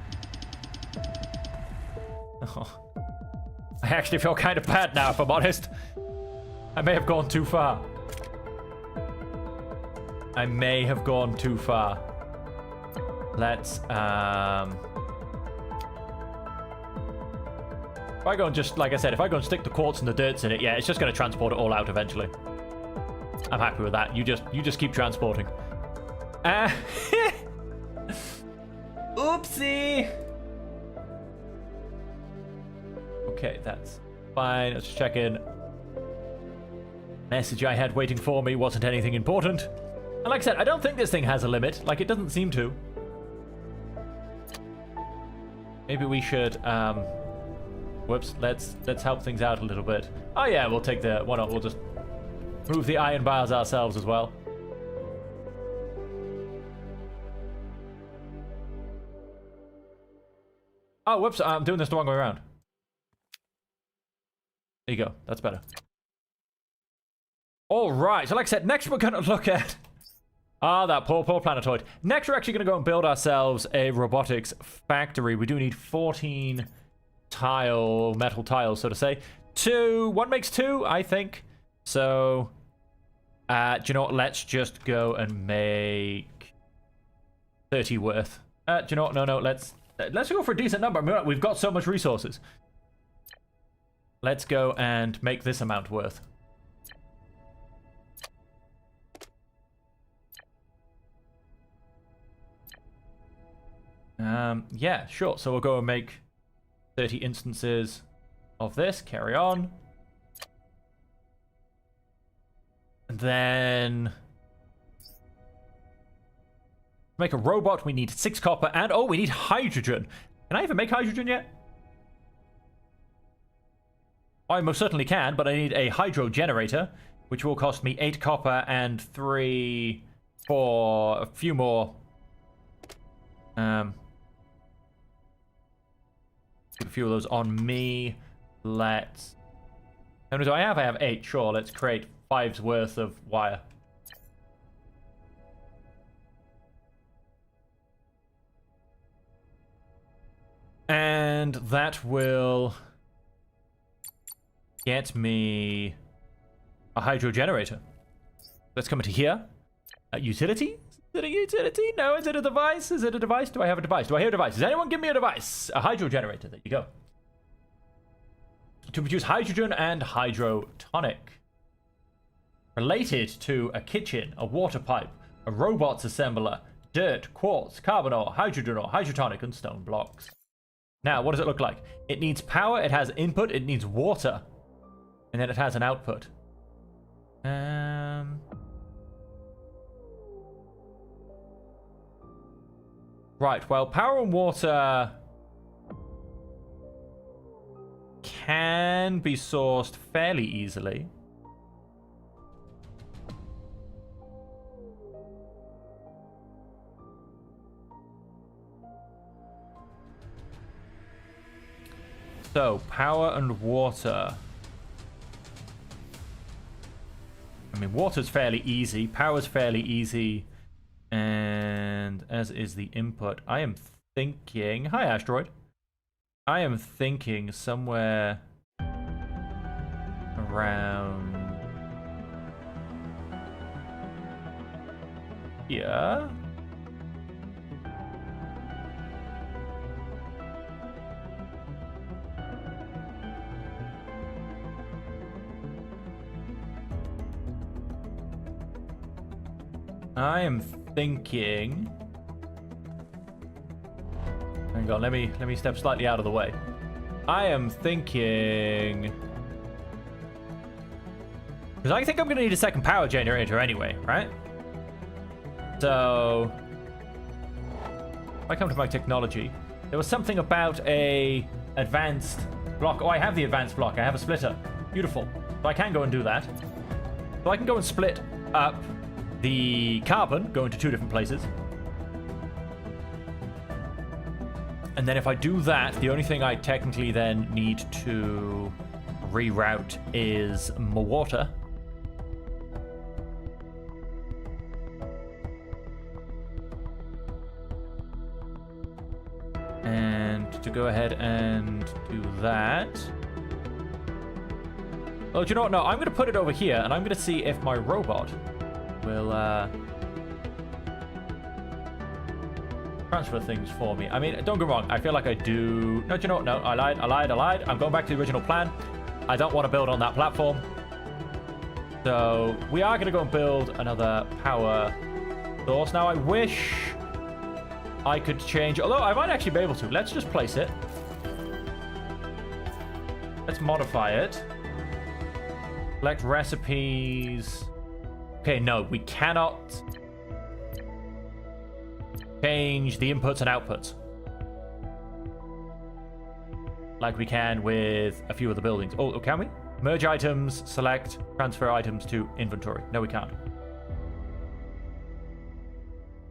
Oh. I actually feel kind of bad now, if I'm honest. I may have gone too far. I may have gone too far. Let's, if I go and just, like I said, if I go and stick the quartz and the dirts in it, yeah, it's just going to transport it all out eventually. I'm happy with that. You just keep transporting. Oopsie. Okay, that's fine. Let's check in. Message I had waiting for me wasn't anything important. And like I said, I don't think this thing has a limit. Like, it doesn't seem to. Maybe we should, whoops, let's help things out a little bit. Oh yeah, we'll take the, why not, we'll just move the iron bars ourselves as well. Oh, whoops, I'm doing this the wrong way around. There you go, that's better. Alright, so like I said, next we're going to look at... Ah, that poor planetoid. Next we're actually going to go and build ourselves a robotics factory. We do need 14 metal tiles, so to say. One makes two, I think. So, do you know what? Let's just go and make 30 worth. Do you know what? No, let's go for a decent number. I mean, we've got so much resources. Let's go and make this amount worth. Yeah, sure. So we'll go and make 30 instances of this. Carry on. And then... to make a robot, we need 6 copper and... oh, we need hydrogen. Can I even make hydrogen yet? I most certainly can, but I need a hydro generator, which will cost me 8 copper and 3 for a few more... keep a few of those on me. Let's... how many do I have? I have 8. Sure, let's create 5's worth of wire. And that will get me a hydro generator. Let's come into here. Utilities. Is it a utility? No. Is it a device? Is it a device? Do I have a device? Do I hear a device? Does anyone give me a device? A hydro generator. There you go. To produce hydrogen and hydrotonic. Related to a kitchen, a water pipe, a robots assembler, dirt, quartz, carbon ore, hydrogen ore, hydrotonic, and stone blocks. Now, what does it look like? It needs power, it has input, it needs water, and then it has an output. Right, well, power and water can be sourced fairly easily. So, power and water. I mean, water's fairly easy. Power's fairly easy. And as is the input. I am thinking... Hi, Asteroid. I am thinking somewhere around here. I am thinking... Hang on, let me step slightly out of the way. I am thinking... Because I think I'm going to need a second power generator anyway, right? So... If I come to my technology, there was something about a advanced block. Oh, I have the advanced block. I have a splitter. Beautiful. So I can go and do that. So I can go and split up the carbon, go into two different places. And then if I do that, the only thing I technically then need to reroute is more water. And to go ahead and do that... Oh, do you know what? No, I'm going to put it over here, and I'm going to see if my robot will transfer things for me. I mean, don't get me wrong. I feel like I do... No, do you know what? No, I lied. I'm going back to the original plan. I don't want to build on that platform. So we are going to go and build another power source. Now, I wish I could change... Although, I might actually be able to. Let's just place it. Let's modify it. Select recipes... Okay, no, we cannot change the inputs and outputs like we can with a few of the buildings. Oh, can we? Merge items, select, transfer items to inventory. No, we can't.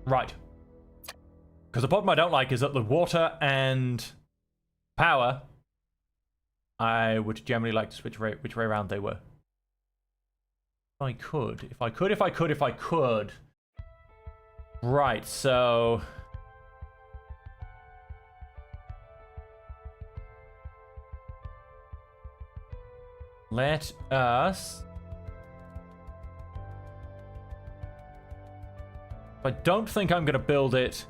Right. Because the problem I don't like is that the water and power, I would generally like to switch which way around they were. If I could. Right, so... Let us... I don't think I'm going to build it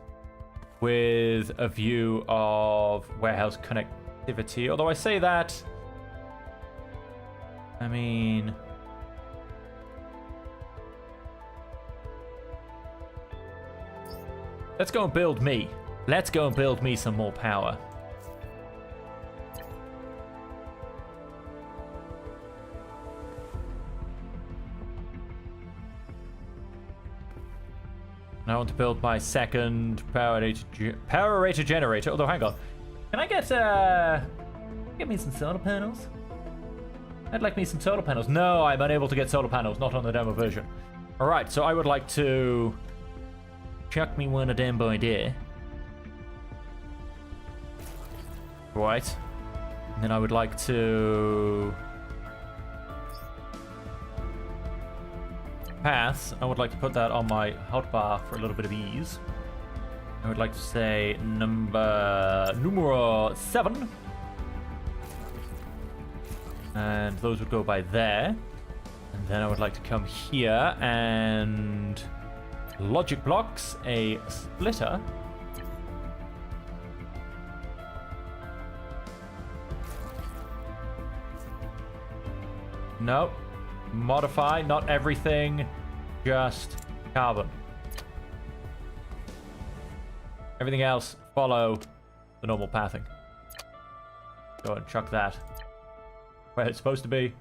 with a view of warehouse connectivity. Although I say that... I mean... Let's go and build me. Let's go and build me some more power. Now I want to build my second power rated generator. Although, hang on. Can I get me some solar panels? I'd like me some solar panels. No, I'm unable to get solar panels. Not on the demo version. Alright, so I would like to... Chuck me one of them by there. Right. And then I would like to... Pass. I would like to put that on my hotbar for a little bit of ease. I would like to say numero 7. And those would go by there. And then I would like to come here and... logic blocks, a splitter. No. Modify, not everything, just carbon. Everything else, follow the normal pathing. Go ahead and chuck that where it's supposed to be.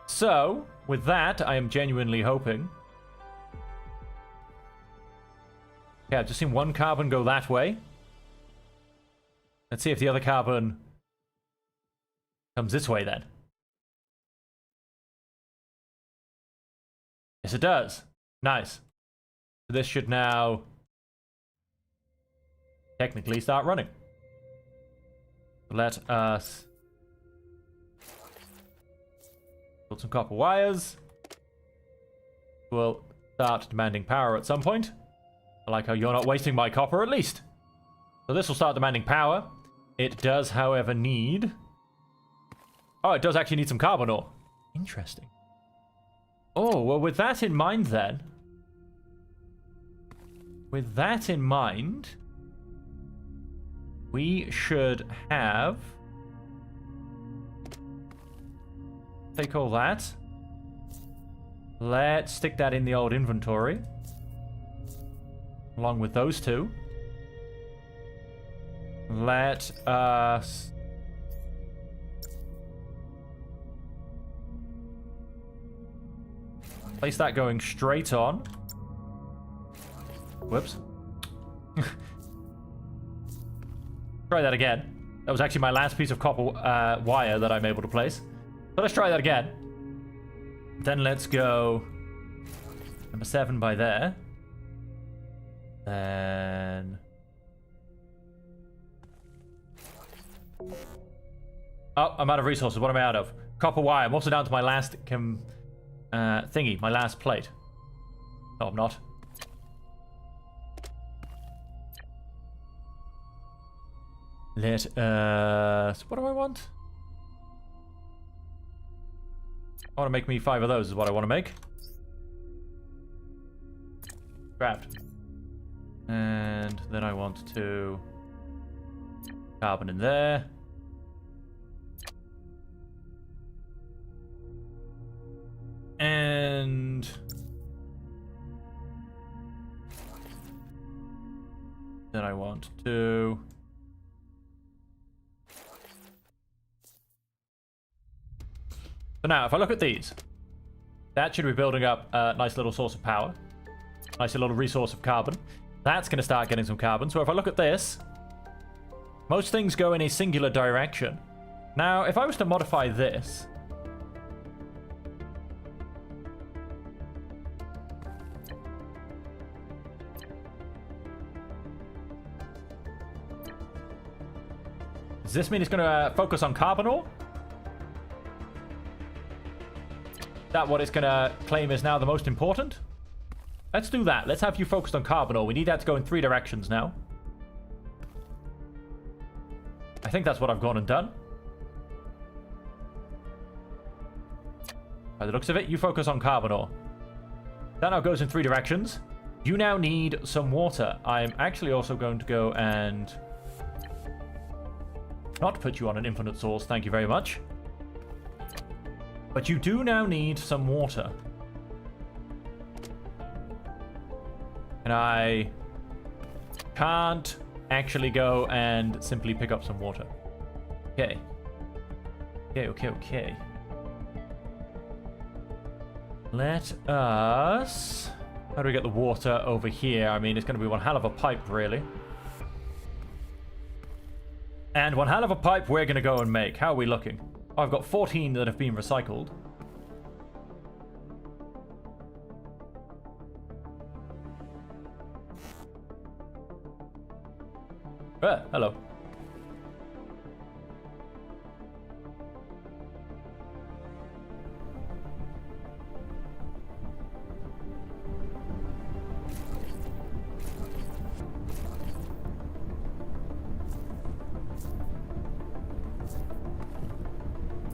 So, with that, I am genuinely hoping. Yeah, I've just seen one carbon go that way. Let's see if the other carbon comes this way then. Yes, it does. Nice. So this should now technically start running. Let us build some copper wires. We'll start demanding power at some point. I like how you're not wasting my copper at least. So this will start demanding power. It does, however, need... Oh, it does actually need some carbon ore. Interesting. Oh, well, with that in mind then... With that in mind... We should have... Take all that. Let's stick that in the old inventory. Along with those two. Let us... Place that going straight on. Whoops. Try that again. That was actually my last piece of copper wire that I'm able to place. So let's try that again. Then let's go number 7 by there. Then... Oh, I'm out of resources. What am I out of? Copper wire. I'm also down to my last thingy, my last plate. No, I'm not. Let us... What do I want? I want to make me 5 of those is what I want to make. Grabbed. And then I want to... Carbon in there. And... Then I want to... So now, if I look at these, that should be building up a nice little source of power. Nice little resource of carbon. That's going to start getting some carbon. So if I look at this, most things go in a singular direction. Now, if I was to modify this... Does this mean it's going to focus on carbon ore? Is that what it's going to claim is now the most important? Let's do that. Let's have you focused on carbon ore. We need that to go in 3 directions now. I think that's what I've gone and done. By the looks of it, you focus on carbon ore. That now goes in 3 directions. You now need some water. I'm actually also going to go and... not put you on an infinite source, thank you very much. But you do now need some water. And I can't actually go and simply pick up some water. Okay. Okay. Let us... How do we get the water over here? I mean, it's going to be one hell of a pipe, really. And one hell of a pipe we're going to go and make. How are we looking? Oh, I've got 14 that have been recycled. Hello.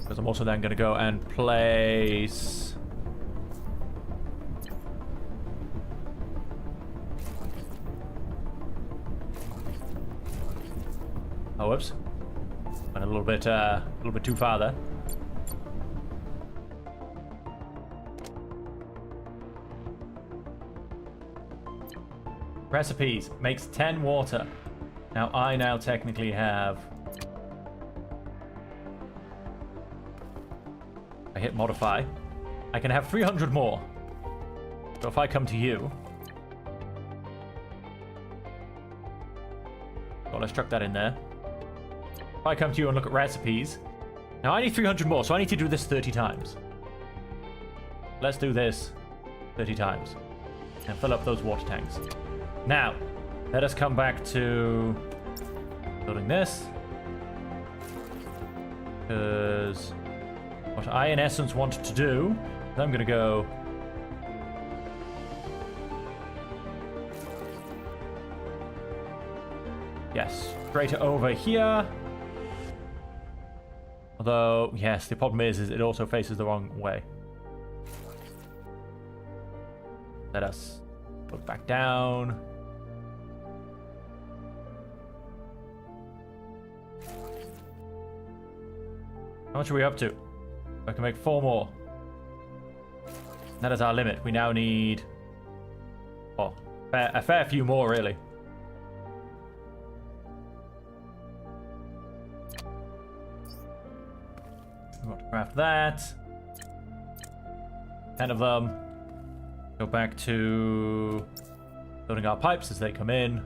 Because I'm also then going to go and place Oh, whoops. Went a little bit too far there. Recipes. Makes 10 water. Now, I now technically have... I hit modify. I can have 300 more. So if I come to you... Well, let's chuck that in there. If I come to you and look at recipes... Now, I need 300 more, so I need to do this 30 times. Let's do this 30 times. And fill up those water tanks. Now, let us come back to building this. Because what I, in essence, want to do is I'm going to go... Yes, straight over here. Although, yes, the problem is it also faces the wrong way. Let us look back down. How much are we up to? I can make 4 more. That is our limit. We now need... Oh, a fair few more, really. We want to craft that. 10 of them. Go back to building our pipes as they come in.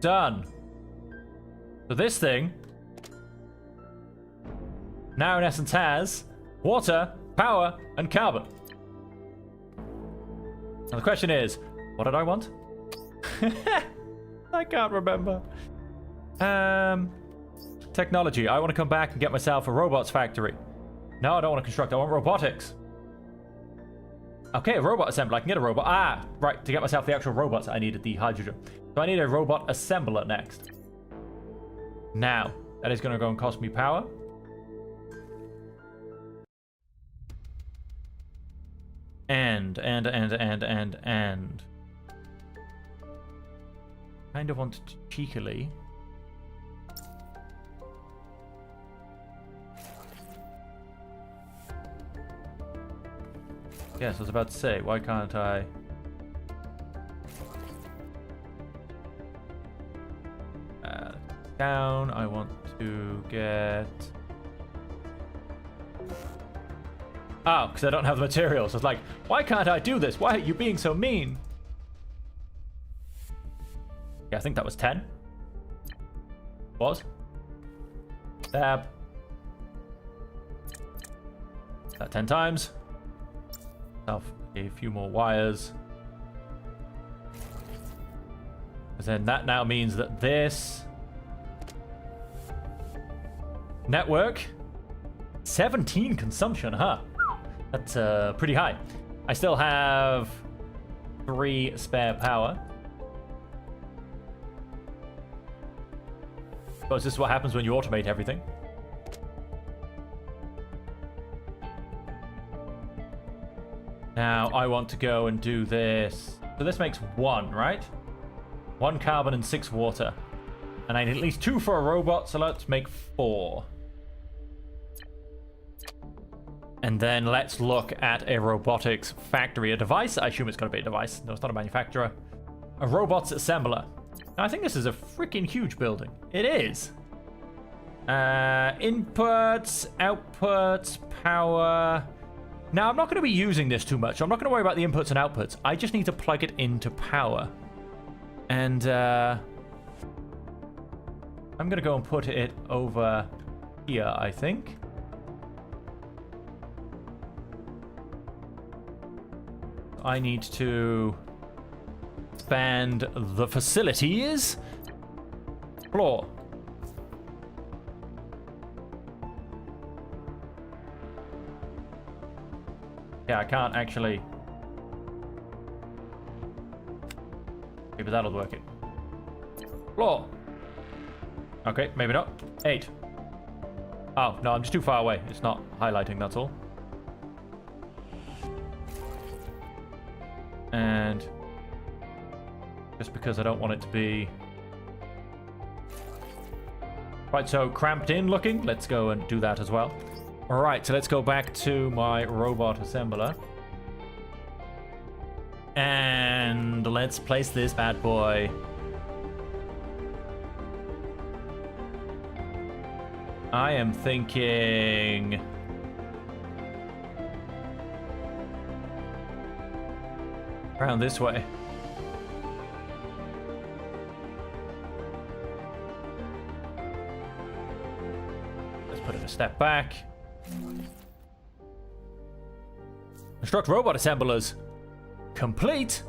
Done. So this thing now in essence has water, power, and carbon. Now the question is, what did I want? I can't remember. Technology. I want to come back and get myself a robots factory. No, I don't want to construct. I want robotics. Okay, a robot assembler. I can get a robot. Ah, right. To get myself the actual robots, I needed the hydrogen. So I need a robot assembler next. Now, that is going to go and cost me power. And. Kind of want to cheekily. Yes, I was about to say, why can't I? Down, I want to get... Oh, because I don't have the materials. It's like, why can't I do this? Why are you being so mean? Yeah, I think that was 10. Was? Stab. That 10 times. A few more wires. Because then that now means that this network 17 consumption, huh? That's pretty high. I still have 3 spare power. Suppose this is what happens when you automate everything. Now, I want to go and do this. So this makes 1, right? 1 carbon and 6 water. And I need at least 2 for a robot, so let's make 4. And then let's look at a robotics factory. A device? I assume it's going to be a device. No, it's not a manufacturer. A robots assembler. Now, I think this is a freaking huge building. It is. Inputs, outputs, power... Now, I'm not going to be using this too much. I'm not going to worry about the inputs and outputs. I just need to plug it into power. And I'm going to go and put it over here, I think. I need to expand the facilities. Floor. Yeah, I can't actually. Maybe that'll work it. Floor. Okay, maybe not. 8. Oh, no, I'm just too far away. It's not highlighting, that's all. And just because I don't want it to be... Right, so cramped in looking. Let's go and do that as well. All right, so let's go back to my robot assembler. And let's place this bad boy. I am thinking... around this way. Let's put it a step back. Construct robot assemblers. Complete.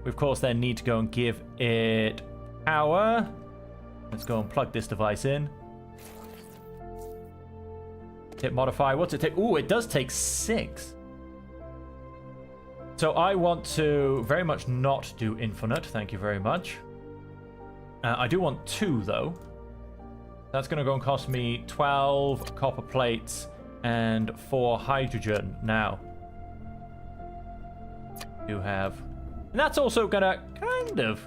We, of course, then need to go and give it power. Let's go and plug this device in. Hit modify. What's it take? Ooh, it does take 6. So I want to very much not do infinite. Thank you very much. I do want 2, though. That's going to go and cost me 12 copper plates and 4 hydrogen now. Do have... And that's also going to kind of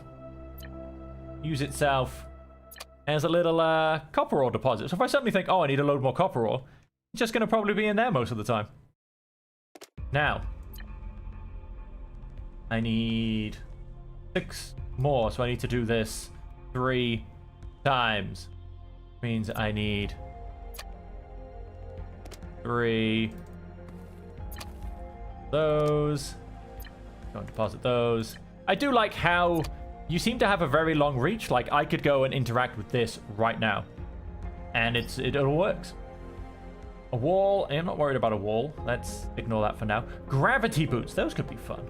use itself as a little copper ore deposit. So if I suddenly think, oh, I need a load more copper ore, it's just going to probably be in there most of the time. Now, I need 6 more, so I need to do this 3 times. Means I need 3 those. Go and deposit those. I do like how you seem to have a very long reach. Like, I could go and interact with this right now, and it all works. A wall. I'm not worried about a wall. Let's ignore that for now. Gravity boots. Those could be fun.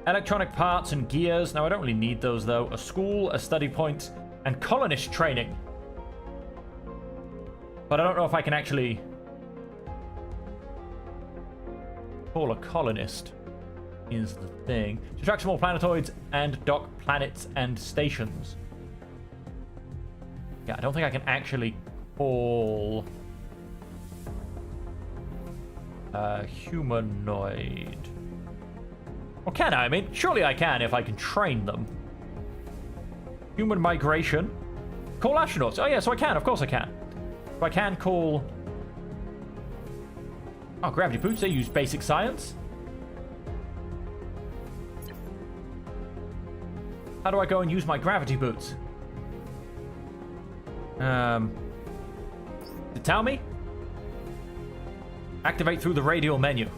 Electronic parts and gears. Now, I don't really need those, though. A school, a study point, and colonist training. But I don't know if I can actually call a colonist is the thing. To track small planetoids and dock planets and stations. Yeah, I don't think I can actually call a humanoid. Or can I? I mean, surely I can if I can train them. Human migration. Call astronauts. Oh yeah, so I can. Of course I can. So I can call... Oh, gravity boots. They use basic science. How do I go and use my gravity boots? To tell me? Activate through the radial menu.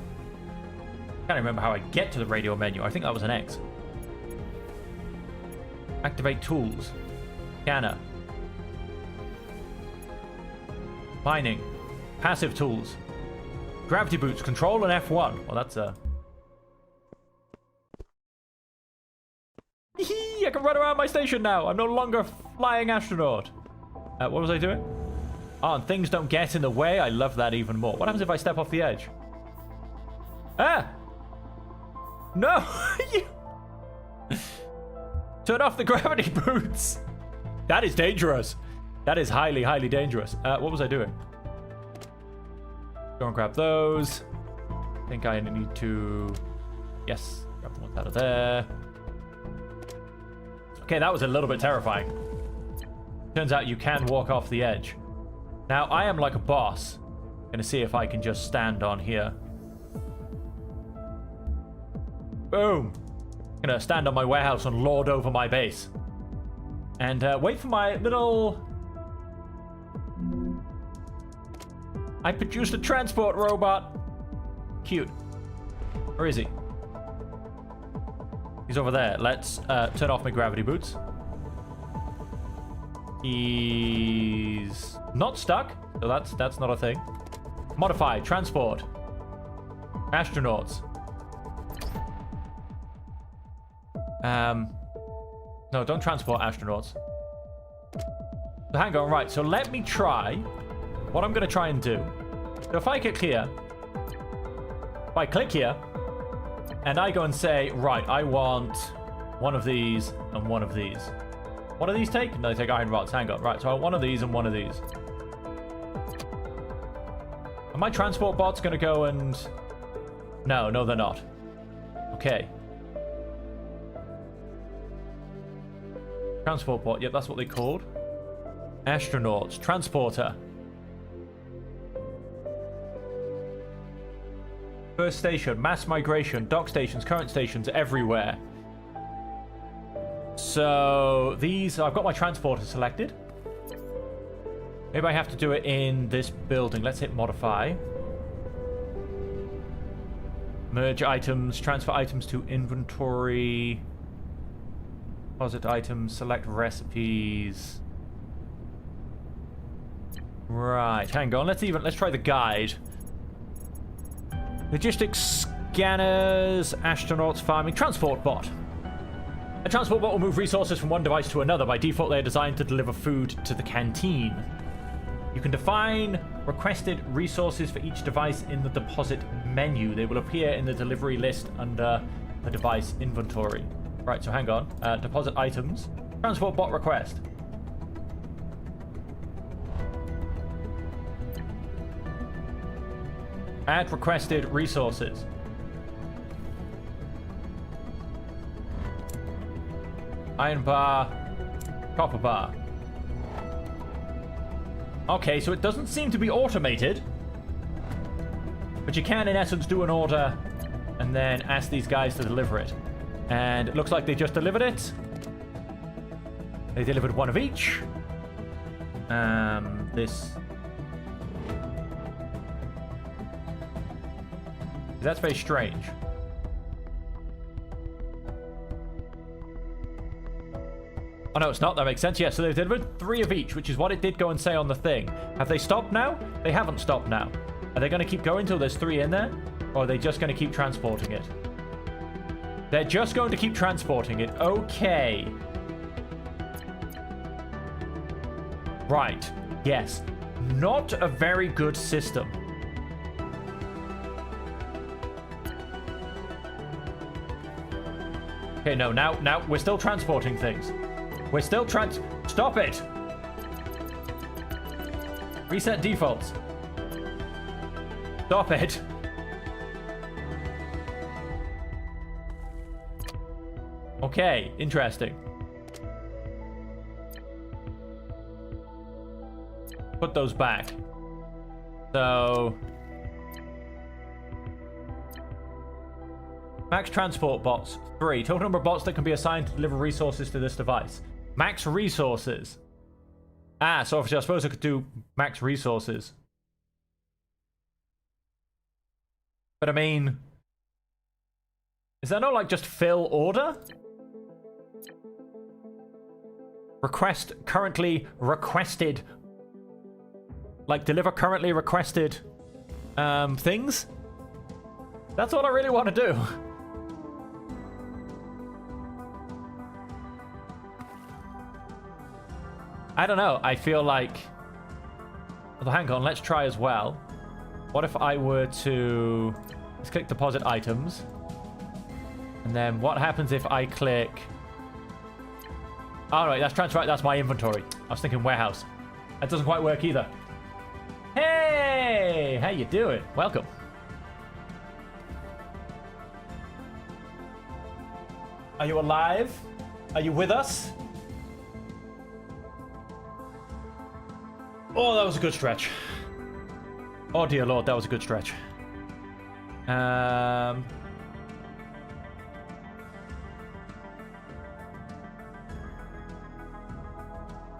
Can't remember how I get to the radial menu. I think that was an X. Activate tools. Scanner. Mining. Passive tools. Gravity boots. Control and F1. Well, that's a... I can run around my station now. I'm no longer flying astronaut. What was I doing? Oh, and things don't get in the way. I love that even more. What happens if I step off the edge? Ah! No! Turn off the gravity boots. That is dangerous. That is highly, highly dangerous. What was I doing? Go and grab those. I think I need to... Yes, grab the ones out of there. Okay, that was a little bit terrifying. Turns out you can walk off the edge. Now, I am like a boss. Gonna see if I can just stand on here. Boom. Gonna stand on my warehouse and lord over my base. And wait for my little... I produced a transport robot. Cute. Where is he? He's over there. Let's turn off my gravity boots. He's not stuck, so that's not a thing. Modify, transport. Astronauts. No, don't transport astronauts. So hang on, right, so let me try what I'm going to try and do. So if I click here, and I go and say, right, I want one of these and one of these. What do these take? No, they take iron rods. Hang on. Right, so I want one of these and one of these. Are my transport bots going to go and... No, they're not. Okay. Transport bot. Yep, that's what they called. Astronauts. Transporter. First station. Mass migration. Dock stations. Current stations. Everywhere. So, these... I've got my transporter selected. Maybe I have to do it in this building. Let's hit modify. Merge items. Transfer items to inventory. Deposit items. Select recipes. Right. Hang on. Let's try the guide. Logistics, scanners, astronauts, farming, transport bot. A transport bot will move resources from one device to another. By default, they are designed to deliver food to the canteen. You can define requested resources for each device in the deposit menu. They will appear in the delivery list under the device inventory. Right, so hang on. Deposit items. Transport bot request. Add requested resources. Iron bar. Copper bar. Okay, so it doesn't seem to be automated. But you can, in essence, do an order and then ask these guys to deliver it. And it looks like they just delivered it. They delivered one of each. That's very strange. Oh, no, it's not. That makes sense. Yeah, so they've delivered 3 of each, which is what it did go and say on the thing. Have they stopped now? They haven't stopped now. Are they going to keep going till there's 3 in there? Or are they just going to keep transporting it? They're just going to keep transporting it. Okay. Right. Yes. Not a very good system. Okay, no, now we're still transporting things. We're still Stop it! Reset defaults. Stop it. Okay, interesting. Put those back. So... Max transport bots, 3. Total number of bots that can be assigned to deliver resources to this device. Max resources. Ah, so obviously I suppose I could do max resources. But I mean... Is there no, like, just fill order? Request currently requested. Like, deliver currently requested things? That's what I really want to do. I don't know. I feel like... Well, hang on. Let's try as well. What if I were to... Let's click deposit items. And then what happens if I click... Oh, right. That's transfer. That's my inventory. I was thinking warehouse. That doesn't quite work either. Hey! How you doing? Welcome. Are you alive? Are you with us? Oh, that was a good stretch. Oh, dear Lord, that was a good stretch.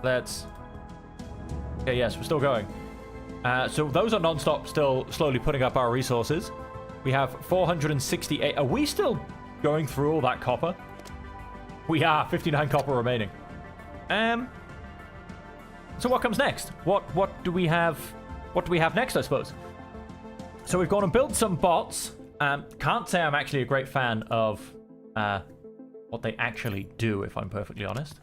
Let's... Okay, yes, we're still going. So those are non-stop, still slowly putting up our resources. We have 468. Are we still going through all that copper? We are. 59 copper remaining. So what comes next? What do we have? What do we have next, I suppose? So we've gone and built some bots. Can't say I'm actually a great fan of what they actually do, if I'm perfectly honest.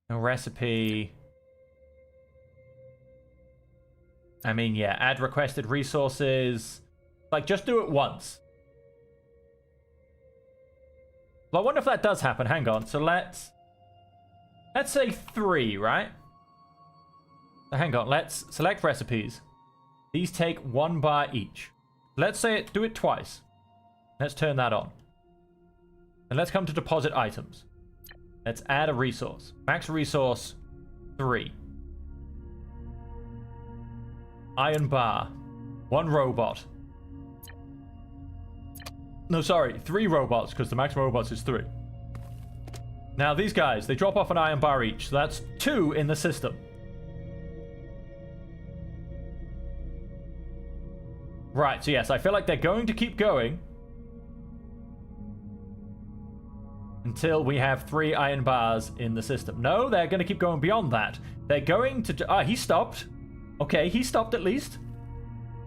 A recipe. I mean, yeah, add requested resources. Like, just do it once. Well, I wonder if that does happen. Hang on. So let's say 3, right? So hang on. Let's select recipes. These take 1 bar each. Let's do it twice. Let's turn that on. And let's come to deposit items. Let's add a resource. Max resource 3. Iron bar. 1 robot. No, sorry, 3 robots, because the max robots is 3. Now these guys, they drop off an iron bar each, so that's 2 in the system. Right, so yes, I feel like they're going to keep going until we have 3 iron bars in the system. No, they're going to keep going beyond that. They're going to... he stopped. Okay, he stopped at least.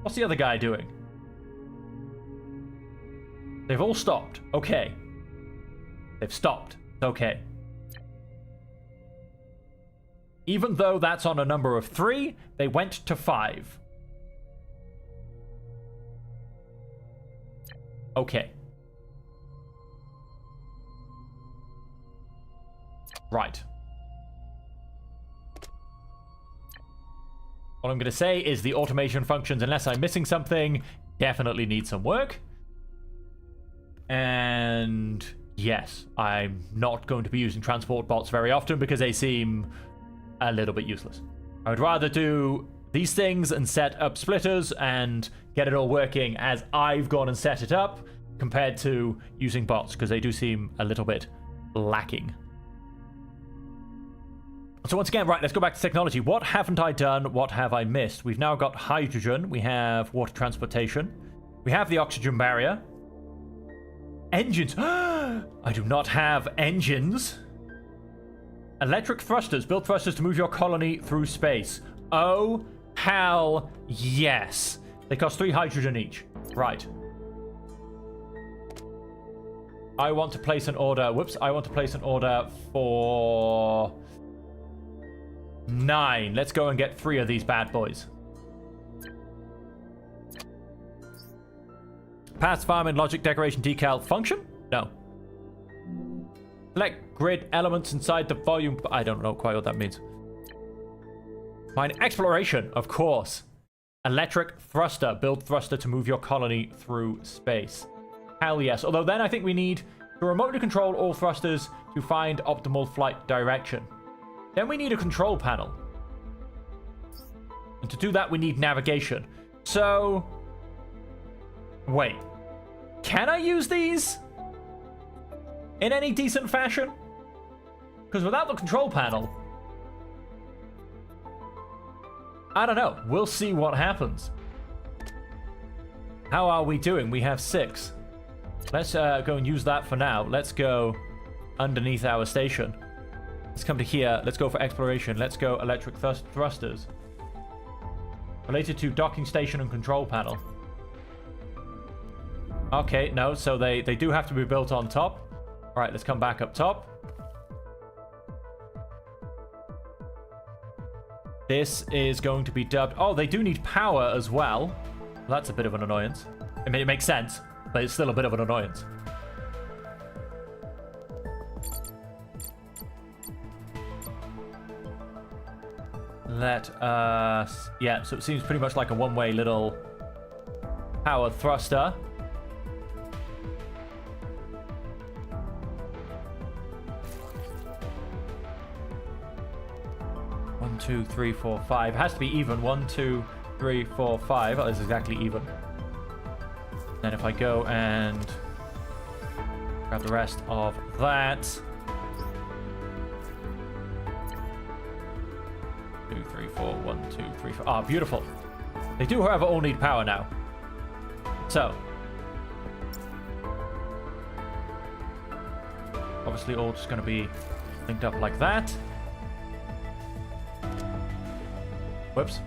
What's the other guy doing? They've all stopped. Okay. They've stopped. Okay. Even though that's on a number of 3, they went to 5. Okay. Right. All I'm going to say is the automation functions, unless I'm missing something, definitely need some work. And yes, I'm not going to be using transport bots very often because they seem a little bit useless. I would rather do these things and set up splitters and get it all working as I've gone and set it up compared to using bots, because they do seem a little bit lacking. So once again, right, let's go back to technology. What haven't I done? What have I missed? We've now got hydrogen. We have water transportation. We have the oxygen barrier. Engines. I do not have engines. Electric thrusters. Build thrusters to move your colony through space. Oh, hell yes. They cost 3 hydrogen each. Right. I want to place an order. Whoops. I want to place an order for 9. Let's go and get 3 of these bad boys. Past farming logic decoration decal function? No. Select grid elements inside the volume. I don't know quite what that means. Mine exploration, of course. Electric thruster. Build thruster to move your colony through space. Hell yes. Although then I think we need to remotely control all thrusters to find optimal flight direction. Then we need a control panel. And to do that, we need navigation. So... wait. Can I use these in any decent fashion? Because without the control panel... I don't know. We'll see what happens. How are we doing? We have 6. Let's go and use that for now. Let's go underneath our station. Let's come to here. Let's go for exploration. Let's go electric thrusters. Related to docking station and control panel. Okay, no, so they do have to be built on top. All right, let's come back up top. This is going to be dubbed... oh, they do need power as well. That's a bit of an annoyance. I mean, it makes sense, but it's still a bit of an annoyance. Let us... yeah, so it seems pretty much like a one-way little power thruster. One, 2, 3, 4, 5. It has to be even. 1, 2, 3, 4, 5. Oh, it's exactly even. Then if I go and grab the rest of that. 2, 3, 4. 1, 2, 3, 4. Ah, beautiful. They do, however, all need power now. So. Obviously all just going to be linked up like that. Whoops.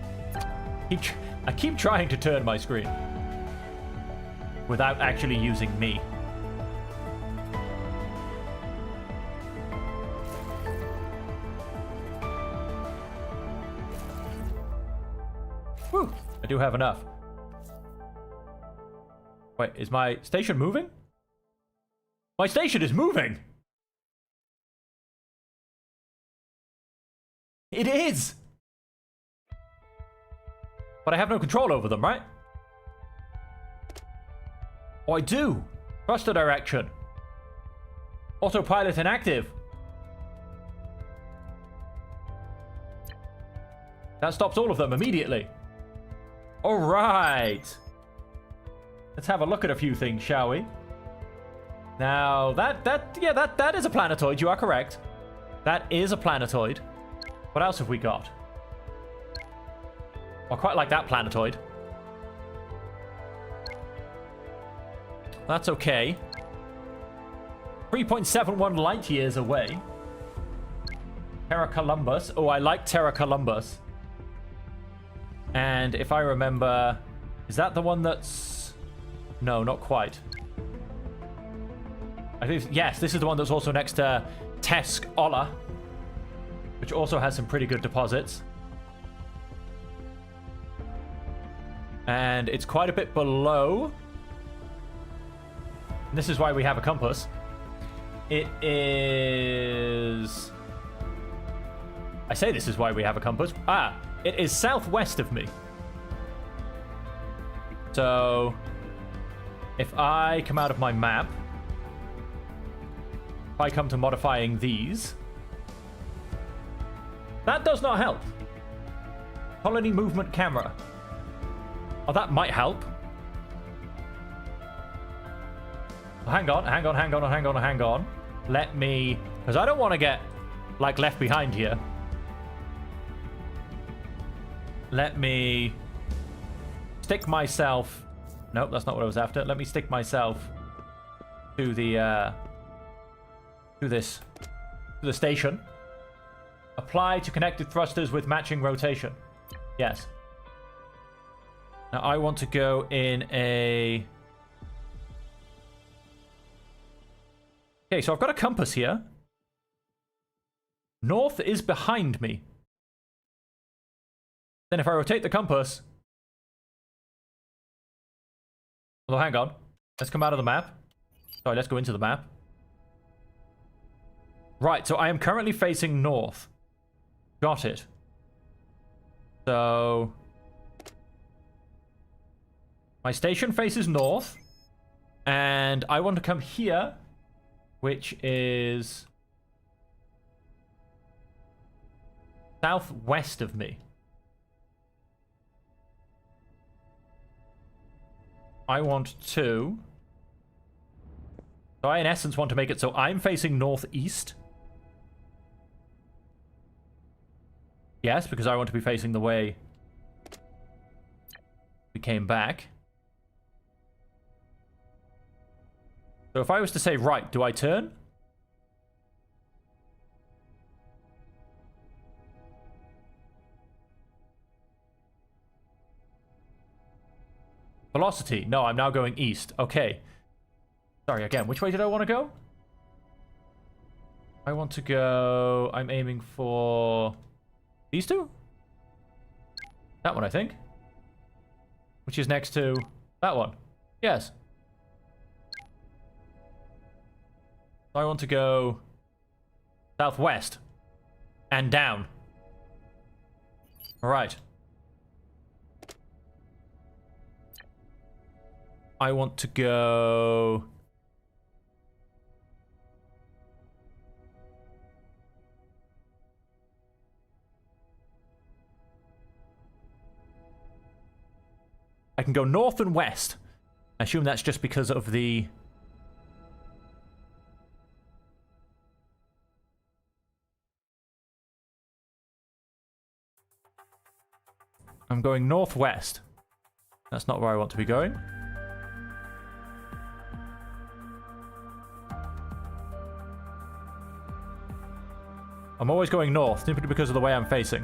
I keep trying to turn my screen without actually using me. Whew, I do have enough. Wait, is my station moving? My station is moving! It is! But I have no control over them, right? Oh, I do. Thruster direction. Autopilot inactive. That stops all of them immediately. All right. Let's have a look at a few things, shall we? Now, that is a planetoid. You are correct. That is a planetoid. What else have we got? I quite like that planetoid. That's okay. 3.71 light years away. Terra Columbus. Oh, I like Terra Columbus. And if I remember, is that the one that's... No, not quite. I think, yes, this is the one that's also next to Tesk Ola, which also has some pretty good deposits. And it's quite a bit below. And this is why we have a compass. It is... I say this is why we have a compass. Ah, it is southwest of me. So, if I come out of my map, if I come to modifying these, that does not help. Colony movement camera. Oh, that might help. Hang on. Let me... Because I don't want to get, like, left behind here. Let me stick myself... Nope, that's not what I was after. Let me stick myself to the, to the station. Apply to connected thrusters with matching rotation. Yes. Now I want to go in a... Okay, so I've got a compass here. North is behind me. Then if I rotate the compass... Well, hang on. Let's come out of the map. Sorry, let's go into the map. Right, so I am currently facing north. Got it. So... My station faces north. And I want to come here, which is... southwest of me. I want to... So I, in essence, want to make it so I'm facing northeast. Yes, because I want to be facing the way we came back. So if I was to say right, do I turn? Velocity. No, I'm now going east. Okay. Sorry, again, which way did I want to go? I want to go... I'm aiming for... These two? That one, I think. Which is next to that one. Yes. I want to go southwest and down. All right. I want to go... I can go north and west. I assume that's just because of the... I'm going northwest. That's not where I want to be going. I'm always going north, simply because of the way I'm facing.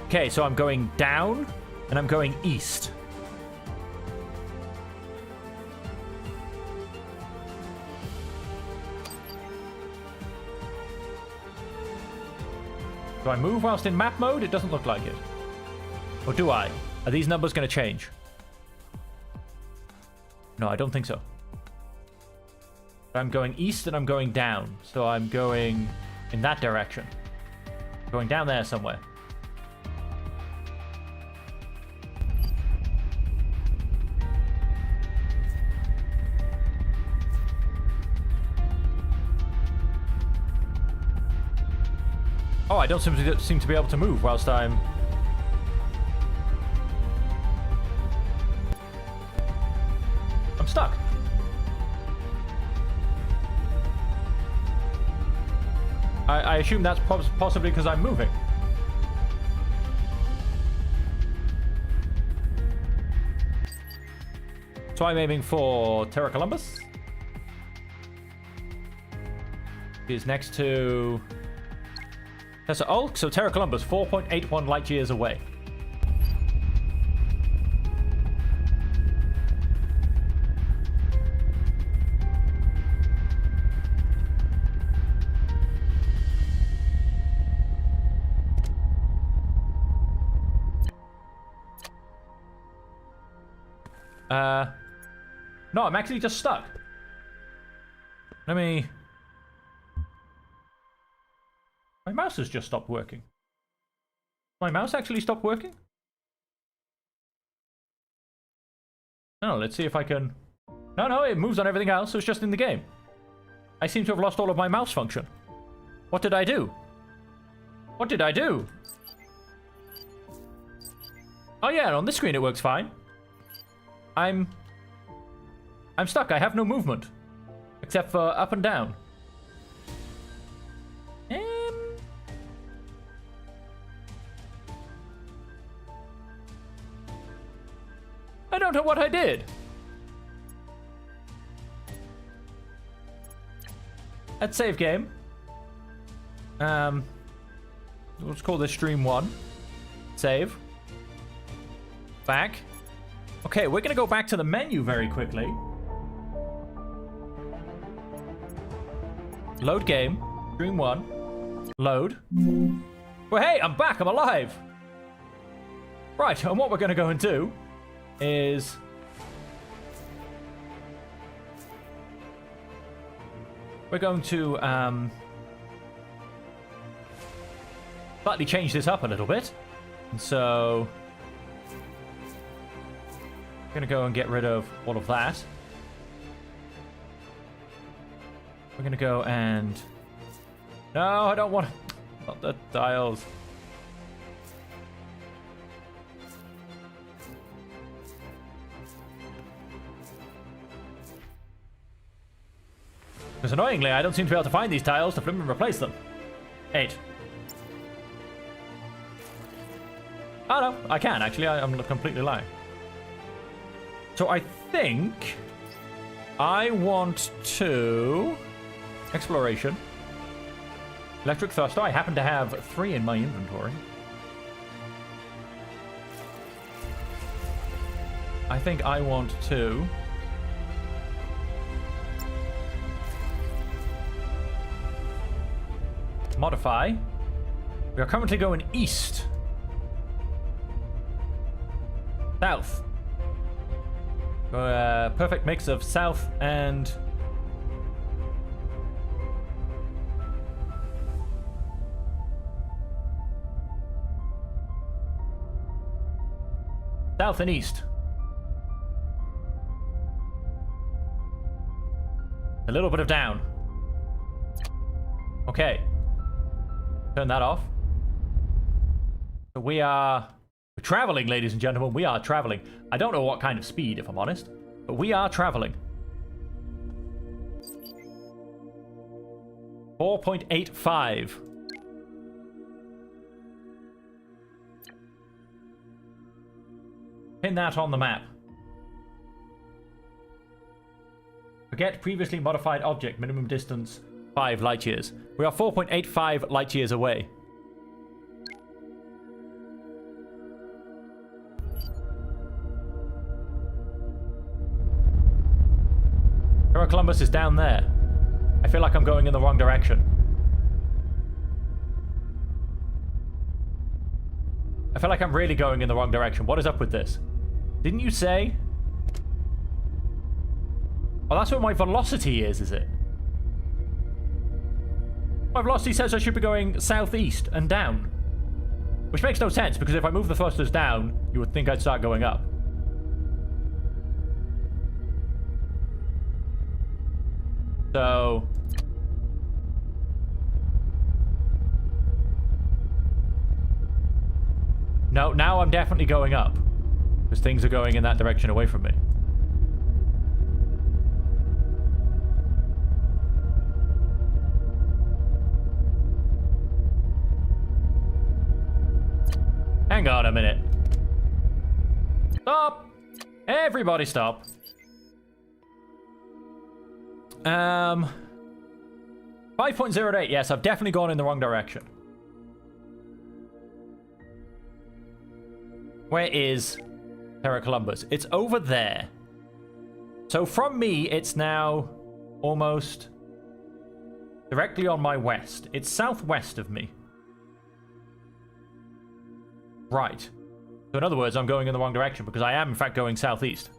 Okay, so I'm going down, and I'm going east. Do I move whilst in map mode? It doesn't look like it. Or do I? Are these numbers going to change? No, I don't think so. I'm going east and I'm going down. So I'm going in that direction. Going down there somewhere. Oh, I don't seem to be able to move whilst I'm... I'm stuck. I assume that's possibly because I'm moving. So I'm aiming for Terra Columbus. Is next to... That's Ulk, so Terra Columbus, 4.81 light years away. No, I'm actually just stuck. Let me... My mouse has just stopped working. My mouse actually stopped working? No, let's see if I can... No, it moves on everything else, so it's just in the game. I seem to have lost all of my mouse function. What did I do? What did I do? Oh yeah, on this screen it works fine. I'm stuck. I have no movement. Except for up and down. I don't know what I did. Let's save game. Let's call this stream 1. Save. Back. Okay, we're gonna go back to the menu very quickly. Load game. Stream 1. Load. Well, hey, I'm back. I'm alive. Right, and what we're gonna go and do is we're going to slightly change this up a little bit. And so we're gonna go and get rid of all of that. We're gonna go and... No, I don't want... Not the dials. Because annoyingly, I don't seem to be able to find these tiles to flip and replace them. 8. Oh no, I can actually. I'm completely lying. So I think I want to... Exploration. Electric Thruster. I happen to have 3 in my inventory. I think I want to... Modify. We are currently going east. South. Perfect mix of south and... South and east. A little bit of down. Okay. Turn that off. So we're traveling, ladies and gentlemen. We are traveling. I don't know what kind of speed, if I'm honest, but we are traveling. 4.85. Pin that on the map. Forget previously modified object. Minimum distance 5 light years. We are 4.85 light years away. Terra Columbus is down there. I feel like I'm going in the wrong direction. I feel like I'm really going in the wrong direction. What is up with this? Didn't you say? Oh, that's what my velocity is it? My velocity says I should be going southeast and down. Which makes no sense, because if I move the thrusters down, you would think I'd start going up. So... no, now I'm definitely going up. Because things are going in that direction away from me. Hang on a minute. Stop! Everybody stop. 5.08. Yes, I've definitely gone in the wrong direction. Where is Terra Columbus? It's over there. So from me, it's now almost directly on my west. It's southwest of me. Right. So in other words, I'm going in the wrong direction because I am in fact going southeast.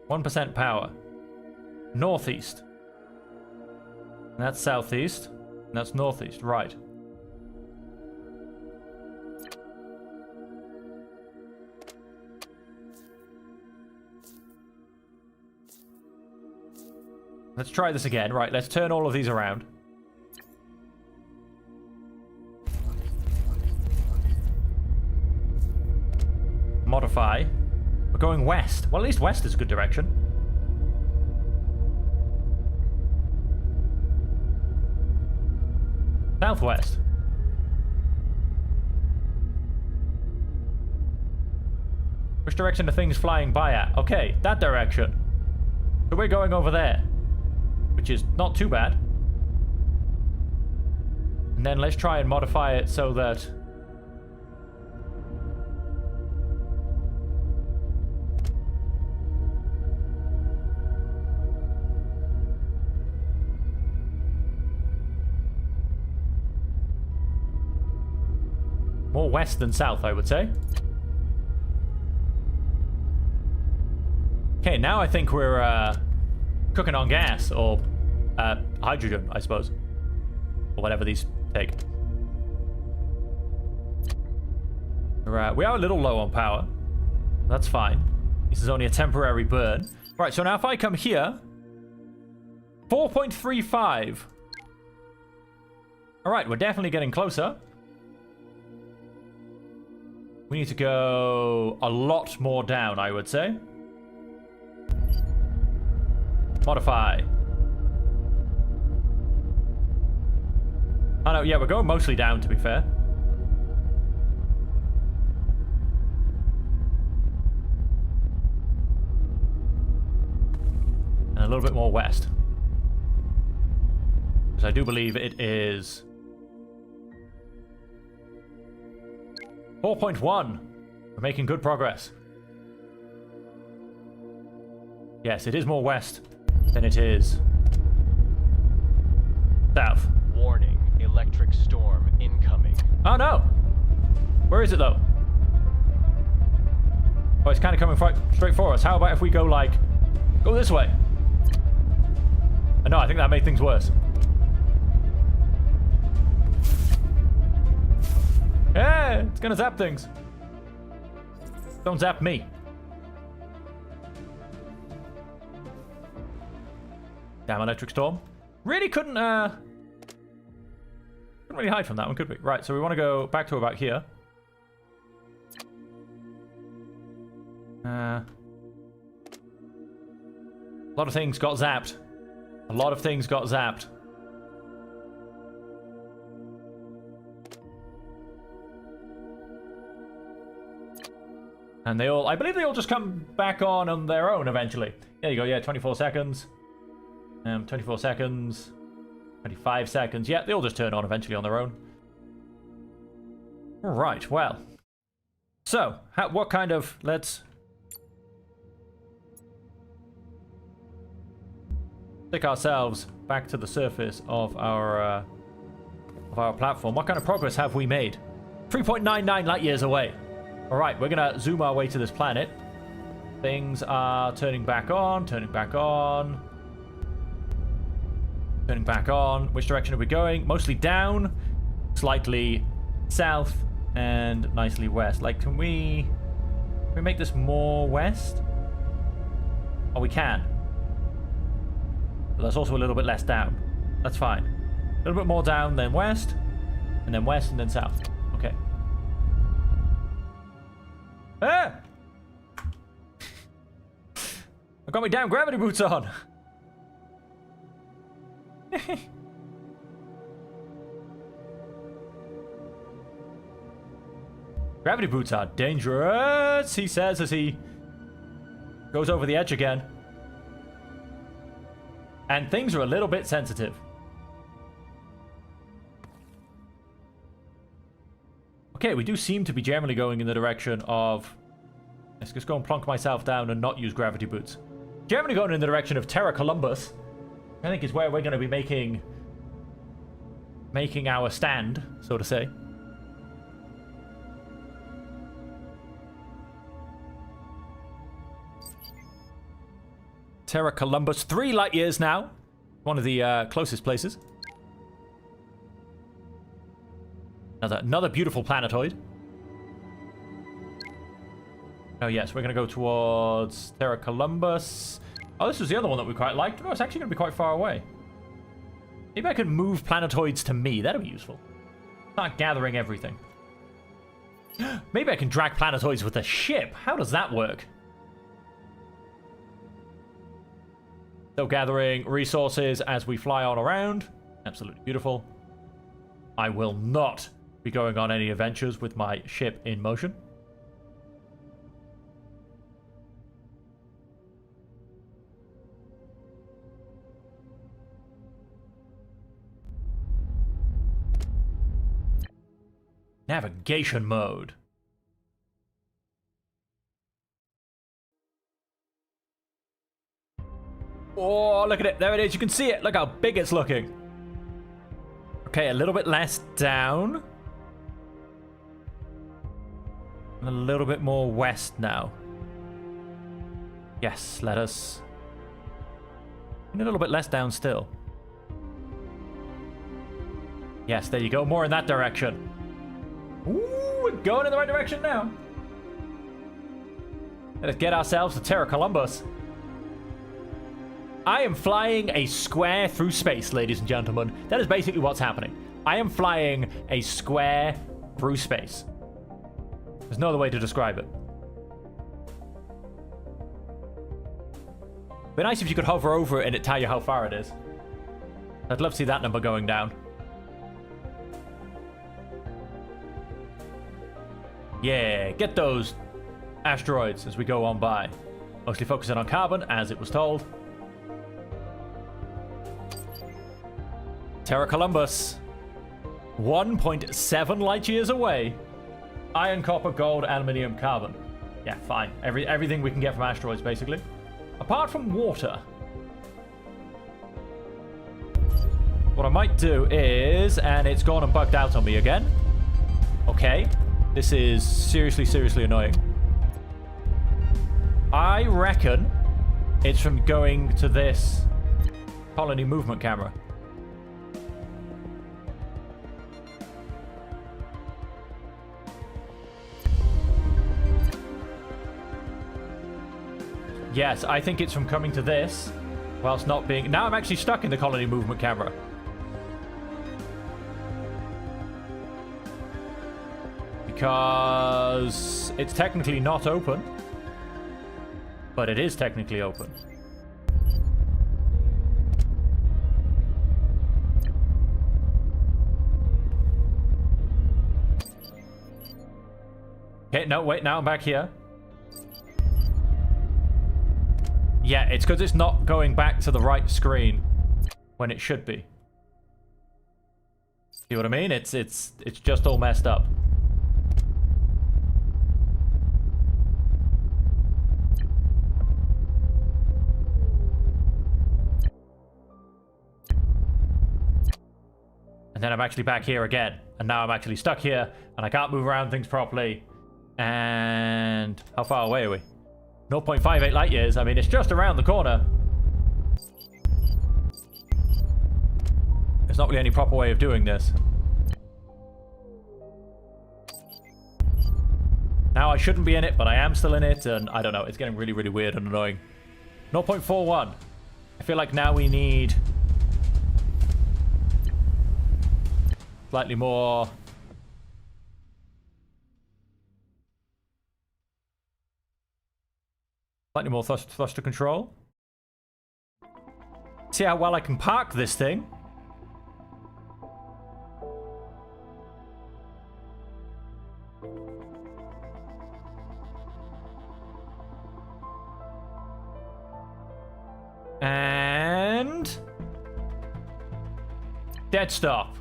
%, power. Northeast. That's southeast. And that's northeast. Right. Let's try this again. Right, let's turn all of these around. Modify. We're going west. Well, at least west is a good direction. Southwest. Which direction are things flying by at? Okay, that direction. So we're going over there. Which is not too bad. And then let's try and modify it so that... more west than south, I would say. Okay, now I think we're cooking on gas, or hydrogen, I suppose. Or whatever these take. We are a little low on power. That's fine. This is only a temporary burn. Right, so now if I come here... 4.35. Alright, we're definitely getting closer. We need to go a lot more down, I would say. Modify. Oh no, yeah, we're going mostly down, to be fair. And a little bit more west. Because I do believe it is... 4.1. We're making good progress. Yes, it is more west than it is south. Warning, electric storm incoming. Oh no! Where is it though? Oh, it's kind of coming straight for us. How about if we go like... go this way? No, I think that made things worse. Yeah, it's gonna zap things. Don't zap me. Damn electric storm. Really couldn't really hide from that one, could we? Right, so we want to go back to about here. A lot of things got zapped. A lot of things got zapped. And they all, I believe they all just come back on their own eventually. There you go, yeah, 24 seconds. 24 seconds. 25 seconds. Yeah, they all just turn on eventually on their own. Alright, well. So, what kind of, let's stick ourselves back to the surface of our platform. What kind of progress have we made? 3.99 light years away. All right, we're gonna zoom our way to this planet. Things are turning back on, turning back on, turning back on. Which direction are we going? Mostly down, slightly south, and nicely west. Like, can we make this more west? Oh, we can. But that's also a little bit less down. That's fine. A little bit more down, then west, and then south. Okay. Ah! I got my damn gravity boots on. Gravity boots are dangerous, he says as he goes over the edge again. And things are a little bit sensitive. Okay, we do seem to be generally going in the direction of... Let's just go and plonk myself down and not use gravity boots. Generally going in the direction of Terra Columbus. I think is where we're going to be making our stand, so to say. Terra Columbus, 3 light years now. One of the closest places. Another beautiful planetoid. Oh yes, we're going to go towards Terra Columbus. Oh, this was the other one that we quite liked. No, it's actually going to be quite far away. Maybe I could move planetoids to me. That'd be useful. Start gathering everything. Maybe I can drag planetoids with a ship. How does that work? So gathering resources as we fly on around. Absolutely beautiful. I will not be going on any adventures with my ship in motion. Navigation mode. Oh, look at it. There it is. You can see it. Look how big it's looking. Okay, a little bit less down. And a little bit more west now. Yes, let us... And a little bit less down still. Yes, there you go. More in that direction. Ooh, we're going in the right direction now. Let's get ourselves to Terra Columbus. I am flying a square through space, ladies and gentlemen. That is basically what's happening. I am flying a square through space. There's no other way to describe it. It'd be nice if you could hover over it and it tell you how far it is. I'd love to see that number going down. Yeah, get those asteroids as we go on by. Mostly focusing on carbon, as it was told. Terra Columbus. 1.7 light years away. Iron, copper, gold, aluminium, carbon. Yeah, fine. Everything we can get from asteroids, basically. Apart from water. What I might do is... And it's gone and bugged out on me again. Okay. This is seriously, seriously annoying. I reckon it's from going to this colony movement camera. Yes, I think it's from coming to this whilst not being... Now I'm actually stuck in the colony movement camera. Because it's technically not open. But it is technically open. Okay, no, wait, now I'm back here. Yeah, it's because it's not going back to the right screen when it should be. See what I mean? It's just all messed up. then I'm actually back here again. And now I'm actually stuck here, and I can't move around things properly. And how far away are we? 0.58 light years. I mean, it's just around the corner. There's not really any proper way of doing this. Now I shouldn't be in it, but I am still in it, and I don't know. It's getting really, really weird and annoying. 0.41. I feel like now we need slightly more. Slightly more thruster control. See how well I can park this thing. And dead stop.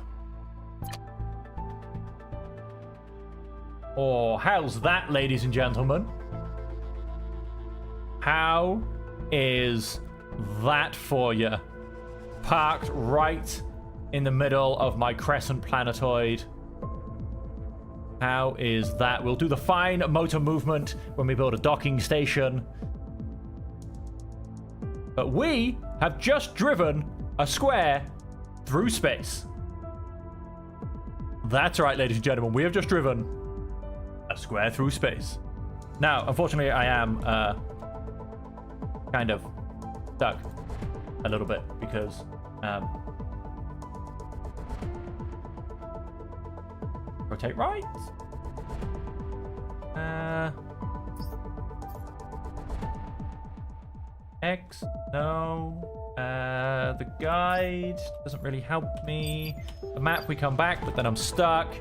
Oh, how's that, ladies and gentlemen? How is that for you? Parked right in the middle of my crescent planetoid. How is that? We'll do the fine motor movement when we build a docking station. But we have just driven a square through space. That's right, ladies and gentlemen. We have just driven a square through space. Now, unfortunately, I am kind of stuck a little bit because rotate right. X, no. The guide doesn't really help me. The map, we come back, but then I'm stuck.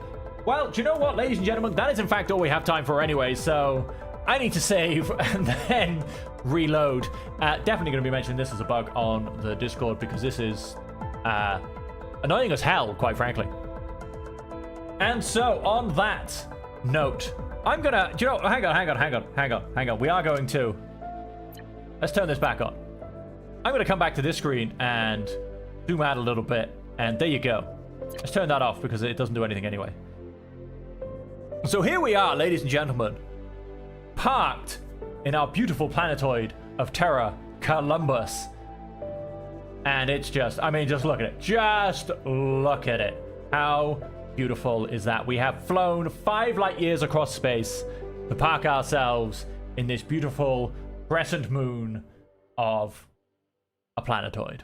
Well, do you know what, ladies and gentlemen? That is in fact all we have time for anyway, so I need to save and then reload. Definitely going to be mentioning this as a bug on the Discord because this is annoying as hell, quite frankly. And so, on that note, I'm gonna, do you know, hang on. We are going to, let's turn this back on. I'm gonna come back to this screen and zoom out a little bit, and there you go. Let's turn that off because it doesn't do anything anyway. So here we are, ladies and gentlemen, parked in our beautiful planetoid of Terra Columbus. And it's just, I mean, just look at it. Just look at it. How beautiful is that? We have flown 5 light years across space to park ourselves in this beautiful crescent moon of a planetoid.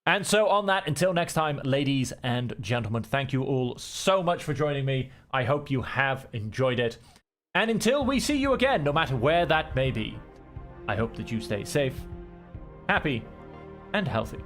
And so on that, until next time, ladies and gentlemen, thank you all so much for joining me. I hope you have enjoyed it. And until we see you again, no matter where that may be, I hope that you stay safe, happy, and healthy.